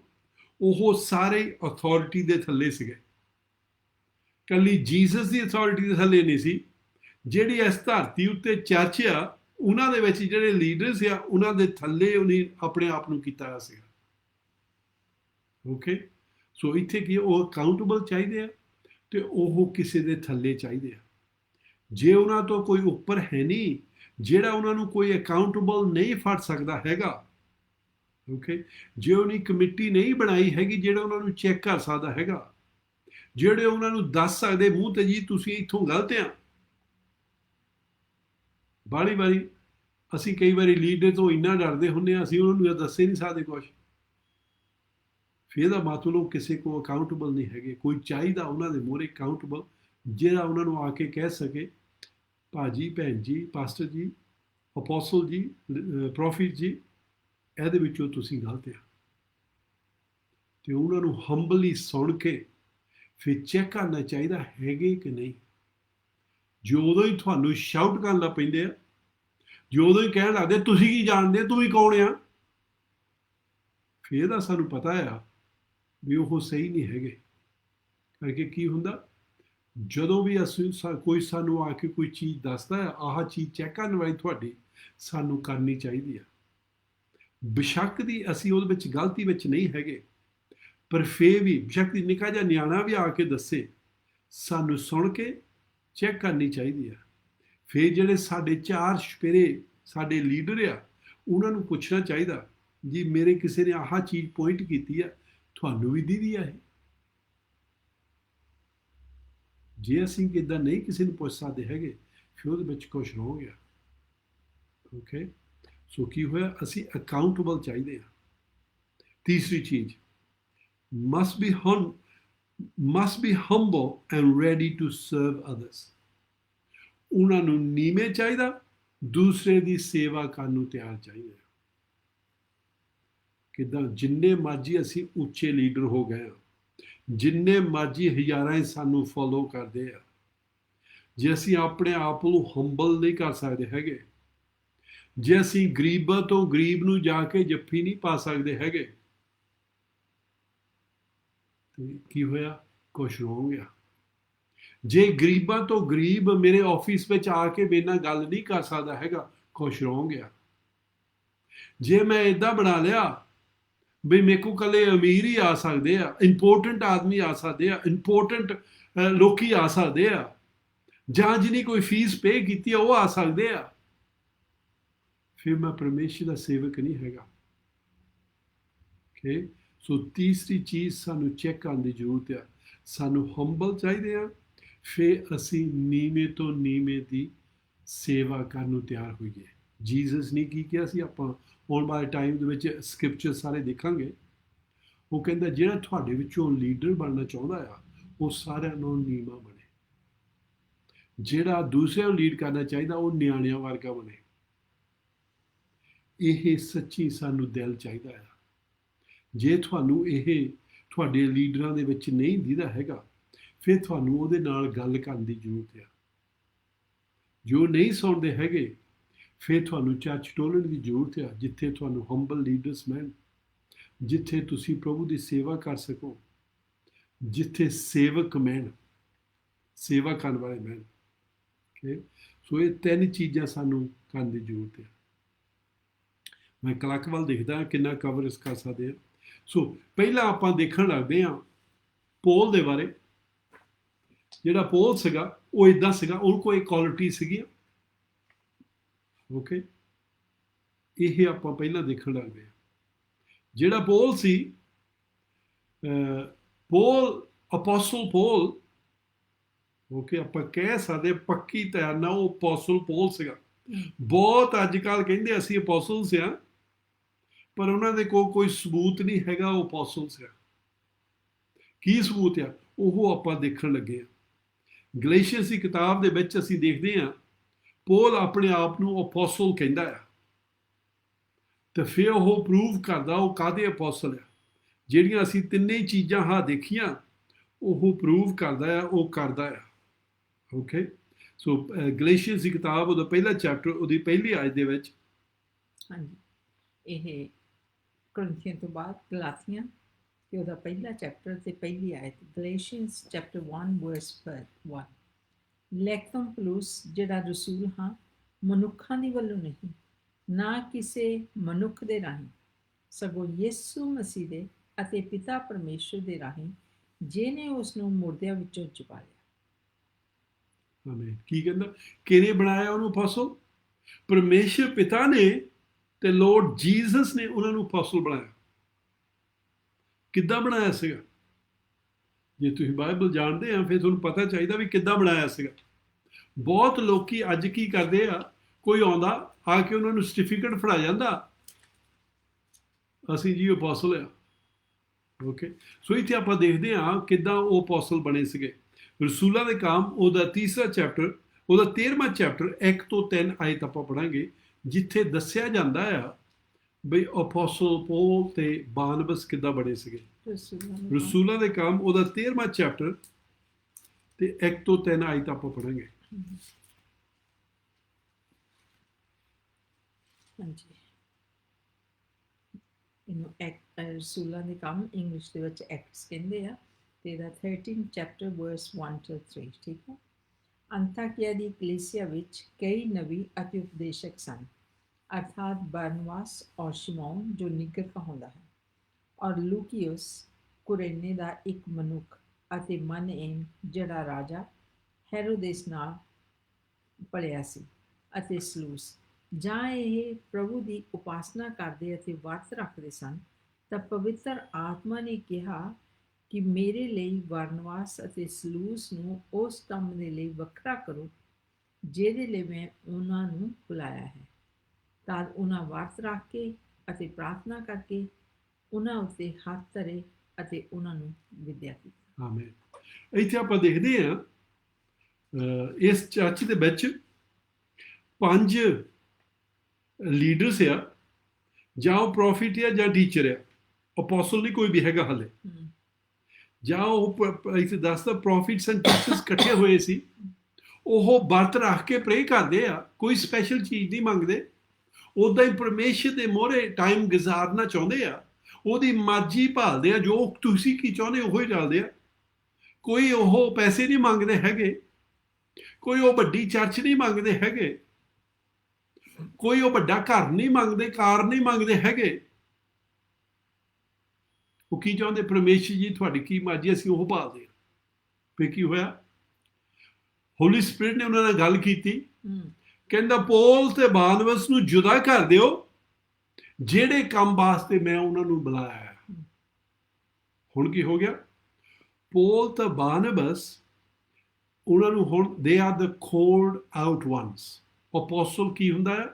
ਉਹ ਸਾਰੇ ਅਥਾਰਟੀ ਦੇ ਥੱਲੇ ਸੀਗੇ। ਕੱਲੀ ਜੀਸਸ ਦੀ ਅਥਾਰਟੀ ਦੇ ਥੱਲੇ ਨਹੀਂ ਸੀ। ਜਿਹੜੀ ਇਸ ਧਰਤੀ ਉੱਤੇ ਚਰਚ ਆ, ਉਹਨਾਂ ਦੇ ਵਿੱਚ ਜਿਹੜੇ ਲੀਡਰਸ ਆ, ਉਹਨਾਂ ਦੇ ਥੱਲੇ ਉਹਨੇ ਆਪਣੇ ਆਪ ਨੂੰ ਕੀਤਾ ਹੋਇਆ ਸੀਗਾ। ਓਕੇ, ਸੋ ਇੱਥੇ ਕੀ ਉਹ ਅਕਾਊਂਟੇਬਲ ਚਾਹੀਦੇ ਆ ਤੇ ਉਹ ਕਿਸੇ ਦੇ ਥੱਲੇ ਚਾਹੀਦੇ ਆ। ਜੇ ਉਹਨਾਂ ਤੋਂ ਕੋਈ ਉੱਪਰ ਹੈ ਨਹੀਂ, ਜਿਹੜਾ ਉਹਨਾਂ ਨੂੰ ਕੋਈ ਅਕਾਊਂਟੇਬਲ ਨਹੀਂ ਫੜ ਸਕਦਾ ਹੈਗਾ, ਓਕੇ, ਜੇ ਉਹਨੇ ਕਮੇਟੀ ਨਹੀਂ ਬਣਾਈ ਹੈਗੀ ਜਿਹੜਾ ਉਹਨਾਂ ਨੂੰ ਚੈੱਕ ਕਰ ਸਕਦਾ ਹੈਗਾ, ਜਿਹੜੇ ਉਹਨਾਂ ਨੂੰ ਦੱਸ ਸਕਦੇ ਮੂੰਹ ਤੇ ਜੀ ਤੁਸੀਂ ਇੱਥੋਂ ਗਲਤ ਆ। ਬਾਹਲੀ ਵਾਰੀ ਅਸੀਂ ਕਈ ਵਾਰੀ ਲੀਡਰ ਤੋਂ ਇੰਨਾ ਡਰਦੇ ਹੁੰਦੇ ਹਾਂ, ਅਸੀਂ ਉਹਨਾਂ ਨੂੰ ਦੱਸੇ ਨਹੀਂ ਸਕਦੇ ਕੁਛ। ਫਿਰ ਇਹਦਾ ਮਤਲਬ ਕਿਸੇ ਕੋ ਅਕਾਊਂਟੇਬਲ ਨਹੀਂ ਹੈਗੇ। ਕੋਈ ਚਾਹੀਦਾ ਉਹਨਾਂ ਦੇ ਮੂਹਰੇ ਅਕਾਊਂਟੇਬਲ, ਜਿਹੜਾ ਉਹਨਾਂ ਨੂੰ ਆ ਕੇ ਕਹਿ ਸਕੇ ਭਾਜੀ, ਭੈਣ ਜੀ, ਪਾਸਟਰ ਜੀ, ਅਪੋਸਲ ਜੀ, ਪ੍ਰੋਫਿਟ ਜੀ, ਇਹਦੇ ਵਿੱਚੋਂ ਤੁਸੀਂ ਗਲਤ ਆ। ਤੇ ਉਹਨਾਂ ਨੂੰ ਹੰਬਲੀ ਸੁਣ ਕੇ ਫਿਰ ਚੈੱਕ ਕਰਨਾ ਚਾਹੀਦਾ ਹੈਗੇ ਕਿ ਨਹੀਂ। ਜਦੋਂ ਹੀ ਤੁਹਾਨੂੰ ਸ਼ਾਊਟ ਕਰਨ ਲੱਗ ਪੈਂਦੇ ਆ, ਜਦੋਂ ਹੀ ਕਹਿਣ ਲੱਗਦੇ ਤੁਸੀਂ ਕੀ ਜਾਣਦੇ, ਤੂੰ ਵੀ ਕੌਣ ਆ, ਫਿਰ ਤਾਂ ਸਾਨੂੰ ਪਤਾ ਆ ਵੀ ਉਹ ਸਹੀ ਨਹੀਂ ਹੈਗੇ। ਕਰਕੇ ਕੀ ਹੁੰਦਾ, ਜਦੋਂ ਵੀ ਅਸੀਂ ਕੋਈ ਸਾਨੂੰ ਆ ਕੇ ਕੋਈ ਚੀਜ਼ ਦੱਸਦਾ ਹੈ, ਆਹ ਚੀਜ਼ ਚੈੱਕ ਕਰਨ ਵਾਲੀ ਤੁਹਾਡੀ, ਸਾਨੂੰ ਕਰਨੀ ਚਾਹੀਦੀ ਆ। ਬੇਸ਼ੱਕ ਦੀ ਅਸੀਂ ਉਹਦੇ ਵਿੱਚ ਗਲਤੀ ਵਿੱਚ ਨਹੀਂ ਹੈਗੇ, ਪਰ ਫੇਰ ਵੀ ਬੇਸ਼ੱਕ ਦੀ ਨਿੱਕਾ ਜਿਹਾ ਨਿਆਣਾ ਵੀ ਆ ਕੇ ਦੱਸੇ, ਸਾਨੂੰ ਸੁਣ ਕੇ ਚੈੱਕ ਕਰਨੀ ਚਾਹੀਦੀ ਆ। ਫਿਰ ਜਿਹੜੇ ਸਾਡੇ ਚਾਰ ਛਪੇਰੇ ਸਾਡੇ ਲੀਡਰ ਆ, ਉਹਨਾਂ ਨੂੰ ਪੁੱਛਣਾ ਚਾਹੀਦਾ ਜੀ ਮੇਰੇ ਕਿਸੇ ਨੇ ਆਹ ਚੀਜ਼ ਪੁਆਇੰਟ ਕੀਤੀ ਆ, ਤੁਹਾਨੂੰ ਵੀ ਦੀਦੀ ਆ ਇਹ। ਜੇ ਅਸੀਂ ਕਿੱਦਾਂ ਨਹੀਂ ਕਿਸੇ ਨੂੰ ਪੁੱਛ ਸਕਦੇ ਹੈਗੇ, ਫਿਰ ਉਹਦੇ ਵਿੱਚ ਕੁਛ ਹੋ ਗਿਆ। ਓਕੇ, ਸੋ ਕੀ ਹੋਇਆ, ਅਸੀਂ ਅਕਾਊਂਟੇਬਲ ਚਾਹੀਦੇ ਆ। ਤੀਸਰੀ ਚੀਜ਼, must be humble and ready to serve others। ਉਹਨਾਂ ਨੂੰ ਨੀਵੇਂ ਚਾਹੀਦਾ, ਦੂਸਰੇ ਦੀ ਸੇਵਾ ਕਰਨ ਨੂੰ ਤਿਆਰ ਚਾਹੀਦਾ। ਕਿੱਦਾਂ, ਜਿੰਨੇ ਮਰਜ਼ੀ ਅਸੀਂ ਉੱਚੇ ਲੀਡਰ ਹੋ ਗਏ ਆ, ਜਿੰਨੇ ਮਰਜ਼ੀ ਹਜ਼ਾਰਾਂ ਹੀ ਸਾਨੂੰ ਫੋਲੋ ਕਰਦੇ ਆ, ਜੇ ਅਸੀਂ ਆਪਣੇ ਆਪ ਨੂੰ ਹੰਬਲ ਨਹੀਂ ਕਰ ਸਕਦੇ ਹੈਗੇ, ਜੇ ਅਸੀਂ ਗਰੀਬਾਂ ਤੋਂ ਗਰੀਬ ਨੂੰ ਜਾ ਕੇ ਜੱਫੀ ਨਹੀਂ ਪਾ ਸਕਦੇ ਹੈਗੇ, ਤੇ ਕੀ ਹੋਇਆ, ਕੁਛ ਹੋ ਗਿਆ। ਜੇ ਗਰੀਬਾਂ ਤੋਂ ਗਰੀਬ ਮੇਰੇ ਆਫਿਸ ਵਿੱਚ ਆ ਕੇ ਮੇਰੇ ਨਾਲ ਗੱਲ ਨਹੀਂ ਕਰ ਸਕਦਾ ਹੈਗਾ, ਕੁਛ ਹੋ ਗਿਆ। ਜੇ ਮੈਂ ਇੱਦਾਂ ਬਣਾ ਲਿਆ ਵੀ ਮੇਰੇ ਕੋਲ ਇਕੱਲੇ ਅਮੀਰ ਹੀ ਆ ਸਕਦੇ ਆ, ਇੰਪੋਰਟੈਂਟ ਆਦਮੀ ਆ ਸਕਦੇ ਆ, ਇੰਪੋਰਟੈਂਟ ਲੋਕੀ ਆ ਸਕਦੇ ਆ, ਜਾਂ ਜਿਹਨੇ ਕੋਈ ਫੀਸ ਪੇ ਕੀਤੀ ਆ ਉਹ ਆ ਸਕਦੇ ਆ, ਫਿਰ ਮੈਂ ਪਰਮੇਸ਼ਰ ਦਾ ਸੇਵਕ ਨਹੀਂ ਹੈਗਾ। ਓਕੇ, ਸੋ ਤੀਸਰੀ ਚੀਜ਼ ਸਾਨੂੰ ਚੈੱਕ ਕਰਨ ਦੀ ਜ਼ਰੂਰਤ ਆ, ਸਾਨੂੰ ਹੰਬਲ ਚਾਹੀਦੇ ਆ, ਫਿਰ ਅਸੀਂ ਨੀਵੇਂ ਤੋਂ ਨੀਵੇਂ ਦੀ ਸੇਵਾ ਕਰਨ ਨੂੰ ਤਿਆਰ ਹੋਈਏ। ਜੀਸਸ ਨੇ ਕੀ ਕਿਹਾ ਸੀ, ਆਪਾਂ ਆਉਣ ਵਾਲੇ ਟਾਈਮ ਦੇ ਵਿੱਚ ਸਕ੍ਰਿਪਚਰ ਸਾਰੇ ਦੇਖਾਂਗੇ। ਉਹ ਕਹਿੰਦਾ ਜਿਹੜਾ ਤੁਹਾਡੇ ਵਿੱਚੋਂ ਲੀਡਰ ਬਣਨਾ ਚਾਹੁੰਦਾ ਆ, ਉਹ ਸਾਰਿਆਂ ਨੂੰ ਨੀਵਾਂ ਬਣੇ। ਜਿਹੜਾ ਦੂਸਰਿਆਂ ਨੂੰ ਲੀਡ ਕਰਨਾ ਚਾਹੀਦਾ, ਉਹ ਨਿਆਣਿਆਂ ਵਰਗਾ ਬਣੇ। ਇਹ ਸੱਚੀ ਸਾਨੂੰ ਦਿਲ ਚਾਹੀਦਾ ਆ। ਜੇ ਤੁਹਾਨੂੰ ਇਹ ਤੁਹਾਡੇ ਲੀਡਰਾਂ ਦੇ ਵਿੱਚ ਨਹੀਂ ਦਿਖਦਾ ਹੈਗਾ, ਫਿਰ ਤੁਹਾਨੂੰ ਉਹਦੇ ਨਾਲ ਗੱਲ ਕਰਨ ਦੀ ਜ਼ਰੂਰਤ ਆ। ਜੋ ਨਹੀਂ ਸੁਣਦੇ ਹੈਗੇ, ਫਿਰ ਤੁਹਾਨੂੰ ਚਰਚ ਟੋਲਣ ਦੀ ਜ਼ਰੂਰਤ ਆ, ਜਿੱਥੇ ਤੁਹਾਨੂੰ ਹੰਬਲ ਲੀਡਰਸ ਮਿਲਣ, ਜਿੱਥੇ ਤੁਸੀਂ ਪ੍ਰਭੂ ਦੀ ਸੇਵਾ ਕਰ ਸਕੋ, ਜਿੱਥੇ ਸੇਵਕ ਮਿਲਣ, ਸੇਵਾ ਕਰਨ ਵਾਲੇ ਮਿਲਣ। ਓਕੇ, ਸੋ ਇਹ ਤਿੰਨ ਚੀਜ਼ਾਂ ਸਾਨੂੰ ਕਰਨ ਦੀ ਜ਼ਰੂਰਤ ਹੈ। ਮੈਂ ਕਲੱਕ ਵੱਲ ਦੇਖਦਾ ਕਿੰਨਾ ਕਵਰ ਇਸ ਕਰ ਸਕਦੇ ਹਾਂ। ਸੋ ਪਹਿਲਾਂ ਆਪਾਂ ਦੇਖਣ ਲੱਗਦੇ ਹਾਂ ਪੌਲ ਦੇ ਬਾਰੇ। ਜਿਹੜਾ ਪੌਲ ਸੀਗਾ ਉਹ ਇਦਾਂ ਸੀਗਾ, ਉਹ ਕੋਲ ਕੁਆਲਿਟੀ ਸੀਗੀਆਂ। ਓਕੇ, ਇਹ ਆਪਾਂ ਪਹਿਲਾਂ ਦੇਖਣ ਲੱਗਦੇ ਹਾਂ। ਜਿਹੜਾ ਪੌਲ ਸੀ, ਪੌਲ ਅਪੋਸਲ ਪੌਲ, ਓਕੇ, ਆਪਾਂ ਕਹਿ ਸਕਦੇ ਪੱਕੀ ਤਰ੍ਹਾਂ ਨਾਲ ਉਹ ਅਪੋਸਲ ਪੌਲ ਸੀਗਾ। ਬਹੁਤ ਅੱਜ ਕੱਲ੍ਹ ਕਹਿੰਦੇ ਅਸੀਂ ਅਪੋਸਲਸ ਆ, ਪਰ ਉਹਨਾਂ ਦੇ ਕੋਲ ਕੋਈ ਸਬੂਤ ਨਹੀਂ ਹੈਗਾ ਉਹ ਅਪੋਸਲਸ ਆ। ਕੀ ਸਬੂਤ ਆ, ਉਹ ਆਪਾਂ ਦੇਖਣ ਲੱਗੇ ਆ। ਗਲੇਸ਼ੀਅਸ ਦੀ ਕਿਤਾਬ ਦੇ ਵਿੱਚ ਅਸੀਂ ਦੇਖਦੇ ਹਾਂ ਪੌਲ ਆਪਣੇ ਆਪ ਨੂੰ ਅਪੋਸਲ ਕਹਿੰਦਾ ਆ, ਤੇ ਫਿਰ ਉਹ ਪ੍ਰੂਵ ਕਰਦਾ ਉਹ ਕਾਹਦੇ ਅਪੋਸਲ ਆ। ਜਿਹੜੀਆਂ ਅਸੀਂ ਤਿੰਨੇ ਚੀਜ਼ਾਂ ਦੇਖੀਆਂ, ਉਹ ਪ੍ਰੂਵ ਕਰਦਾ ਆ, ਉਹ ਕਰਦਾ ਆ। ਓਕੇ, ਸੋ ਗਲੇਸ਼ੀਅਸ ਦੀ ਕਿਤਾਬ ਉਹਦਾ ਪਹਿਲਾ ਚੈਪਟਰ, ਉਹਦੀ ਪਹਿਲੀ ਆਇਤ ਦੇ ਵਿੱਚ, ਹਾਂਜੀ, ਇਹ ਕੋਰਿੰਥੀਆਂ ਤੋਂ ਬਾਅਦ ਗਲਾਤੀਆਂ ਤੇ ਉਹਦਾ ਪਹਿਲਾ ਚੈਪਟਰ ਤੇ ਪਹਿਲੀ ਆਇਤ, ਗਲੇਸ਼ੀਅਨਸ ਚੈਪਟਰ 1 ਵਰਸ 1। ਲੈਕਤਮ ਪਲੂਸ, ਜਿਹੜਾ ਰਸੂਲ ਹਾਂ, ਮਨੁੱਖਾਂ ਦੀ ਵੱਲੋਂ ਨਹੀਂ, ਨਾ ਕਿਸੇ ਮਨੁੱਖ ਦੇ ਰਾਹੀਂ, ਸਗੋਂ ਯਿਸੂ ਮਸੀਹ ਦੇ ਅਤੇ ਪਿਤਾ ਪਰਮੇਸ਼ਰ ਦੇ ਰਾਹੀਂ, ਜਿਹਨੇ ਉਸ ਨੂੰ ਮੁਰਦਿਆਂ ਵਿੱਚੋਂ ਜਗਾ ਲਿਆ। ਆਮੀਨ। ਕੀ ਕਹਿੰਦਾ, ਕਿਹਨੇ ਬਣਾਇਆ ਉਹਨੂੰ ਅਪੋਸਲ? ਪਰਮੇਸ਼ਰ ਪਿਤਾ ਨੇ ਤੇ ਲੋਰਡ ਜੀਸਸ ਨੇ ਉਹਨਾਂ ਨੂੰ ਅਪੋਸਲ ਬਣਾਇਆ। ਕਿੱਦਾਂ ਬਣਾਇਆ ਸੀਗਾ? ਜੇ ਤੁਸੀਂ ਬਾਈਬਲ ਜਾਣਦੇ ਆ, ਫਿਰ ਤੁਹਾਨੂੰ ਪਤਾ ਚਾਹੀਦਾ ਵੀ ਕਿੱਦਾਂ ਬਣਾਇਆ ਸੀਗਾ। ਬਹੁਤ ਲੋਕੀ ਅੱਜ ਕੀ ਕਰਦੇ ਆ, ਕੋਈ ਆਉਂਦਾ ਆ ਕੇ ਉਹਨਾਂ ਨੂੰ ਸਰਟੀਫਿਕੇਟ ਫੜਾ ਜਾਂਦਾ, ਅਸੀਂ ਜੀ ਅਪੋਸਲ ਆ। ਓਕੇ, ਸੋ ਇੱਥੇ ਆਪਾਂ ਦੇਖਦੇ ਹਾਂ ਕਿੱਦਾਂ ਉਹ ਅਪੋਸਲ ਬਣੇ ਸੀਗੇ। ਰਸੂਲਾਂ ਦੇ ਕੰਮ, ਉਹਦਾ ਤੀਸਰਾ ਚੈਪਟਰ, ਉਹਦਾ 13ਵਾਂ ਚੈਪਟਰ 1 ਤੋਂ 3 ਆਇਤ ਆਪਾਂ ਪੜਾਂਗੇ, ਜਿੱਥੇ ਦੱਸਿਆ ਜਾਂਦਾ ਆ ਬਈ ਅਪੋਸਲ ਪੌਲ ਤੇ ਬਾਰਨਬਸ ਕਿੱਦਾਂ ਬਣੇ ਸੀਗੇ। ਰਸੂਲਾਂ ਦੇ ਕੰਮ, ਉਹਦਾ 13ਵਾਂ ਚੈਪਟਰ ਤੇ 1 ਤੋਂ 3 ਆਇਤ ਆਪਾਂ ਪੜਾਂਗੇ। ਹਾਂਜੀ, ਇਹਨੂੰ ਰਸੂਲਾਂ ਦੇ ਕੰਮ ਇੰਗਲਿਸ਼ ਦੇ ਵਿੱਚ ਐਕਟਸ ਕਹਿੰਦੇ ਆ, ਤੇ ਇਹਦਾ 13 ਚੈਪਟਰ ਵਰਸ 1 ਤੋਂ 3। ਠੀਕ ਹੈ। ਅੰਤਾਕਿਆ ਦੀ ਕਲੀਸਿਆ ਵਿੱਚ ਕਈ ਨਬੀ ਅਤੇ ਉਪਦੇਸ਼ਕ ਸਨ, ਅਰਥਾਤ ਬਰਨਬਾਸ ਔਰ ਸ਼ਿਮੌਨ ਜੋ ਨੀਗਰ ਕਹਾਉਂਦਾ ਹੈ, ਔਰ ਲੂਕੀਅਸ ਕੁਰੇਨੇ ਦਾ ਇੱਕ ਮਨੁੱਖ, ਅਤੇ ਮਨਏਨ ਜਿਹੜਾ ਰਾਜਾ ਹੈਰੋਦੇਸ ਨਾਲ ਪਲਿਆ ਸੀ, ਅਤੇ ਸਲੂਸ। ਜਾਂ ਇਹ ਪ੍ਰਭੂ ਦੀ ਉਪਾਸਨਾ ਕਰਦੇ ਅਤੇ ਵਰਤ ਰੱਖਦੇ ਸਨ, ਤਾਂ ਪਵਿੱਤਰ ਆਤਮਾ ਨੇ ਕਿਹਾ ਕਿ ਮੇਰੇ ਲਈ ਬਰਨਬਾਸ ਅਤੇ ਸਲੂਸ ਨੂੰ ਉਸ ਕੰਮ ਦੇ ਲਈ ਵੱਖਰਾ ਕਰੋ ਜਿਹਦੇ ਲਈ ਮੈਂ ਉਹਨਾਂ ਨੂੰ ਬੁਲਾਇਆ ਹੈ। ਤਾਂ ਉਹਨਾਂ ਵਰਤ ਰੱਖ ਕੇ ਅਤੇ ਪ੍ਰਾਰਥਨਾ ਕਰਕੇ ਉਹਨਾਂ ਉੱਤੇ ਹੱਥ ਧਰੇ ਅਤੇ ਉਹਨਾਂ ਨੂੰ ਵਿਦਿਆ ਕੀਤੀ। ਆਮੀਨ। ਇੱਥੇ ਆਪਾਂ ਦੇਖਦੇ ਹਾਂ ਇਸ ਚਰਚ ਦੇ ਵਿੱਚ 5 ਲੀਡਰਸ ਆ, ਜਾਂ ਉਹ ਪ੍ਰੋਫਿਟ ਆ ਜਾਂ ਟੀਚਰ ਆ, ਅਪੋਸਲ ਨਹੀਂ ਕੋਈ ਵੀ ਹੈਗਾ ਹਾਲੇ। ਜਾਂ ਉਹ ਇੱਥੇ ਦੱਸਦਾ ਪ੍ਰੋਫਿਟਸ ਐਂਡ ਟੀਚਰਸ ਇਕੱਠੇ ਹੋਏ ਸੀ, ਉਹ ਵਰਤ ਰੱਖ ਕੇ ਪ੍ਰੇ ਕਰਦੇ ਆ, ਕੋਈ ਸਪੈਸ਼ਲ ਚੀਜ਼ ਨਹੀਂ ਮੰਗਦੇ, ਉੱਦਾਂ ਹੀ ਪਰਮੇਸ਼ਰ ਦੇ ਮੋਹਰੇ ਟਾਈਮ ਗੁਜ਼ਾਰਨਾ ਚਾਹੁੰਦੇ ਆ, ਉਹਦੀ ਮਰਜ਼ੀ ਭਾਲਦੇ ਆ, ਜੋ ਤੁਸੀਂ ਕੀ ਚਾਹੁੰਦੇ ਉਹ ਹੀ ਚੱਲਦੇ ਆ। ਕੋਈ ਉਹ ਪੈਸੇ ਨਹੀਂ ਮੰਗਦੇ ਹੈਗੇ, ਕੋਈ ਉਹ ਵੱਡੀ ਚਰਚ ਨਹੀਂ ਮੰਗਦੇ ਹੈਗੇ, ਕੋਈ ਉਹ ਵੱਡਾ ਘਰ ਨਹੀਂ ਮੰਗਦੇ, ਕਾਰ ਨਹੀਂ ਮੰਗਦੇ ਹੈਗੇ। ਉਹ ਕੀ ਚਾਹੁੰਦੇ, ਪਰਮੇਸ਼ਰ ਜੀ ਤੁਹਾਡੀ ਕੀ ਮਰਜ਼ੀ, ਅਸੀਂ ਉਹ ਭਾਲਦੇ ਹਾਂ। ਫਿਰ ਕੀ ਹੋਇਆ, ਹੋਲੀ ਸਪਿਰਿਟ ਨੇ ਉਹਨਾਂ ਨਾਲ ਗੱਲ ਕੀਤੀ, ਕਹਿੰਦਾ ਪੌਲ ਤੇ ਬਾਰਨਬਸ ਨੂੰ ਜੁਦਾ ਕਰ ਦਿਓ, ਜਿਹੜੇ ਕੰਮ ਵਾਸਤੇ ਮੈਂ ਉਹਨਾਂ ਨੂੰ ਬੁਲਾਇਆ ਹੈ। ਹੁਣ ਕੀ ਹੋ ਗਿਆ? ਪੌਲ ਤੇ ਬਾਰਨਬਸ ਉਹਨਾਂ ਨੂੰ ਹੁਣ they are the called out ones. Apostle ਕੀ ਹੁੰਦਾ ਹੈ?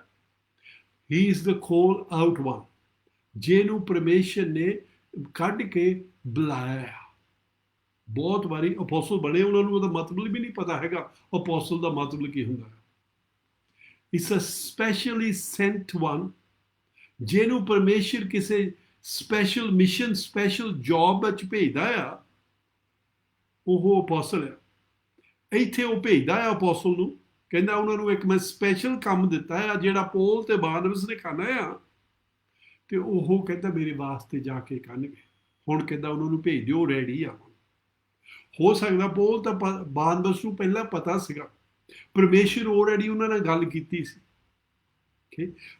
ਹੀ ਇਜ਼ ਦ ਕੋਲ ਆਊਟ ਵਨ, ਜਿਹਨੂੰ ਪਰਮੇਸ਼ਰ ਨੇ ਕੱਢ ਕੇ ਬੁਲਾਇਆ। ਬਹੁਤ ਵਾਰੀ ਅਪੋਸਲ ਬਣੇ, ਉਹਨਾਂ ਨੂੰ ਉਹਦਾ ਮਤਲਬ ਵੀ ਨਹੀਂ ਪਤਾ ਹੈਗਾ ਅਪੋਸਲ ਦਾ ਮਤਲਬ ਕੀ ਹੁੰਦਾ ਹੈ। It's a specially sent one, ਜਿਹਨੂੰ ਪਰਮੇਸ਼ਰ ਕਿਸੇ ਸਪੈਸ਼ਲ ਮਿਸ਼ਨ, ਸਪੈਸ਼ਲ ਜੌਬ ਵਿੱਚ ਭੇਜਦਾ ਆ, ਉਹ ਅਪੋਸਲ ਆ। ਇੱਥੇ ਉਹ ਭੇਜਦਾ ਆ ਅਪੋਸਲ ਨੂੰ, ਕਹਿੰਦਾ ਉਹਨਾਂ ਨੂੰ ਇੱਕ ਮੈਂ ਸਪੈਸ਼ਲ ਕੰਮ ਦਿੱਤਾ ਆ ਜਿਹੜਾ ਪੌਲ ਤੇ ਬਾਰਨਬਸ ਨੇ ਕਰਨਾ ਆ, ਤੇ ਉਹ ਕਹਿੰਦਾ ਮੇਰੇ ਵਾਸਤੇ ਜਾ ਕੇ ਕਰਨਗੇ। ਹੁਣ ਕਹਿੰਦਾ ਉਹਨਾਂ ਨੂੰ ਭੇਜ ਦਿਓ, ਰੈਡੀ ਆ। ਹੋ ਸਕਦਾ ਪੌਲ ਤਾਂ ਬਾਰਨਬਸ ਨੂੰ ਪਹਿਲਾਂ ਪਤਾ ਸੀਗਾ, ਪਰਮੇਸ਼ਰ ਆਲਰੇਡੀ ਉਹਨਾਂ ਨਾਲ ਗੱਲ ਕੀਤੀ ਸੀ,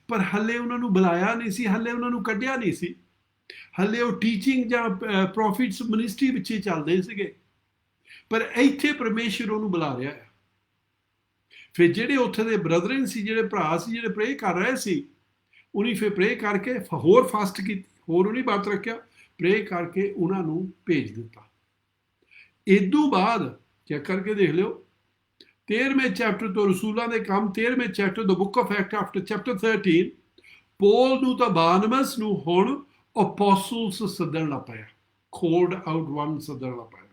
ਪਰ ਹੱਲੇ ਉਹਨਾਂ ਨੂੰ ਬੁਲਾਇਆ ਨਹੀਂ ਸੀ, ਹੱਲੇ ਉਹਨਾਂ ਨੂੰ ਕੱਢਿਆ ਨਹੀਂ ਸੀ, ਹੱਲੇ ਉਹ ਟੀਚਿੰਗ ਜਾਂ ਪ੍ਰੋਫਿਟਸ ਮਿਨਿਸਟਰੀ ਵਿੱਚ ਹੀ ਚੱਲਦੇ ਸੀਗੇ। ਪਰ ਇੱਥੇ ਪਰਮੇਸ਼ਰ ਉਹਨੂੰ ਬੁਲਾ ਰਿਹਾ ਹੈ। ਫਿਰ ਜਿਹੜੇ ਉੱਥੇ ਦੇ ਬ੍ਰਦਰਨ ਸੀ, ਜਿਹੜੇ ਭਰਾ ਸੀ, ਜਿਹੜੇ ਪ੍ਰੇ ਕਰ ਰਹੇ ਸੀ, ਉਹਨੇ ਫਿਰ ਪ੍ਰੇ ਕਰਕੇ ਹੋਰ ਫਾਸਟ ਕੀਤੀ, ਹੋਰ ਉਹਨੇ ਵਰਤ ਰੱਖਿਆ, ਪ੍ਰੇ ਕਰਕੇ ਉਹਨਾਂ ਨੂੰ ਭੇਜ ਦਿੱਤਾ। ਇਦੋਂ ਬਾਅਦ ਚੈੱਕ ਕਰਕੇ ਦੇਖ ਲਿਓ 13ਵੇਂ ਚੈਪਟਰ ਤੋਂ, ਰਸੂਲਾਂ ਦੇ ਕੰਮ 13ਵੇਂ ਚੈਪਟਰ ਦਾ book of act after chapter 13, Paul ਨੂੰ ਤਾਂ ਬਾਰਨਬਸ ਨੂੰ ਹੁਣ ਅਪੋਸਲਸ ਸੱਦਣ ਲੱਗ ਪਿਆ, ਕੋਲਡ ਆਊਟ ਵਨ ਸੱਦਣ ਲੱਗ ਪਿਆ।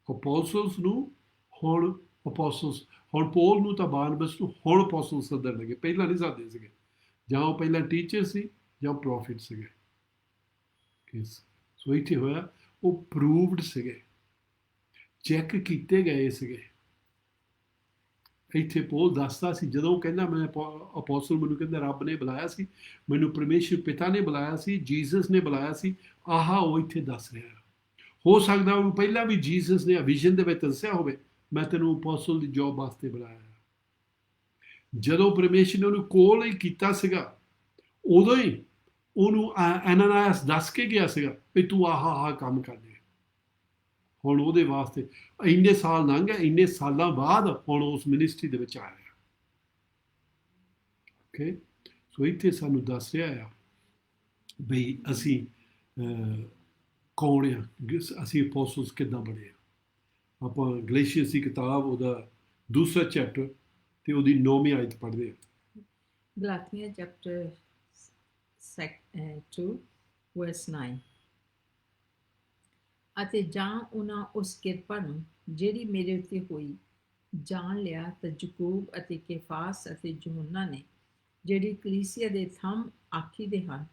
ਅਪੋਸਲਸ ਨੂੰ ਹੁਣ ਅਪੋਸਲਸ, ਹੁਣ ਪੌਲ ਨੂੰ ਤਾਂ ਬਾਰਨਬਸ ਨੂੰ ਹੁਣ ਅਪੋਸਲ ਸੱਦਣ ਲੱਗੇ, ਪਹਿਲਾਂ ਨਹੀਂ ਸੱਦਦੇ ਸੀਗੇ। ਜਾਂ ਉਹ ਪਹਿਲਾਂ ਟੀਚਰ ਸੀ ਜਾਂ ਪ੍ਰੋਫਿਟ ਸੀਗੇ। ਸੋ ਇੱਥੇ ਹੋਇਆ ਉਹ ਪ੍ਰੂਵਡ ਸੀਗੇ, ਚੈੱਕ ਕੀਤੇ ਗਏ ਸੀਗੇ। ਇੱਥੇ ਪੌਲ ਦੱਸਦਾ ਸੀ, ਜਦੋਂ ਕਹਿੰਦਾ ਮੈਂ ਅਪੋਸਲ, ਮੈਨੂੰ ਕਹਿੰਦਾ ਰੱਬ ਨੇ ਬੁਲਾਇਆ ਸੀ, ਮੈਨੂੰ ਪਰਮੇਸ਼ਰ ਪਿਤਾ ਨੇ ਬੁਲਾਇਆ ਸੀ, ਜੀਸਸ ਨੇ ਬੁਲਾਇਆ ਸੀ। ਆਹਾ ਉਹ ਇੱਥੇ ਦੱਸ ਰਿਹਾ। ਹੋ ਸਕਦਾ ਉਹਨੂੰ ਪਹਿਲਾਂ ਵੀ ਜੀਸਸ ਨੇ ਵਿਜ਼ਨ ਦੇ ਵਿੱਚ ਦੱਸਿਆ ਹੋਵੇ, ਮੈਂ ਤੈਨੂੰ ਅਪੋਸਲ ਦੀ ਜੌਬ ਵਾਸਤੇ ਬੁਲਾਇਆ। ਜਦੋਂ ਪਰਮੇਸ਼ਰ ਨੇ ਉਹਨੂੰ ਕੋਲ ਹੀ ਕੀਤਾ ਸੀਗਾ, ਉਦੋਂ ਹੀ ਉਹਨੂੰ ਐਨਾਨਾਇਸ ਦੱਸ ਕੇ ਗਿਆ ਸੀਗਾ ਵੀ ਤੂੰ ਆਹ ਕੰਮ ਕਰ ਦੇ। ਹੁਣ ਉਹਦੇ ਵਾਸਤੇ ਇੰਨੇ ਸਾਲ ਲੰਘ ਗਏ, ਇੰਨੇ ਸਾਲਾਂ ਬਾਅਦ ਹੁਣ ਉਸ ਮਿਨਿਸਟਰੀ ਦੇ ਵਿੱਚ ਆਇਆ। ਓਕੇ, ਸੋ ਇੱਥੇ ਸਾਨੂੰ ਦੱਸ ਰਿਹਾ ਆ ਬਈ ਅਸੀਂ ਕੌਣ ਆ, ਅਸੀਂ ਅਪੋਸਲਸ ਕਿੱਦਾਂ ਬਣੇ ਆ। ਆਪਾਂ ਗਲੇਸ਼ੀਅਸ ਦੀ ਕਿਤਾਬ ਉਹਦਾ ਦੂਸਰਾ ਚੈਪਟਰ ਤੇ ਉਹਦੀ 9ਵੀਂ ਆਇਤ ਪੜ੍ਹਦੇ ਆ। ਗਲਾਤੀਆਂ ਚੈਪਟਰ 2 ਵਰਸ 9। ਅਤੇ ਜਾਂ ਉਹਨਾਂ ਉਸ ਕਿਰਪਾ ਨੂੰ ਜਿਹੜੀ ਮੇਰੇ ਉੱਤੇ ਹੋਈ ਜਾਣ ਲਿਆ ਤਾਂ ਯਾਕੂਬ ਅਤੇ ਕੇਫਾਸ ਅਤੇ ਯਹੂਨਾ ਨੇ, ਜਿਹੜੀ ਕਲੀਸਿਆ ਦੇ ਥੰਮ ਆਖੀਦੇ ਹਨ,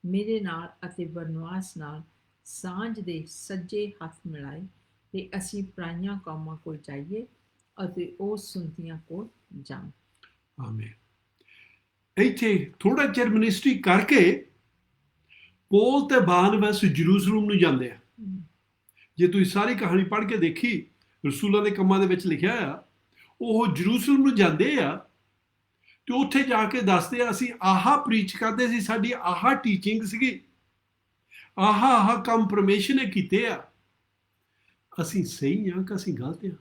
ਮੇਰੇ ਨਾਲ ਅਤੇ ਬਰਨਬਾਸ ਨਾਲ ਸਾਂਝ ਦੇ ਸੱਜੇ ਹੱਥ ਮਿਲਾਏ ਤੇ ਅਸੀਂ ਪਰਾਈਆਂ ਕੌਮਾਂ ਕੋਲ ਜਾਈਏ ਅਤੇ ਉਹ ਸੁਣਤੀਆਂ ਕੋਲ ਜਾਣ। ਆਮੀਨ। ਇੱਥੇ ਥੋੜਾ ਚਿਰ ਮਿਨਿਸਟਰੀ ਕਰਕੇ ਪੌਲ ਤੇ ਬਾਰਨਬਾਸ ਜਰੂਸਲਮ ਨੂੰ ਜਾਂਦੇ ਆ। ਜੇ ਤੁਸੀਂ ਸਾਰੀ ਕਹਾਣੀ ਪੜ੍ਹ ਕੇ ਦੇਖੀ, ਰਸੂਲਾਂ ਦੇ ਕੰਮਾਂ ਦੇ ਵਿੱਚ ਲਿਖਿਆ ਆ, ਉਹ ਜਰੂਸਲਮ ਨੂੰ ਜਾਂਦੇ ਆ ਤੇ ਉੱਥੇ ਜਾ ਕੇ ਦੱਸਦੇ ਆ ਅਸੀਂ ਆਹਾ ਪ੍ਰੀਚ ਕਰਦੇ ਸੀ, ਸਾਡੀ ਆਹਾ ਟੀਚਿੰਗ ਸੀਗੀ, ਆਹਾ ਕੰਮ ਪਰਮੇਸ਼ਰ ਨੇ ਕੀਤੇ ਆ। ਅਸੀਂ ਸਹੀ ਆ ਕਿ ਅਸੀਂ ਗਲਤ ਆ?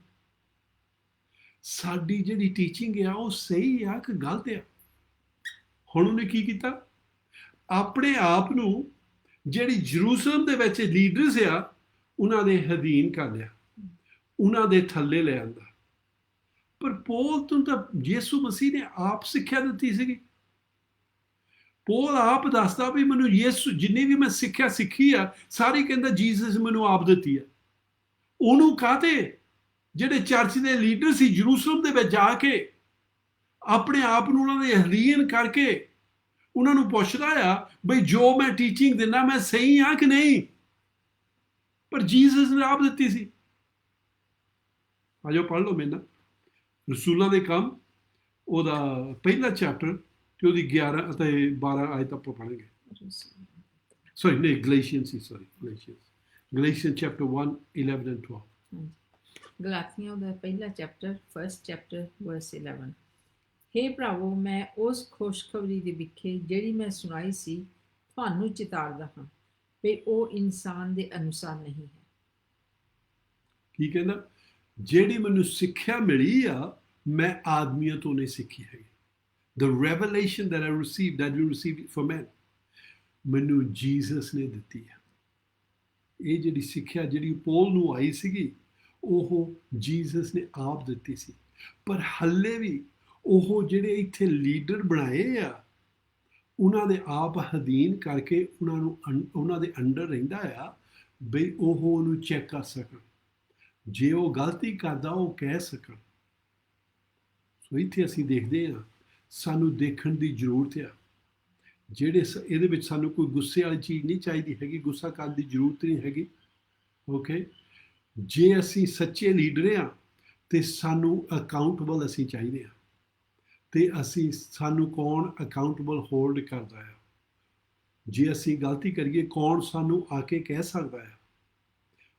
ਸਾਡੀ ਜਿਹੜੀ ਟੀਚਿੰਗ ਆ ਉਹ ਸਹੀ ਆ ਕਿ ਗਲਤ ਆ? ਹੁਣ ਉਹਨੇ ਕੀ ਕੀਤਾ? ਆਪਣੇ ਆਪ ਨੂੰ ਜਿਹੜੀ ਜਰੂਸਲਮ ਦੇ ਵਿੱਚ ਲੀਡਰਸ ਆ ਉਹਨਾਂ ਦੇ ਅਧੀਨ ਕਰ ਲਿਆ, ਉਹਨਾਂ ਦੇ ਥੱਲੇ ਲੈ ਆਂਦਾ। ਪਰ ਪੌਲ ਤੋਂ ਤਾਂ ਯਿਸੂ ਮਸੀਹ ਨੇ ਆਪ ਸਿੱਖਿਆ ਦਿੱਤੀ ਸੀਗੀ। ਪੌਲ ਆਪ ਦੱਸਦਾ ਵੀ ਮੈਨੂੰ ਯਿਸੂ, ਜਿੰਨੀ ਵੀ ਮੈਂ ਸਿੱਖਿਆ ਸਿੱਖੀ ਆ ਸਾਰੀ ਕਹਿੰਦਾ ਜੀਸਸ ਮੈਨੂੰ ਆਪ ਦਿੱਤੀ ਆ। ਉਹਨੂੰ ਕਾਹਤੇ ਜਿਹੜੇ ਚਰਚ ਦੇ ਲੀਡਰ ਸੀ ਜਰੂਸਲਮ ਦੇ ਵਿੱਚ ਜਾ ਕੇ ਆਪਣੇ ਆਪ ਨੂੰ ਉਹਨਾਂ ਦੇ ਅਧੀਨ ਕਰਕੇ ਉਹਨਾਂ ਨੂੰ ਪੁੱਛਦਾ ਆ ਬਈ ਜੋ ਮੈਂ ਟੀਚਿੰਗ ਦਿੰਦਾ ਮੈਂ ਸਹੀ ਆ ਕਿ ਨਹੀਂ? ਪਰ ਜੀਸਸ ਨੇ ਆਪ ਦਿੱਤੀ ਸੀ। ਆਜੋ ਪੜ੍ਹ ਲਓ ਮੇਰੇ ਨਾਲ ਰਸੂਲਾਂ ਦੇ ਕੰਮ ਉਹਦਾ ਪਹਿਲਾ ਚੈਪਟਰ ਤੇ ਉਹਦੀ 11 ਅਤੇ 12 ਆਇਤ ਆਪਾਂ ਪੜ੍ਹਾਂਗੇ। ਸੌਰੀ ਨਹੀਂ, ਗਲੇਸ਼ੀਅਨਸ ਸੀ, ਸੌਰੀ ਗਲੇਸ਼ੀਅਨ ਚੈਪਟਰ 1 11 and 12। ਗਲਾਤੀਆਂ ਦਾ ਪਹਿਲਾ ਚੈਪਟਰ ਫਰਸਟ ਚੈਪਟਰ ਵਰਸ 11। ਹੇ ਭਰਾਵੋ, ਮੈਂ ਉਸ ਖੁਸ਼ਖਬਰੀ ਦੇ ਵਿਖੇ ਜਿਹੜੀ ਮੈਂ ਸੁਣਾਈ ਸੀ ਤੁਹਾਨੂੰ ਚਿਤਾਰਦਾ ਹਾਂ ਵੀ ਉਹ ਇਨਸਾਨ ਦੇ ਅਨੁਸਾਰ ਨਹੀਂ ਹੈ। ਕੀ ਕਹਿੰਦਾ? ਜਿਹੜੀ ਮੈਨੂੰ ਸਿੱਖਿਆ ਮਿਲੀ ਆ ਮੈਂ ਆਦਮੀਆਂ ਤੋਂ ਨਹੀਂ ਸਿੱਖੀ ਹੈਗੀ। The revelation that I received, that you received from men, ਮੈਨੂੰ ਜੀਸਸ ਨੇ ਦਿੱਤੀ ਹੈ। ਇਹ ਜਿਹੜੀ ਸਿੱਖਿਆ ਜਿਹੜੀ ਪੌਲ ਨੂੰ ਆਈ ਸੀਗੀ, ਉਹ ਜੀਸਸ ਨੇ ਆਪ ਦਿੱਤੀ ਸੀ। ਪਰ ਹੱਲੇ ਵੀ ਉਹ ਜਿਹੜੇ ਇੱਥੇ ਲੀਡਰ ਬਣਾਏ ਆ, ਉਹਨਾਂ ਦੇ ਆਪ ਅਧੀਨ ਕਰਕੇ ਉਹਨਾਂ ਦੇ ਅੰਡਰ ਰਹਿੰਦਾ ਆ, ਬਈ ਉਹ ਉਹਨੂੰ ਚੈੱਕ ਕਰ ਸਕਣ। ਜੇ ਉਹ ਗਲਤੀ ਕਰਦਾ ਉਹ ਕਹਿ ਸਕਣ। ਸੋ ਇੱਥੇ ਅਸੀਂ ਦੇਖਦੇ ਹਾਂ, ਸਾਨੂੰ ਦੇਖਣ ਦੀ ਜ਼ਰੂਰਤ ਆ। ਜਿਹੜੇ ਇਹਦੇ ਵਿੱਚ ਸਾਨੂੰ ਕੋਈ ਗੁੱਸੇ ਵਾਲੀ ਚੀਜ਼ ਨਹੀਂ ਚਾਹੀਦੀ ਹੈਗੀ, ਗੁੱਸਾ ਕਰਨ ਦੀ ਜ਼ਰੂਰਤ ਨਹੀਂ ਹੈਗੀ। ਓਕੇ, ਜੇ ਅਸੀਂ ਸੱਚੇ ਲੀਡਰ ਹਾਂ ਤੇ ਸਾਨੂੰ ਅਕਾਊਂਟੇਬਲ ਅਸੀਂ ਚਾਹੀਦੇ ਹਾਂ। ਤੇ ਸਾਨੂੰ ਕੌਣ ਅਕਾਊਂਟੇਬਲ ਹੋਲਡ ਕਰਦਾ ਆ? ਜੇ ਅਸੀਂ ਗਲਤੀ ਕਰੀਏ, ਕੌਣ ਸਾਨੂੰ ਆ ਕੇ ਕਹਿ ਸਕਦਾ ਆ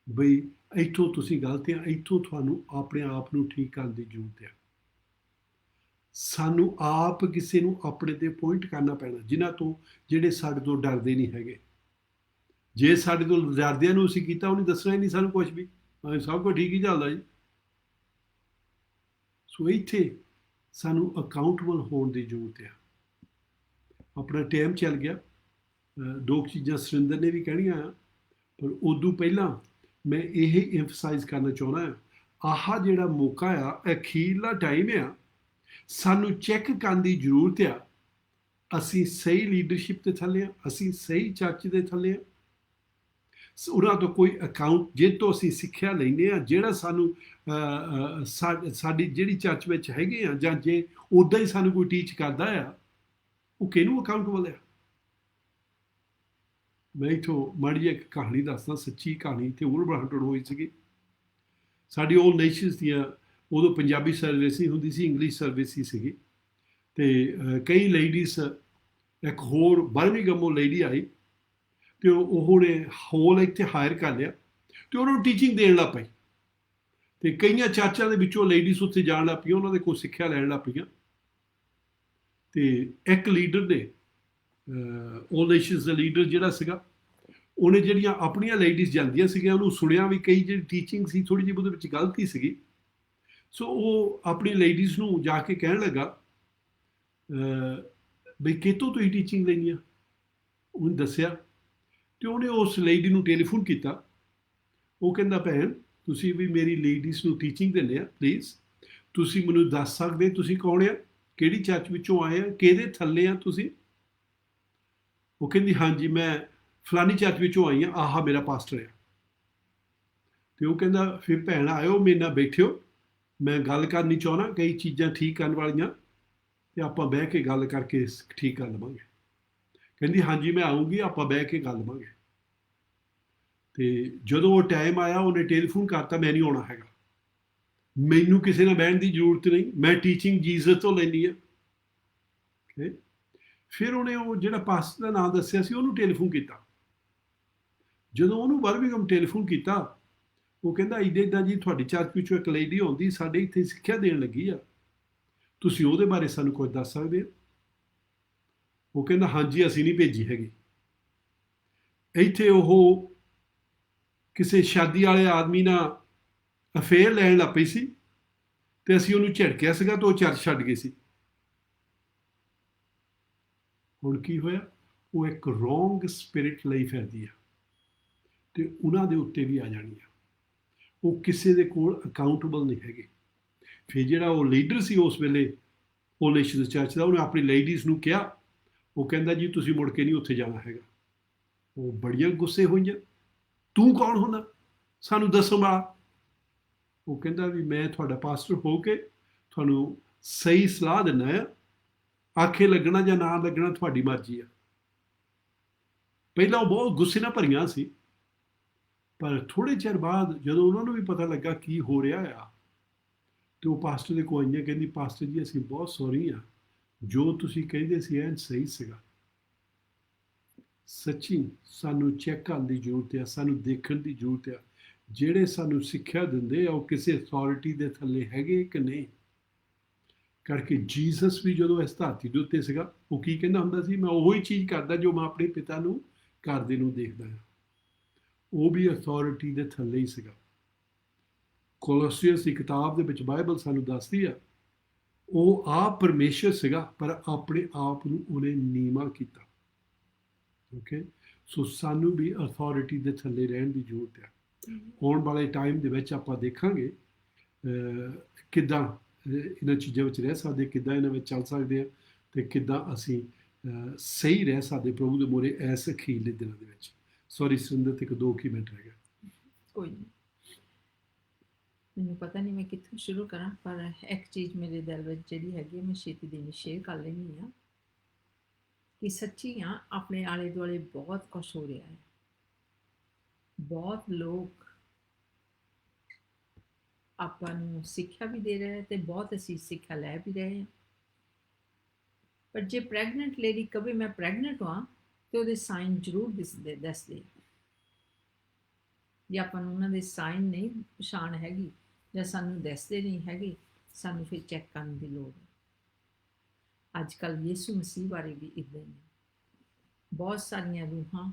ਬਈ ਇੱਥੋਂ ਤੁਸੀਂ ਗਲਤ ਆ, ਇੱਥੋਂ ਤੁਹਾਨੂੰ ਆਪਣੇ ਆਪ ਨੂੰ ਠੀਕ ਕਰਨ ਦੀ ਜ਼ਰੂਰਤ ਆ। ਸਾਨੂੰ ਆਪ ਕਿਸੇ ਨੂੰ ਆਪਣੇ ਤੇ ਪੁਆਇੰਟ ਕਰਨਾ ਪੈਣਾ, ਜਿਹੜੇ ਸਾਡੇ ਤੋਂ ਡਰਦੇ ਨਹੀਂ ਹੈਗੇ। ਜੇ ਸਾਡੇ ਤੋਂ ਡਰਦਿਆਂ ਨੂੰ ਅਸੀਂ ਕੀਤਾ, ਉਹਨੇ ਦੱਸਣਾ ਹੀ ਨਹੀਂ ਸਾਨੂੰ ਕੁਝ ਵੀ, ਸਭ ਕੁਝ ਠੀਕ ਹੀ ਚੱਲਦਾ ਜੀ। ਸੋ ਇੱਥੇ ਸਾਨੂੰ ਅਕਾਊਂਟੇਬਲ ਹੋਣ ਦੀ ਜ਼ਰੂਰਤ ਆ। ਆਪਣਾ ਟਾਈਮ ਚੱਲ ਗਿਆ। ਦੋ ਚੀਜ਼ਾਂ ਸੁਰਿੰਦਰ ਨੇ ਵੀ ਕਹਿਣੀਆਂ ਆ, ਪਰ ਉਦੋਂ ਪਹਿਲਾਂ ਮੈਂ ਇਹ ਐਮਫਸਾਈਜ਼ ਕਰਨਾ ਚਾਹੁੰਦਾ ਹਾਂ, ਆਹ ਜਿਹੜਾ ਮੌਕਾ ਆ, ਅਖੀਰਲਾ ਟਾਈਮ ਆ, ਸਾਨੂੰ ਚੈੱਕ ਕਰਨ ਦੀ ਜ਼ਰੂਰਤ ਆ, ਅਸੀਂ ਸਹੀ ਲੀਡਰਸ਼ਿਪ ਦੇ ਥੱਲੇ ਆ, ਅਸੀਂ ਸਹੀ ਚਰਚ ਦੇ ਥੱਲੇ ਆ। ਉਹਨਾਂ ਤੋਂ ਕੋਈ ਅਕਾਊਂਟ, ਜਿਹ ਤੋਂ ਅਸੀਂ ਸਿੱਖਿਆ ਲੈਂਦੇ ਆ, ਜਿਹੜਾ ਸਾਨੂੰ ਸਾਡੀ ਜਿਹੜੀ ਚਰਚ ਵਿੱਚ ਹੈਗੇ ਆ, ਜਾਂ ਜੇ ਉੱਦਾਂ ਹੀ ਸਾਨੂੰ ਕੋਈ ਟੀਚ ਕਰਦਾ ਆ, ਉਹ ਕਿਹਨੂੰ ਅਕਾਊਂਟੇਬਲ ਆ? ਮੈਂ ਇੱਥੋਂ ਮਾੜੀ ਜਿਹੀ ਇੱਕ ਕਹਾਣੀ ਦੱਸਦਾ, ਸੱਚੀ ਕਹਾਣੀ। ਇੱਥੇ ਵੁਲਵਰਹੈਂਪਟਨ ਹੋਈ ਸੀਗੀ। ਸਾਡੀ ਓਲ ਨੇਸ਼ਨਸ ਦੀਆਂ ਉਦੋਂ ਪੰਜਾਬੀ ਸਰਵਿਸ ਹੀ ਹੁੰਦੀ ਸੀ, ਇੰਗਲਿਸ਼ ਸਰਵਿਸ ਹੀ ਸੀਗੀ। ਅਤੇ ਕਈ ਲੇਡੀਜ਼, ਇੱਕ ਹੋਰ ਬਰਮਿੰਘਮ ਲੇਡੀ ਆਈ, ਅਤੇ ਉਹਨੇ ਹੋਲ ਇੱਥੇ ਹਾਇਰ ਕਰ ਲਿਆ, ਅਤੇ ਉਹਨਾਂ ਨੂੰ ਟੀਚਿੰਗ ਦੇਣ ਲੱਗ ਪਈ। ਅਤੇ ਕਈਆਂ ਚਰਚਾਂ ਦੇ ਵਿੱਚੋਂ ਲੇਡੀਜ਼ ਉੱਥੇ ਜਾਣ ਲੱਗ ਪਈਆਂ, ਉਹਨਾਂ ਦੇ ਕੋਲ ਸਿੱਖਿਆ ਲੈਣ ਲੱਗ ਪਈਆਂ। ਅਤੇ ਇੱਕ ਲੀਡਰ ਨੇ, ਓਲ ਨੇਸ਼ਨਸ ਦਾ ਲੀਡਰ ਜਿਹੜਾ ਸੀਗਾ, ਉਹਨੇ ਜਿਹੜੀਆਂ ਆਪਣੀਆਂ ਲੇਡੀਜ਼ ਜਾਂਦੀਆਂ ਸੀਗੀਆਂ, ਉਹਨੂੰ ਸੁਣਿਆ ਵੀ ਕਈ ਜਿਹੜੀ ਟੀਚਿੰਗ ਸੀ ਥੋੜ੍ਹੀ ਜਿਹੀ ਉਹਦੇ ਵਿੱਚ ਗਲਤੀ ਸੀਗੀ। ਸੋ ਉਹ ਆਪਣੀ ਲੇਡੀਜ਼ ਨੂੰ ਜਾ ਕੇ ਕਹਿਣ ਲੱਗਾ, ਬਈ ਕਿਤੋਂ ਤੁਸੀਂ ਟੀਚਿੰਗ ਲੈਣੀ ਆ? ਉਹਨੇ ਦੱਸਿਆ, ਅਤੇ ਉਹਨੇ ਉਸ ਲੇਡੀ ਨੂੰ ਟੈਲੀਫੋਨ ਕੀਤਾ। ਉਹ ਕਹਿੰਦਾ, ਭੈਣ ਤੁਸੀਂ ਵੀ ਮੇਰੀ ਲੇਡੀਜ਼ ਨੂੰ ਟੀਚਿੰਗ ਦਿੰਦੇ ਆ, ਪਲੀਜ਼ ਤੁਸੀਂ ਮੈਨੂੰ ਦੱਸ ਸਕਦੇ ਤੁਸੀਂ ਕੌਣ ਆ, ਕਿਹੜੀ ਚਰਚ ਵਿੱਚੋਂ ਆਏ ਆ, ਕਿਹਦੇ ਥੱਲੇ ਆ ਤੁਸੀਂ? ਉਹ ਕਹਿੰਦੀ, ਹਾਂਜੀ ਮੈਂ ਫਲਾਨੀ ਚਰਚ ਵਿੱਚੋਂ ਆਈ ਹਾਂ, ਆਹ ਮੇਰਾ ਪਾਸਟਰ ਆ। ਅਤੇ ਉਹ ਕਹਿੰਦਾ, ਫਿਰ ਭੈਣ ਆਇਓ, ਮੇਰੇ ਨਾਲ ਬੈਠਿਓ, ਮੈਂ ਗੱਲ ਕਰਨੀ ਚਾਹੁੰਦਾ ਕਈ ਚੀਜ਼ਾਂ ਠੀਕ ਕਰਨ ਵਾਲੀਆਂ, ਅਤੇ ਆਪਾਂ ਬਹਿ ਕੇ ਗੱਲ ਕਰਕੇ ਠੀਕ ਕਰ ਲਵਾਂਗੇ। ਕਹਿੰਦੀ, ਹਾਂਜੀ ਮੈਂ ਆਊਂਗੀ, ਆਪਾਂ ਬਹਿ ਕੇ ਗੱਲ ਲਵਾਂਗੇ। ਅਤੇ ਜਦੋਂ ਉਹ ਟਾਈਮ ਆਇਆ, ਉਹਨੇ ਟੈਲੀਫੋਨ ਕਰਤਾ, ਮੈਂ ਨਹੀਂ ਆਉਣਾ ਹੈਗਾ, ਮੈਨੂੰ ਕਿਸੇ ਨਾਲ ਬਹਿਣ ਦੀ ਜ਼ਰੂਰਤ ਨਹੀਂ, ਮੈਂ ਟੀਚਿੰਗ ਜੀਸਸ ਤੋਂ ਲੈਂਦੀ ਆ। ਫਿਰ ਉਹਨੇ ਉਹ ਜਿਹੜਾ ਪਾਸਟਰ ਦਾ ਨਾਮ ਦੱਸਿਆ ਸੀ, ਉਹਨੂੰ ਟੈਲੀਫੋਨ ਕੀਤਾ। ਜਦੋਂ ਉਹਨੂੰ ਬਰਮਿੰਘਮ ਟੈਲੀਫੋਨ ਕੀਤਾ, ਉਹ ਕਹਿੰਦਾ, ਇੱਦਾਂ ਜੀ ਤੁਹਾਡੀ ਚਰਚ ਵਿੱਚੋਂ ਇੱਕ ਲੇਡੀ ਆਉਂਦੀ, ਸਾਡੇ ਇੱਥੇ ਸਿੱਖਿਆ ਦੇਣ ਲੱਗੀ ਆ, ਤੁਸੀਂ ਉਹਦੇ ਬਾਰੇ ਸਾਨੂੰ ਕੁਝ ਦੱਸ ਸਕਦੇ ਹੋ? ਉਹ ਕਹਿੰਦਾ, ਹਾਂਜੀ ਅਸੀਂ ਨਹੀਂ ਭੇਜੀ ਹੈਗੀ। ਇੱਥੇ ਉਹ ਕਿਸੇ ਸ਼ਾਦੀ ਵਾਲੇ ਆਦਮੀ ਨਾਲ ਅਫੇਅਰ ਲੈਣ ਲੱਗ ਪਈ ਸੀ, ਅਤੇ ਅਸੀਂ ਉਹਨੂੰ ਝਿੜਕਿਆ ਸੀਗਾ, ਤਾਂ ਉਹ ਚਰਚ ਛੱਡ ਗਏ ਸੀ। ਹੁਣ ਕੀ ਹੋਇਆ? ਉਹ ਇੱਕ ਰੋਂਗ ਸਪਿਰਿਟ ਲਈ ਫਿਰਦੀ ਆ, ਅਤੇ ਉਹਨਾਂ ਦੇ ਉੱਤੇ ਵੀ ਆ ਜਾਣੀ ਆ। ਉਹ ਕਿਸੇ ਦੇ ਕੋਲ ਅਕਾਊਂਟੇਬਲ ਨਹੀਂ ਹੈਗੇ। ਫਿਰ ਜਿਹੜਾ ਉਹ ਲੀਡਰ ਸੀ ਉਸ ਵੇਲੇ ਓਲ ਨੇਸ਼ਨਸ ਚਰਚ ਦਾ, ਉਹਨੇ ਆਪਣੀ ਲੇਡੀਜ਼ ਨੂੰ ਕਿਹਾ, ਉਹ ਕਹਿੰਦਾ, ਜੀ ਤੁਸੀਂ ਮੁੜ ਕੇ ਨਹੀਂ ਉੱਥੇ ਜਾਣਾ ਹੈਗਾ। ਉਹ ਬੜੀਆਂ ਗੁੱਸੇ ਹੋਈਆਂ, ਤੂੰ ਕੌਣ ਹੁੰਦਾ ਸਾਨੂੰ ਦੱਸਣ ਵਾਲਾ? ਉਹ ਕਹਿੰਦਾ, ਵੀ ਮੈਂ ਤੁਹਾਡਾ ਪਾਸਟਰ ਹੋ ਕੇ ਤੁਹਾਨੂੰ ਸਹੀ ਸਲਾਹ ਦਿੰਦਾ ਆ, ਆਖੇ ਲੱਗਣਾ ਜਾਂ ਨਾ ਲੱਗਣਾ ਤੁਹਾਡੀ ਮਰਜ਼ੀ ਆ। ਪਹਿਲਾਂ ਉਹ ਬਹੁਤ ਗੁੱਸੇ ਨਾਲ ਭਰੀਆਂ ਸੀ, ਪਰ ਥੋੜ੍ਹੇ ਚਿਰ ਬਾਅਦ ਜਦੋਂ ਉਹਨਾਂ ਨੂੰ ਵੀ ਪਤਾ ਲੱਗਾ ਕੀ ਹੋ ਰਿਹਾ ਆ, ਅਤੇ ਉਹ ਪਾਸਟਰ ਦੇ ਕੋਲ ਆਈਆਂ, ਕਹਿੰਦੀ, ਪਾਸਟਰ ਜੀ ਅਸੀਂ ਬਹੁਤ ਸੌਰੀ ਹਾਂ, ਜੋ ਤੁਸੀਂ ਕਹਿੰਦੇ ਸੀ ਐਨ ਸਹੀ ਸੀਗਾ। ਸੱਚੀ ਸਾਨੂੰ ਚੈੱਕ ਕਰਨ ਦੀ ਜ਼ਰੂਰਤ ਆ, ਸਾਨੂੰ ਦੇਖਣ ਦੀ ਜ਼ਰੂਰਤ ਆ, ਜਿਹੜੇ ਸਾਨੂੰ ਸਿੱਖਿਆ ਦਿੰਦੇ ਆ ਉਹ ਕਿਸੇ ਅਥਾਰਟੀ ਦੇ ਥੱਲੇ ਹੈਗੇ ਕਿ ਨਹੀਂ। ਕਰਕੇ ਜੀਸਸ ਵੀ ਜਦੋਂ ਇਸ ਧਰਤੀ ਦੇ ਉੱਤੇ ਸੀਗਾ, ਉਹ ਕੀ ਕਹਿੰਦਾ ਹੁੰਦਾ ਸੀ? ਮੈਂ ਉਹੀ ਚੀਜ਼ ਕਰਦਾ ਜੋ ਮੈਂ ਆਪਣੇ ਪਿਤਾ ਨੂੰ ਕਰਦੇ ਨੂੰ ਦੇਖਦਾ ਹਾਂ। ਉਹ ਵੀ ਅਥਾਰਟੀ ਦੇ ਥੱਲੇ ਹੀ ਸੀਗਾ। ਕੋਲੋਸੀਅਸ ਦੀ ਕਿਤਾਬ ਦੇ ਵਿੱਚ ਬਾਈਬਲ ਸਾਨੂੰ ਦੱਸਦੀ ਆ ਉਹ ਆਪ ਪਰਮੇਸ਼ਰ ਸੀਗਾ, ਪਰ ਆਪਣੇ ਆਪ ਨੂੰ ਉਹਨੇ ਨੀਵਾਂ ਕੀਤਾ। ਓਕੇ, ਸੋ ਸਾਨੂੰ ਵੀ ਅਥਾਰਟੀ ਦੇ ਥੱਲੇ ਰਹਿਣ ਦੀ ਜ਼ਰੂਰਤ ਹੈ। ਆਉਣ ਵਾਲੇ ਟਾਈਮ ਦੇ ਵਿੱਚ ਆਪਾਂ ਦੇਖਾਂਗੇ ਕਿੱਦਾਂ ਇਹਨਾਂ ਚੀਜ਼ਾਂ ਵਿੱਚ ਰਹਿ ਸਕਦੇ, ਕਿੱਦਾਂ ਇਹਨਾਂ ਵਿੱਚ ਚੱਲ ਸਕਦੇ ਆ, ਤੇ ਕਿੱਦਾਂ ਅਸੀਂ ਸਹੀ ਰਹਿ ਸਕਦੇ ਪ੍ਰਭੂ ਦੇ ਮੂਹਰੇ ਇਸ ਅਖੀਰਲੇ ਦਿਨਾਂ ਦੇ ਵਿੱਚ। ਸੌਰੀ ਸੁਰਿੰਦਰ, ਤੇ 2 ਮਿੰਟ ਰਹਿ ਗਏ। ਕੋਈ ਨਹੀਂ, ਮੈਨੂੰ ਪਤਾ ਨਹੀਂ ਮੈਂ ਕਿੱਥੋਂ ਸ਼ੁਰੂ ਕਰਾਂ, ਪਰ ਇੱਕ ਚੀਜ਼ ਮੇਰੇ ਦਿਲ ਵਿੱਚ ਜਿਹੜੀ ਹੈਗੀ ਮੈਂ ਛੇਤੀ ਦੇਣੀ ਸ਼ੇਅਰ ਕਰ ਲੈਂਦੀ ਹਾਂ ਕਿ ਸੱਚੀ ਆ ਆਪਣੇ ਆਲੇ ਦੁਆਲੇ ਬਹੁਤ ਕੁਛ ਹੋ ਰਿਹਾ ਹੈ। ਬਹੁਤ ਲੋਕ ਆਪਾਂ ਨੂੰ ਸਿੱਖਿਆ ਵੀ ਦੇ ਰਹੇ ਤੇ ਬਹੁਤ ਅਸੀਂ ਸਿੱਖਿਆ ਲੈ ਵੀ ਰਹੇ ਹਾਂ। ਪਰ ਜੇ ਪ੍ਰੈਗਨੈਂਟ ਲੇਡੀ ਕਵੇ ਮੈਂ ਪ੍ਰੈਗਨੈਂਟ ਹਾਂ ਤੇ ਉਹਦੇ ਸਾਈਨ ਜ਼ਰੂਰ ਦੱਸਦੇ। ਜੇ ਆਪਾਂ ਨੂੰ ਉਹਨਾਂ ਦੇ ਸਾਈਨ ਨਹੀਂ ਪਛਾਣ ਹੈਗੀ ਜਾਂ ਸਾਨੂੰ ਦੱਸਦੇ ਨਹੀਂ ਹੈਗੇ, ਸਾਨੂੰ ਫਿਰ ਚੈੱਕ ਕਰਨ ਦੀ ਲੋੜ ਹੈ। ਅੱਜ ਕੱਲ੍ਹ ਯਿਸੂ ਮਸੀਹ ਬਾਰੇ ਵੀ ਇੱਦਾਂ ਹੀ ਬਹੁਤ ਸਾਰੀਆਂ ਰੂਹਾਂ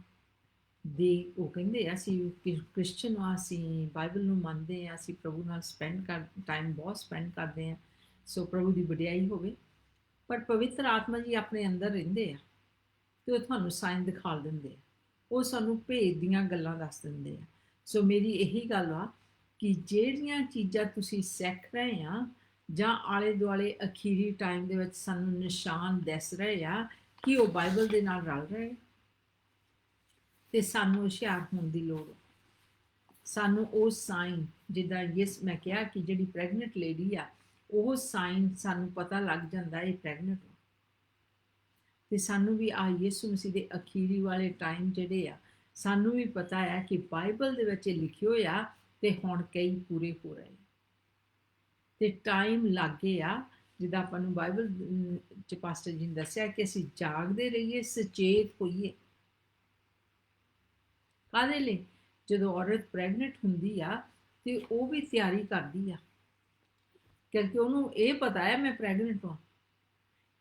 ਦੇ ਉਹ ਕਹਿੰਦੇ ਅਸੀਂ ਕ੍ਰਿਸਚਨ ਹਾਂ, ਅਸੀਂ ਬਾਈਬਲ ਨੂੰ ਮੰਨਦੇ ਹਾਂ, ਅਸੀਂ ਪ੍ਰਭੂ ਨਾਲ ਟਾਈਮ ਬਹੁਤ ਸਪੈਂਡ ਕਰਦੇ ਹਾਂ, ਸੋ ਪ੍ਰਭੂ ਦੀ ਵਡਿਆਈ ਹੋਵੇ। ਪਰ ਪਵਿੱਤਰ ਆਤਮਾ ਜੀ ਆਪਣੇ ਅੰਦਰ ਰਹਿੰਦੇ ਆ ਤੇ ਉਹ ਤੁਹਾਨੂੰ ਸਾਈਨ ਦਿਖਾ ਦਿੰਦੇ ਆ, ਉਹ ਸਾਨੂੰ ਭੇਦ ਦੀਆਂ ਗੱਲਾਂ ਦੱਸ ਦਿੰਦੇ ਆ। ਸੋ ਮੇਰੀ ਇਹੀ ਗੱਲ ਆ ਕਿ ਜਿਹੜੀਆਂ ਚੀਜ਼ਾਂ ਤੁਸੀਂ ਸਿੱਖ ਰਹੇ ਆ ਜਾਂ ਆਲੇ ਦੁਆਲੇ ਅਖੀਰੀ ਟਾਈਮ ਦੇ ਵਿੱਚ ਸਾਨੂੰ ਨਿਸ਼ਾਨ ਦੱਸ ਰਹੇ ਆ ਕਿ ਉਹ ਬਾਈਬਲ ਦੇ ਨਾਲ ਰਲ ਰਹੇ, ਤੇ ਸਾਨੂੰ ਹੁਸ਼ਿਆਰ ਹੋਣ ਦੀ ਲੋੜ ਹੈ। ਸਾਨੂੰ ਉਹ ਸਾਈਨ, ਜਿੱਦਾਂ ਮੈਂ ਕਿਹਾ ਕਿ ਜਿਹੜੀ ਪ੍ਰੈਗਨੈਂਟ ਲੇਡੀ ਆ, ਉਹ ਸਾਈਨ ਸਾਨੂੰ ਪਤਾ ਲੱਗ ਜਾਂਦਾ ਇਹ ਪ੍ਰੈਗਨੈਂਟ ਆ। ਤੇ ਸਾਨੂੰ ਵੀ ਆ ਯਿਸੂ ਮਸੀਹ ਦੇ ਅਖੀਰੀ ਵਾਲੇ ਟਾਈਮ ਜਿਹੜੇ ਆ, ਸਾਨੂੰ ਵੀ ਪਤਾ ਆ ਕਿ ਬਾਈਬਲ ਦੇ ਵਿੱਚ ਲਿਖਿਆ ਹੋਇਆ ਤੇ ਹੁਣ ਕਈ ਪੂਰੇ ਹੋ ਰਹੇ ਤੇ ਟਾਈਮ ਲੱਗੇ ਆ। ਜਿੱਦਾਂ ਆਪਾਂ ਨੂੰ ਬਾਈਬਲ ਚ ਪਾਸਟਰ ਜੀ ਨੇ ਦੱਸਿਆ ਕਿ ਅਸੀਂ ਜਾਗਦੇ ਰਹੀਏ, ਸੁਚੇਤ ਹੋਈਏ। ਕਾਹਦੇ ਲਈ? ਜਦੋਂ ਔਰਤ ਪ੍ਰੈਗਨੈਂਟ ਹੁੰਦੀ ਆ ਤੇ ਉਹ ਵੀ ਤਿਆਰੀ ਕਰਦੀ ਆ, ਕਿਉਂਕਿ ਉਹਨੂੰ ਇਹ ਪਤਾ ਹੈ ਮੈਂ ਪ੍ਰੈਗਨੈਂਟ ਹਾਂ।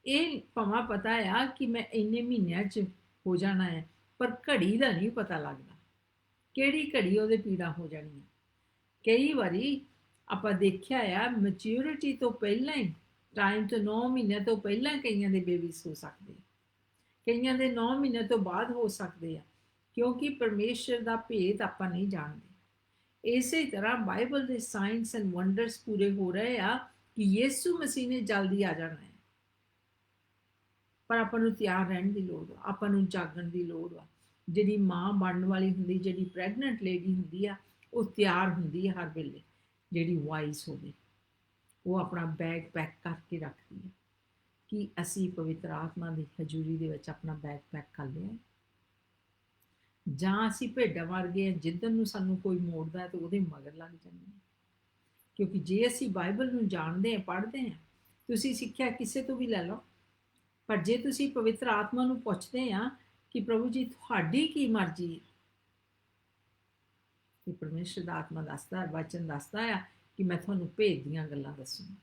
ਇਹ ਭਾਵੇਂ ਪਤਾ ਆ ਕਿ ਮੈਂ ਇੰਨੇ ਮਹੀਨਿਆਂ 'ਚ ਹੋ ਜਾਣਾ ਹੈ, ਪਰ ਘੜੀ ਦਾ ਨਹੀਂ ਪਤਾ ਲੱਗਦਾ ਕਿਹੜੀ ਘੜੀ ਉਹਦੇ ਪੀੜਾ ਹੋ ਜਾਣੀਆਂ। ਕਈ ਵਾਰੀ ਆਪਾਂ ਦੇਖਿਆ ਆ ਮੈਚਿਓਰਿਟੀ ਤੋਂ ਪਹਿਲਾਂ ਹੀ, ਟਾਈਮ ਤੋਂ 9 ਮਹੀਨਿਆਂ ਤੋਂ ਪਹਿਲਾਂ ਕਈਆਂ ਦੇ ਬੇਬੀਜ਼ ਹੋ ਸਕਦੇ, ਕਈਆਂ ਦੇ 9 ਮਹੀਨਿਆਂ ਤੋਂ ਬਾਅਦ ਹੋ ਸਕਦੇ ਆ, ਕਿਉਂਕਿ ਪਰਮੇਸ਼ਰ ਦਾ ਭੇਦ ਆਪਾਂ ਨਹੀਂ ਜਾਣਦੇ। ਇਸੇ ਤਰ੍ਹਾਂ ਬਾਈਬਲ ਦੇ ਸਾਇੰਸ ਐਂਡ ਵੰਡਰਸ ਪੂਰੇ ਹੋ ਰਹੇ ਆ ਕਿ ਯਿਸੂ ਮਸੀਹ ਨੇ ਜਲਦੀ ਆ ਜਾਣਾ ਹੈ। ਪਰ ਆਪਾਂ ਨੂੰ ਤਿਆਰ ਰਹਿਣ ਦੀ ਲੋੜ ਆ, ਆਪਾਂ ਨੂੰ ਜਾਗਣ ਦੀ ਲੋੜ ਆ। ਜਿਹੜੀ ਮਾਂ ਬਣਨ ਵਾਲੀ ਹੁੰਦੀ, ਜਿਹੜੀ ਪ੍ਰੈਗਨੈਂਟ ਲੇਡੀ ਹੁੰਦੀ ਆ, ਉਹ ਤਿਆਰ ਹੁੰਦੀ ਹੈ ਹਰ ਵੇਲੇ। ਜਿਹੜੀ ਵਾਈਜ਼ ਹੋਵੇ ਉਹ ਆਪਣਾ ਬੈਗ ਪੈਕ ਕਰਕੇ ਰੱਖਦੀ ਹੈ ਕਿ ਅਸੀਂ ਪਵਿੱਤਰ ਆਤਮਾ ਦੀ ਹਜ਼ੂਰੀ ਦੇ ਵਿੱਚ ਆਪਣਾ ਬੈਗ ਪੈਕ ਕਰ ਲਿਆ, ਜਾਂ ਅਸੀਂ ਭੇਡਾਂ ਵਰਗੇ ਜਿੱਧਰ ਨੂੰ ਸਾਨੂੰ ਕੋਈ ਮੋੜਦਾ ਤੇ ਉਹਦੇ ਮਗਰ ਲੱਗ ਜਾਂਦੇ ਹਾਂ। ਕਿਉਂਕਿ ਜੇ ਅਸੀਂ ਬਾਈਬਲ ਨੂੰ ਜਾਣਦੇ ਹਾਂ, ਪੜ੍ਹਦੇ ਹਾਂ, ਤੁਸੀਂ ਸਿੱਖਿਆ ਕਿਸੇ ਤੋਂ ਵੀ ਲੈ ਲਓ, ਪਰ ਜੇ ਤੁਸੀਂ ਪਵਿੱਤਰ ਆਤਮਾ ਨੂੰ ਪੁੱਛਦੇ ਆ ਕਿ ਪ੍ਰਭੂ ਜੀ ਤੁਹਾਡੀ ਕੀ ਮਰਜ਼ੀ ਹੈ, ਤੇ ਪਰਮੇਸ਼ਰ ਦਾ ਆਤਮਾ ਦੱਸਦਾ, ਵਚਨ ਦੱਸਦਾ ਆ ਕਿ ਮੈਂ ਤੁਹਾਨੂੰ ਭੇਦ ਦੀਆਂ ਗੱਲਾਂ ਦੱਸੂੰਗਾ।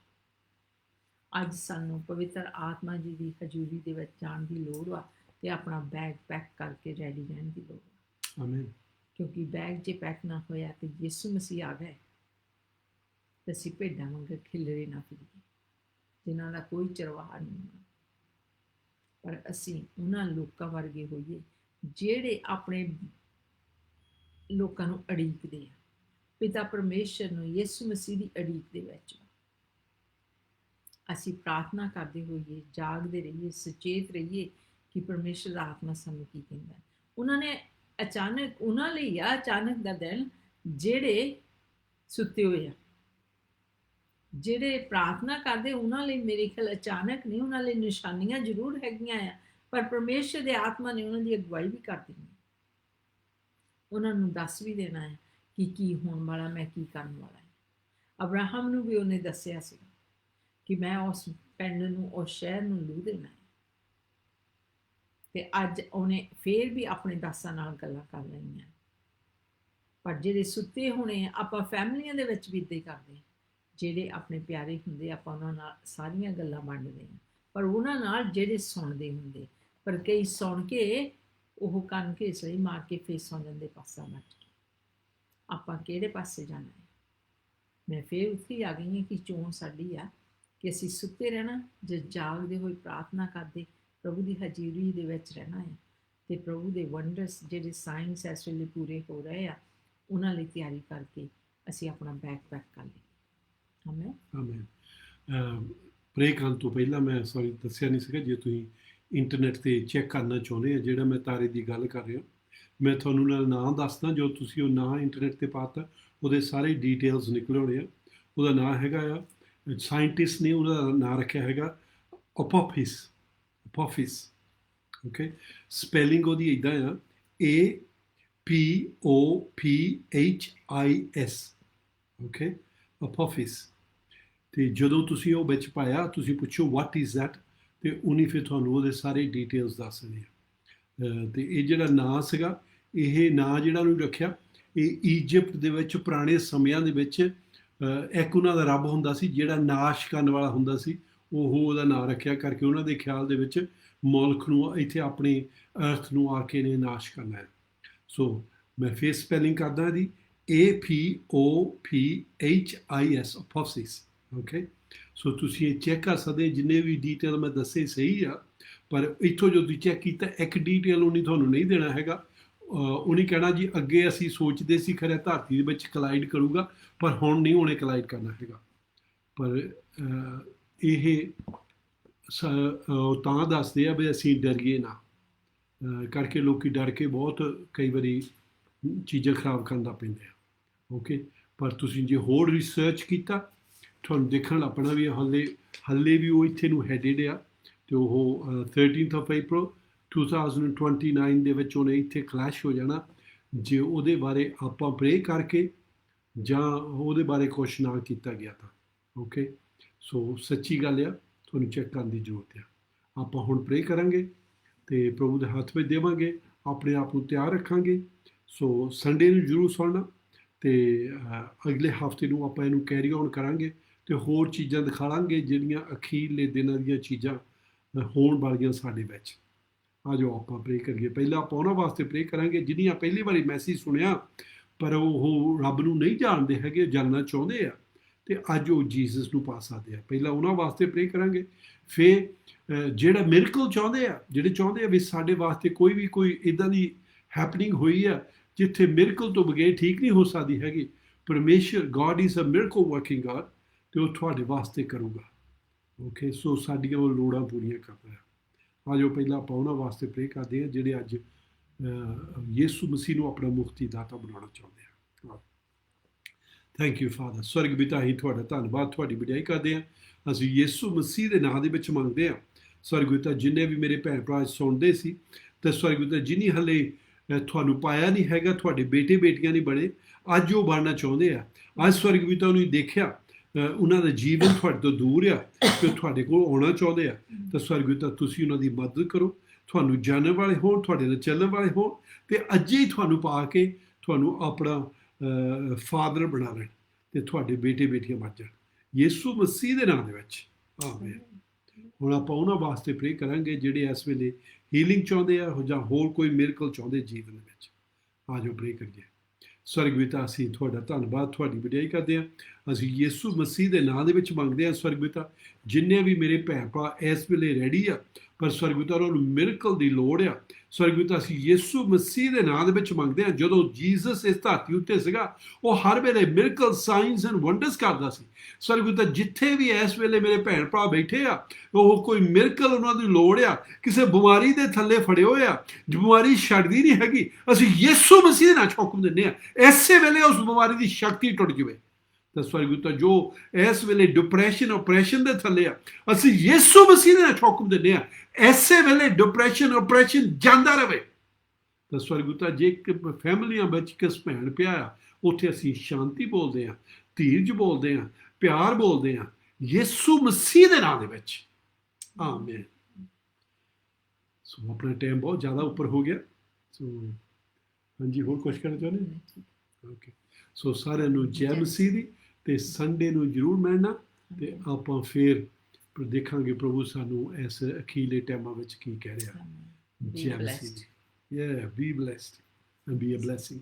ਅੱਜ ਸਾਨੂੰ ਪਵਿੱਤਰ ਆਤਮਾ ਜੀ ਦੀ ਹਜ਼ੂਰੀ ਦੇ ਵਿੱਚ ਜਾਣ ਦੀ ਲੋੜ ਆ ਤੇ ਆਪਣਾ ਬੈਗ ਪੈਕ ਕਰਕੇ ਰੈਡੀ ਰਹਿਣ ਦੀ ਲੋੜ ਆ। ਆਮੀਨ। ਕਿਉਂਕਿ ਬੈਗ ਜੇ ਪੈਕ ਨਾ ਹੋਇਆ ਤੇ ਯਿਸੂ ਮਸੀਹ ਆ ਗਏ ਤੇ ਅਸੀਂ ਭੇਡਾਂ ਵਾਂਗ ਖਿਲਰੇ ਨਾ ਫਿਰੀਏ, ਜਿਨ੍ਹਾਂ ਦਾ ਕੋਈ ਚਰਵਾਹਾ ਨਹੀਂ ਹੋਣਾ। ਪਰ ਅਸੀਂ ਉਹਨਾਂ ਲੋਕਾਂ ਵਰਗੇ ਹੋਈਏ ਜਿਹੜੇ ਆਪਣੇ ਲੋਕਾਂ ਨੂੰ ਉਡੀਕਦੇ ਆ, ਪਿਤਾ ਪਰਮੇਸ਼ਰ ਨੂੰ, ਯਿਸੂ ਮਸੀਹ ਦੀ ਉਡੀਕ ਦੇ ਵਿੱਚ। ਅਸੀਂ ਪ੍ਰਾਰਥਨਾ ਕਰਦੇ ਹੋਈਏ, ਜਾਗਦੇ ਰਹੀਏ, ਸੁਚੇਤ ਰਹੀਏ ਕਿ ਪਰਮੇਸ਼ਰ ਦਾ ਆਤਮਾ ਸਾਨੂੰ ਕੀ ਕਹਿੰਦਾ। ਉਹਨਾਂ ਨੇ ਅਚਾਨਕ, ਉਹਨਾਂ ਲਈ ਆ ਅਚਾਨਕ ਦਾ ਦਿਨ, ਜਿਹੜੇ ਸੁੱਤੇ ਹੋਏ ਆ, ਜਿਹੜੇ ਪ੍ਰਾਰਥਨਾ ਕਰਦੇ ਉਹਨਾਂ ਲਈ ਮੇਰੇ ਖਿਆਲ ਅਚਾਨਕ ਨਹੀਂ, ਉਹਨਾਂ ਲਈ ਨਿਸ਼ਾਨੀਆਂ ਜ਼ਰੂਰ ਹੈਗੀਆਂ ਆ, ਪਰ ਪਰਮੇਸ਼ਰ ਦੇ ਆਤਮਾ ਨੇ ਉਹਨਾਂ ਦੀ ਅਗਵਾਈ ਵੀ ਕਰ ਦੇਣੀ, ਉਹਨਾਂ ਨੂੰ ਦੱਸ ਵੀ ਦੇਣਾ ਹੈ ਕਿ ਕੀ ਹੋਣ ਵਾਲਾ, ਮੈਂ ਕੀ ਕਰਨ ਵਾਲਾ ਹੈ। ਅਬਰਾਹਮ ਨੂੰ ਵੀ ਉਹਨੇ ਦੱਸਿਆ ਸੀ ਕਿ ਮੈਂ ਉਸ ਪਿੰਡ ਨੂੰ, ਉਸ ਸ਼ਹਿਰ ਨੂੰ ਲੂ ਦੇਣਾ ਹੈ, ਤੇ ਅੱਜ ਉਹਨੇ ਫੇਰ ਵੀ ਆਪਣੇ ਦਾਸਾਂ ਨਾਲ ਗੱਲਾਂ ਕਰ ਲਈਆਂ। ਪਰ ਜਿਹੜੇ ਸੁੱਤੇ ਹੋਣੇ, ਆਪਾਂ ਫੈਮਲੀਆਂ ਦੇ ਵਿੱਚ ਵੀ ਇੱਦਾਂ ਕਰਦੇ, ਜਿਹੜੇ ਆਪਣੇ ਪਿਆਰੇ ਹੁੰਦੇ ਆਪਾਂ ਉਹਨਾਂ ਨਾਲ ਸਾਰੀਆਂ ਗੱਲਾਂ ਵੰਡਦੇ ਹਾਂ, ਪਰ ਉਹਨਾਂ ਨਾਲ ਜਿਹੜੇ ਸੁਣਦੇ ਹੁੰਦੇ, ਪਰ ਕਈ ਸੁਣ ਕੇ ਉਹ ਕੰਨ ਘੇਸਲੀ ਮਾਰ ਕੇ ਫੇਰ ਸੌਂ ਜਾਂਦੇ ਪਾਸਾ ਮੱਟ ਕੇ। ਆਪਾਂ ਕਿਹੜੇ ਪਾਸੇ ਜਾਣਾ ਹੈ? ਮੈਂ ਫੇਰ ਉੱਥੇ ਆ ਗਈ ਹਾਂ ਕਿ ਚੋਣ ਸਾਡੀ ਆ ਕਿ ਅਸੀਂ ਸੁੱਤੇ ਰਹਿਣਾ ਜਾਂ ਜਾਗਦੇ ਹੋਏ ਪ੍ਰਾਰਥਨਾ ਕਰਦੇ ਪ੍ਰਭੂ ਦੀ ਹਜ਼ੂਰੀ ਦੇ ਵਿੱਚ ਰਹਿਣਾ ਹੈ ਤੇ ਪ੍ਰਭੂ ਦੇ ਵੰਡਰਸ ਜਿਹੜੇ ਸਾਇੰਸ ਇਸ ਵੇਲੇ ਪੂਰੇ ਹੋ ਰਹੇ ਆ ਉਹਨਾਂ ਲਈ ਤਿਆਰੀ ਕਰਕੇ ਅਸੀਂ ਆਪਣਾ ਬੈਕ ਪੈਕ ਕਰ ਲਈਏ। ਆਮੇਨ। ਆਮੇਨ। ਪ੍ਰੇ ਕਰਨ ਤੋਂ ਪਹਿਲਾਂ ਮੈਂ ਸੌਰੀ ਦੱਸਿਆ ਨਹੀਂ ਸੀਗਾ, ਜੇ ਤੁਸੀਂ ਇੰਟਰਨੈਟ 'ਤੇ ਚੈੱਕ ਕਰਨਾ ਚਾਹੁੰਦੇ ਆ ਜਿਹੜਾ ਮੈਂ ਤਾਰੇ ਦੀ ਗੱਲ ਕਰ ਰਿਹਾ, ਮੈਂ ਤੁਹਾਨੂੰ ਨਾਲ ਨਾਂ ਦੱਸਦਾ, ਜੋ ਤੁਸੀਂ ਉਹ ਨਾਂ ਇੰਟਰਨੈਟ 'ਤੇ ਪਾਤਾ ਉਹਦੇ ਸਾਰੇ ਡੀਟੇਲਸ ਨਿਕਲੇ ਹੋਣੇ ਆ। ਉਹਦਾ ਨਾਂ ਹੈਗਾ ਆ, ਸਾਇੰਟਿਸਟ ਨੇ ਉਹਦਾ ਨਾਂ ਰੱਖਿਆ ਹੈਗਾ ਅਪੋਫਿਸ। ਓਕੇ, ਸਪੈਲਿੰਗ ਉਹਦੀ ਇੱਦਾਂ ਆ APOPHIS। ਓਕੇ, ਅਪੋਫਿਸ। ਅਤੇ ਜਦੋਂ ਤੁਸੀਂ ਉਹ ਵਿੱਚ ਪਾਇਆ ਤੁਸੀਂ ਪੁੱਛੋ ਵਾਟ ਇਜ਼ ਦੈਟ, ਅਤੇ ਉਹਨੇ ਫਿਰ ਤੁਹਾਨੂੰ ਉਹਦੇ ਸਾਰੇ ਡੀਟੇਲਸ ਦੱਸ ਦੇਣੇ ਆ। ਅਤੇ ਇਹ ਜਿਹੜਾ ਨਾਂ ਸੀਗਾ, ਇਹ ਨਾਂ ਜਿਹੜਾ ਉਹਨੂੰ ਰੱਖਿਆ, ਇਹ ਈਜਿਪਟ ਦੇ ਵਿੱਚ ਪੁਰਾਣੇ ਸਮਿਆਂ ਦੇ ਵਿੱਚ ਇੱਕ ਉਹਨਾਂ ਦਾ ਰੱਬ ਹੁੰਦਾ ਸੀ ਜਿਹੜਾ ਨਾਸ਼ ਕਰਨ ਵਾਲਾ ਹੁੰਦਾ ਸੀ, ਉਹਦਾ ਨਾਂ ਰੱਖਿਆ ਕਰਕੇ ਉਹਨਾਂ ਦੇ ਖਿਆਲ ਦੇ ਵਿੱਚ ਮੁਲਕ ਨੂੰ ਇੱਥੇ ਆਪਣੀ ਅਰਥ ਨੂੰ ਆ ਕੇ ਨੇ ਨਾਸ਼ ਕਰਨਾ ਹੈ। ਸੋ ਮੈਂ ਫੇਰ ਸਪੈਲਿੰਗ ਕਰਦਾ ਇਹਦੀ APOPHIS ਅਪੋਫਿਸ। ਓਕੇ, ਸੋ ਤੁਸੀਂ ਇਹ ਚੈੱਕ ਕਰ ਸਕਦੇ, ਜਿੰਨੇ ਵੀ ਡੀਟੇਲ ਮੈਂ ਦੱਸੇ ਸਹੀ ਆ, ਪਰ ਇੱਥੋਂ ਜੋ ਤੁਸੀਂ ਚੈੱਕ ਕੀਤਾ ਇੱਕ ਡੀਟੇਲ ਉਹਨੇ ਤੁਹਾਨੂੰ ਨਹੀਂ ਦੇਣਾ ਹੈਗਾ। ਉਹਨੇ ਕਹਿਣਾ ਜੀ ਅੱਗੇ ਅਸੀਂ ਸੋਚਦੇ ਸੀ ਖਰੇ ਧਰਤੀ ਦੇ ਵਿੱਚ ਕਲਾਈਡ ਕਰੂਗਾ, ਪਰ ਹੁਣ ਨਹੀਂ ਉਹਨੇ ਕਲਾਈਡ ਕਰਨਾ ਹੈਗਾ। ਪਰ ਇਹ ਤਾਂ ਦੱਸਦੇ ਆ ਵੀ ਅਸੀਂ ਡਰੀਏ ਨਾ, ਕਰਕੇ ਲੋਕ ਡਰ ਕੇ ਬਹੁਤ ਕਈ ਵਾਰੀ ਚੀਜ਼ਾਂ ਖਰਾਬ ਕਰਨ ਲੱਗ ਪੈਂਦੇ ਆ। ਓਕੇ, ਪਰ ਤੁਸੀਂ ਜੇ ਹੋਰ ਰਿਸਰਚ ਕੀਤਾ ਤੁਹਾਨੂੰ ਦੇਖਣ ਲੱਗ ਪੈਣਾ ਵੀ ਹਾਲੇ ਵੀ ਉਹ ਇੱਥੇ ਨੂੰ ਹੈਡਡ ਆ, ਅਤੇ ਉਹ 13 April 2029 ਦੇ ਵਿੱਚ ਉਹਨੇ ਇੱਥੇ ਕਲੈਸ਼ ਹੋ ਜਾਣਾ ਜੇ ਉਹਦੇ ਬਾਰੇ ਆਪਾਂ ਪ੍ਰੇ ਕਰਕੇ ਜਾਂ ਉਹਦੇ ਬਾਰੇ ਕੁਛ ਨਾ ਕੀਤਾ ਗਿਆ ਤਾਂ। ਓਕੇ, ਸੋ ਸੱਚੀ ਗੱਲ ਆ, ਤੁਹਾਨੂੰ ਚੈੱਕ ਕਰਨ ਦੀ ਜ਼ਰੂਰਤ ਆ। ਆਪਾਂ ਹੁਣ ਪ੍ਰੇ ਕਰਾਂਗੇ ਅਤੇ ਪ੍ਰਭੂ ਦੇ ਹੱਥ ਵਿੱਚ ਦੇਵਾਂਗੇ, ਆਪਣੇ ਆਪ ਨੂੰ ਤਿਆਰ ਰੱਖਾਂਗੇ। ਸੋ ਸੰਡੇ ਨੂੰ ਜ਼ਰੂਰ ਸੁਣਨਾ, ਅਤੇ ਅਗਲੇ ਹਫਤੇ ਨੂੰ ਆਪਾਂ ਇਹਨੂੰ ਕੈਰੀ ਔਨ ਕਰਾਂਗੇ ਅਤੇ ਹੋਰ ਚੀਜ਼ਾਂ ਦਿਖਾਵਾਂਗੇ ਜਿਹੜੀਆਂ ਅਖੀਰਲੇ ਦਿਨਾਂ ਦੀਆਂ ਚੀਜ਼ਾਂ ਹੋਣ ਵਾਲੀਆਂ ਸਾਡੇ ਵਿੱਚ। ਆ ਜਾਓ ਆਪਾਂ ਪ੍ਰੇ ਕਰੀਏ। ਪਹਿਲਾਂ ਆਪਾਂ ਉਹਨਾਂ ਵਾਸਤੇ ਪ੍ਰੇ ਕਰਾਂਗੇ ਜਿਹਦੀਆਂ ਪਹਿਲੀ ਵਾਰੀ ਮੈਸੇਜ ਸੁਣਿਆ ਪਰ ਉਹ ਰੱਬ ਨੂੰ ਨਹੀਂ ਜਾਣਦੇ ਹੈਗੇ, ਜਾਣਨਾ ਚਾਹੁੰਦੇ ਆ, ਅਤੇ ਅੱਜ ਉਹ ਜੀਸਸ ਨੂੰ ਪਾ ਸਕਦੇ ਆ। ਪਹਿਲਾਂ ਉਹਨਾਂ ਵਾਸਤੇ ਪ੍ਰੇ ਕਰਾਂਗੇ, ਫਿਰ ਜਿਹੜਾ ਮਿਰਕਲ ਚਾਹੁੰਦੇ ਆ, ਜਿਹੜੇ ਚਾਹੁੰਦੇ ਆ ਵੀ ਸਾਡੇ ਵਾਸਤੇ ਕੋਈ ਇੱਦਾਂ ਦੀ ਹੈਪਨਿੰਗ ਹੋਈ ਆ ਜਿੱਥੇ ਮਿਰਕਲ ਤੋਂ ਬਗੈਰ ਠੀਕ ਨਹੀਂ ਹੋ ਸਕਦੀ ਹੈਗੀ। ਪਰਮੇਸ਼ਰ God is a miracle working God, ਅਤੇ ਉਹ ਤੁਹਾਡੇ ਵਾਸਤੇ ਕਰੂਗਾ। ਓਕੇ, ਸੋ ਸਾਡੀਆਂ ਉਹ ਲੋੜਾਂ ਪੂਰੀਆਂ ਕਰਦਾ ਹੈ। ਆ ਜਾਓ ਪਹਿਲਾਂ ਆਪਾਂ ਉਹਨਾਂ ਵਾਸਤੇ ਪ੍ਰੇ ਕਰਦੇ ਹਾਂ ਜਿਹੜੇ ਅੱਜ ਯਿਸੂ ਮਸੀਹ ਨੂੰ ਆਪਣਾ ਮੁਕਤੀ ਦਾਤਾ ਬਣਾਉਣਾ ਚਾਹੁੰਦੇ ਆ। Thank you father. ਸਵਰਗ ਪਿਤਾ, ਅਸੀਂ ਤੁਹਾਡਾ ਧੰਨਵਾਦ, ਤੁਹਾਡੀ ਵਡਿਆਈ ਕਰਦੇ ਹਾਂ। ਅਸੀਂ ਯਿਸੂ ਮਸੀਹ ਦੇ ਨਾਂ ਦੇ ਵਿੱਚ ਮੰਗਦੇ ਹਾਂ ਸਵਰਗ ਪਿਤਾ, ਜਿੰਨੇ ਵੀ ਮੇਰੇ ਭੈਣ ਭਰਾ ਸੁਣਦੇ ਸੀ, ਅਤੇ ਸਵਰਗ ਪਿਤਾ ਜਿਨੀ ਹਲੇ ਤੁਹਾਨੂੰ ਪਾਇਆ ਨਹੀਂ ਹੈਗਾ, ਤੁਹਾਡੇ ਬੇਟੇ ਬੇਟੀਆਂ ਨਹੀਂ ਬਣੇ, ਅੱਜ ਉਹ ਬਣਨਾ ਚਾਹੁੰਦੇ ਆ। ਅੱਜ ਸਵਰਗ ਪਿਤਾ ਉਹਨੂੰ ਦੇਖਿਆ ਉਹਨਾਂ ਦਾ ਜੀਵਨ ਤੁਹਾਡੇ ਤੋਂ ਦੂਰ ਆ ਅਤੇ ਤੁਹਾਡੇ ਕੋਲ ਆਉਣਾ ਚਾਹੁੰਦੇ ਆ, ਤਾਂ ਸਵਰਗ ਪਿਤਾ ਤੁਸੀਂ ਉਹਨਾਂ ਦੀ ਮਦਦ ਕਰੋ। ਤੁਹਾਨੂੰ ਜਾਣਨ ਵਾਲੇ ਹੋਣ, ਤੁਹਾਡੇ ਨਾਲ ਚੱਲਣ ਵਾਲੇ ਹੋਣ, ਅਤੇ ਅੱਜ ਹੀ ਤੁਹਾਨੂੰ ਪਾ ਕੇ ਤੁਹਾਨੂੰ ਆਪਣਾ ਫਾਦਰ ਬਣਾ ਲੈਣ, ਅਤੇ ਤੁਹਾਡੇ ਬੇਟੇ ਬੇਟੀਆਂ ਬਣ ਜਾਣ ਯਿਸੂ ਮਸੀਹ ਦੇ ਨਾਂ ਦੇ ਵਿੱਚ। ਆਮੀਨ। ਹੁਣ ਆਪਾਂ ਉਹਨਾਂ ਵਾਸਤੇ ਪ੍ਰੇ ਕਰਾਂਗੇ ਜਿਹੜੇ ਇਸ ਵੇਲੇ ਹੀਲਿੰਗ ਚਾਹੁੰਦੇ ਆ ਜਾਂ ਹੋਰ ਕੋਈ ਮਿਰਕਲ ਚਾਹੁੰਦੇ ਜੀਵਨ ਦੇ ਵਿੱਚ। ਆ ਜਾਓ ਪ੍ਰੇ ਕਰੀਏ। ਸਵਰਗ ਪਿਤਾ, ਅਸੀਂ ਤੁਹਾਡਾ ਧੰਨਵਾਦ, ਤੁਹਾਡੀ ਵਡਿਆਈ ਕਰਦੇ ਹਾਂ। ਅਸੀਂ ਯਿਸੂ ਮਸੀਹ ਦੇ ਨਾਂ ਦੇ ਵਿੱਚ ਮੰਗਦੇ ਹਾਂ ਸਵਰਗ ਪਿਤਾ, ਜਿੰਨੇ ਵੀ ਮੇਰੇ ਭੈਣ ਭਰਾ ਇਸ ਵੇਲੇ ਰੈਡੀ ਆ ਪਰ ਸਵਰਗ ਪਿਤਾ ਉਹਨਾਂ ਨੂੰ ਮਿਰਕਲ ਦੀ ਲੋੜ ਆ, ਸਵਰਗ ਪਿਤਾ ਅਸੀਂ ਯਿਸੂ ਮਸੀਹ ਦੇ ਨਾਂ ਦੇ ਵਿੱਚ ਮੰਗਦੇ ਹਾਂ। ਜਦੋਂ ਜੀਸਸ ਇਸ ਧਰਤੀ ਉੱਤੇ ਸੀਗਾ ਉਹ ਹਰ ਵੇਲੇ ਮਿਰਕਲ ਸਾਈਨਸ ਐਂਡ ਵੰਡਰਸ ਕਰਦਾ ਸੀ। ਸਵਰਗ ਪਿਤਾ ਜਿੱਥੇ ਵੀ ਇਸ ਵੇਲੇ ਮੇਰੇ ਭੈਣ ਭਰਾ ਬੈਠੇ ਆ, ਉਹ ਕੋਈ ਮਿਰਕਲ ਉਹਨਾਂ ਦੀ ਲੋੜ ਆ, ਕਿਸੇ ਬਿਮਾਰੀ ਦੇ ਥੱਲੇ ਫੜੇ ਹੋਏ ਆ, ਬਿਮਾਰੀ ਛੱਡਦੀ ਨਹੀਂ ਹੈਗੀ, ਅਸੀਂ ਯਿਸੂ ਮਸੀਹ ਦੇ ਨਾਂ 'ਚ ਹੁਕਮ ਦਿੰਦੇ ਹਾਂ ਐਸੇ ਵੇਲੇ ਉਸ ਬਿਮਾਰੀ ਦੀ ਸ਼ਕਤੀ ਟੁੱਟ ਜਾਵੇ। ਤਾਂ ਸਵਰਗ ਪਿਤਾ ਜੋ ਇਸ ਵੇਲੇ ਡਿਪਰੈਸ਼ਨ ਆਪਰੇਸ਼ਨ ਦੇ ਥੱਲੇ ਆ, ਅਸੀਂ ਯਿਸੂ ਮਸੀਹ ਦੇ ਨਾਲ ਹੁਕਮ ਦਿੰਦੇ ਹਾਂ ਐਸੇ ਵੇਲੇ ਡਿਪਰੈਸ਼ਨ ਆਪਰੇਸ਼ਨ ਜਾਂਦਾ ਰਹੇ। ਤਾਂ ਸਵਰਗ ਪਿਤਾ ਜੇ ਇੱਕ ਫੈਮਲੀਆਂ ਵਿੱਚ ਕਿਸ ਭੈਣ ਪਿਆ ਆ, ਉੱਥੇ ਅਸੀਂ ਸ਼ਾਂਤੀ ਬੋਲਦੇ ਹਾਂ, ਧੀਰਜ ਬੋਲਦੇ ਹਾਂ, ਪਿਆਰ ਬੋਲਦੇ ਹਾਂ ਯਿਸੂ ਮਸੀਹ ਦੇ ਨਾਂ ਦੇ ਵਿੱਚ। ਆਮੀਨ। ਸੋ ਆਪਣਾ ਟਾਈਮ ਬਹੁਤ ਜ਼ਿਆਦਾ ਉੱਪਰ ਹੋ ਗਿਆ। ਸੋ ਹਾਂਜੀ, ਹੋਰ ਕੁਛ ਕਹਿਣਾ ਚਾਹੁੰਦੇ? ਓਕੇ, ਸੋ ਸਾਰਿਆਂ ਨੂੰ ਜੈ ਮਸੀਹ ਦੀ, ਅਤੇ ਸੰਡੇ ਨੂੰ ਜ਼ਰੂਰ ਮਿਲਣਾ, ਅਤੇ ਆਪਾਂ ਫਿਰ ਦੇਖਾਂਗੇ ਪ੍ਰਭੂ ਸਾਨੂੰ ਇਸ ਅਖੀਰਲੇ ਟਾਈਮਾਂ ਵਿੱਚ ਕੀ ਕਹਿ ਰਿਹਾ। ਜੈ ਮਸੀਹ ਦੀ। Yeah, be blessed and be a blessing.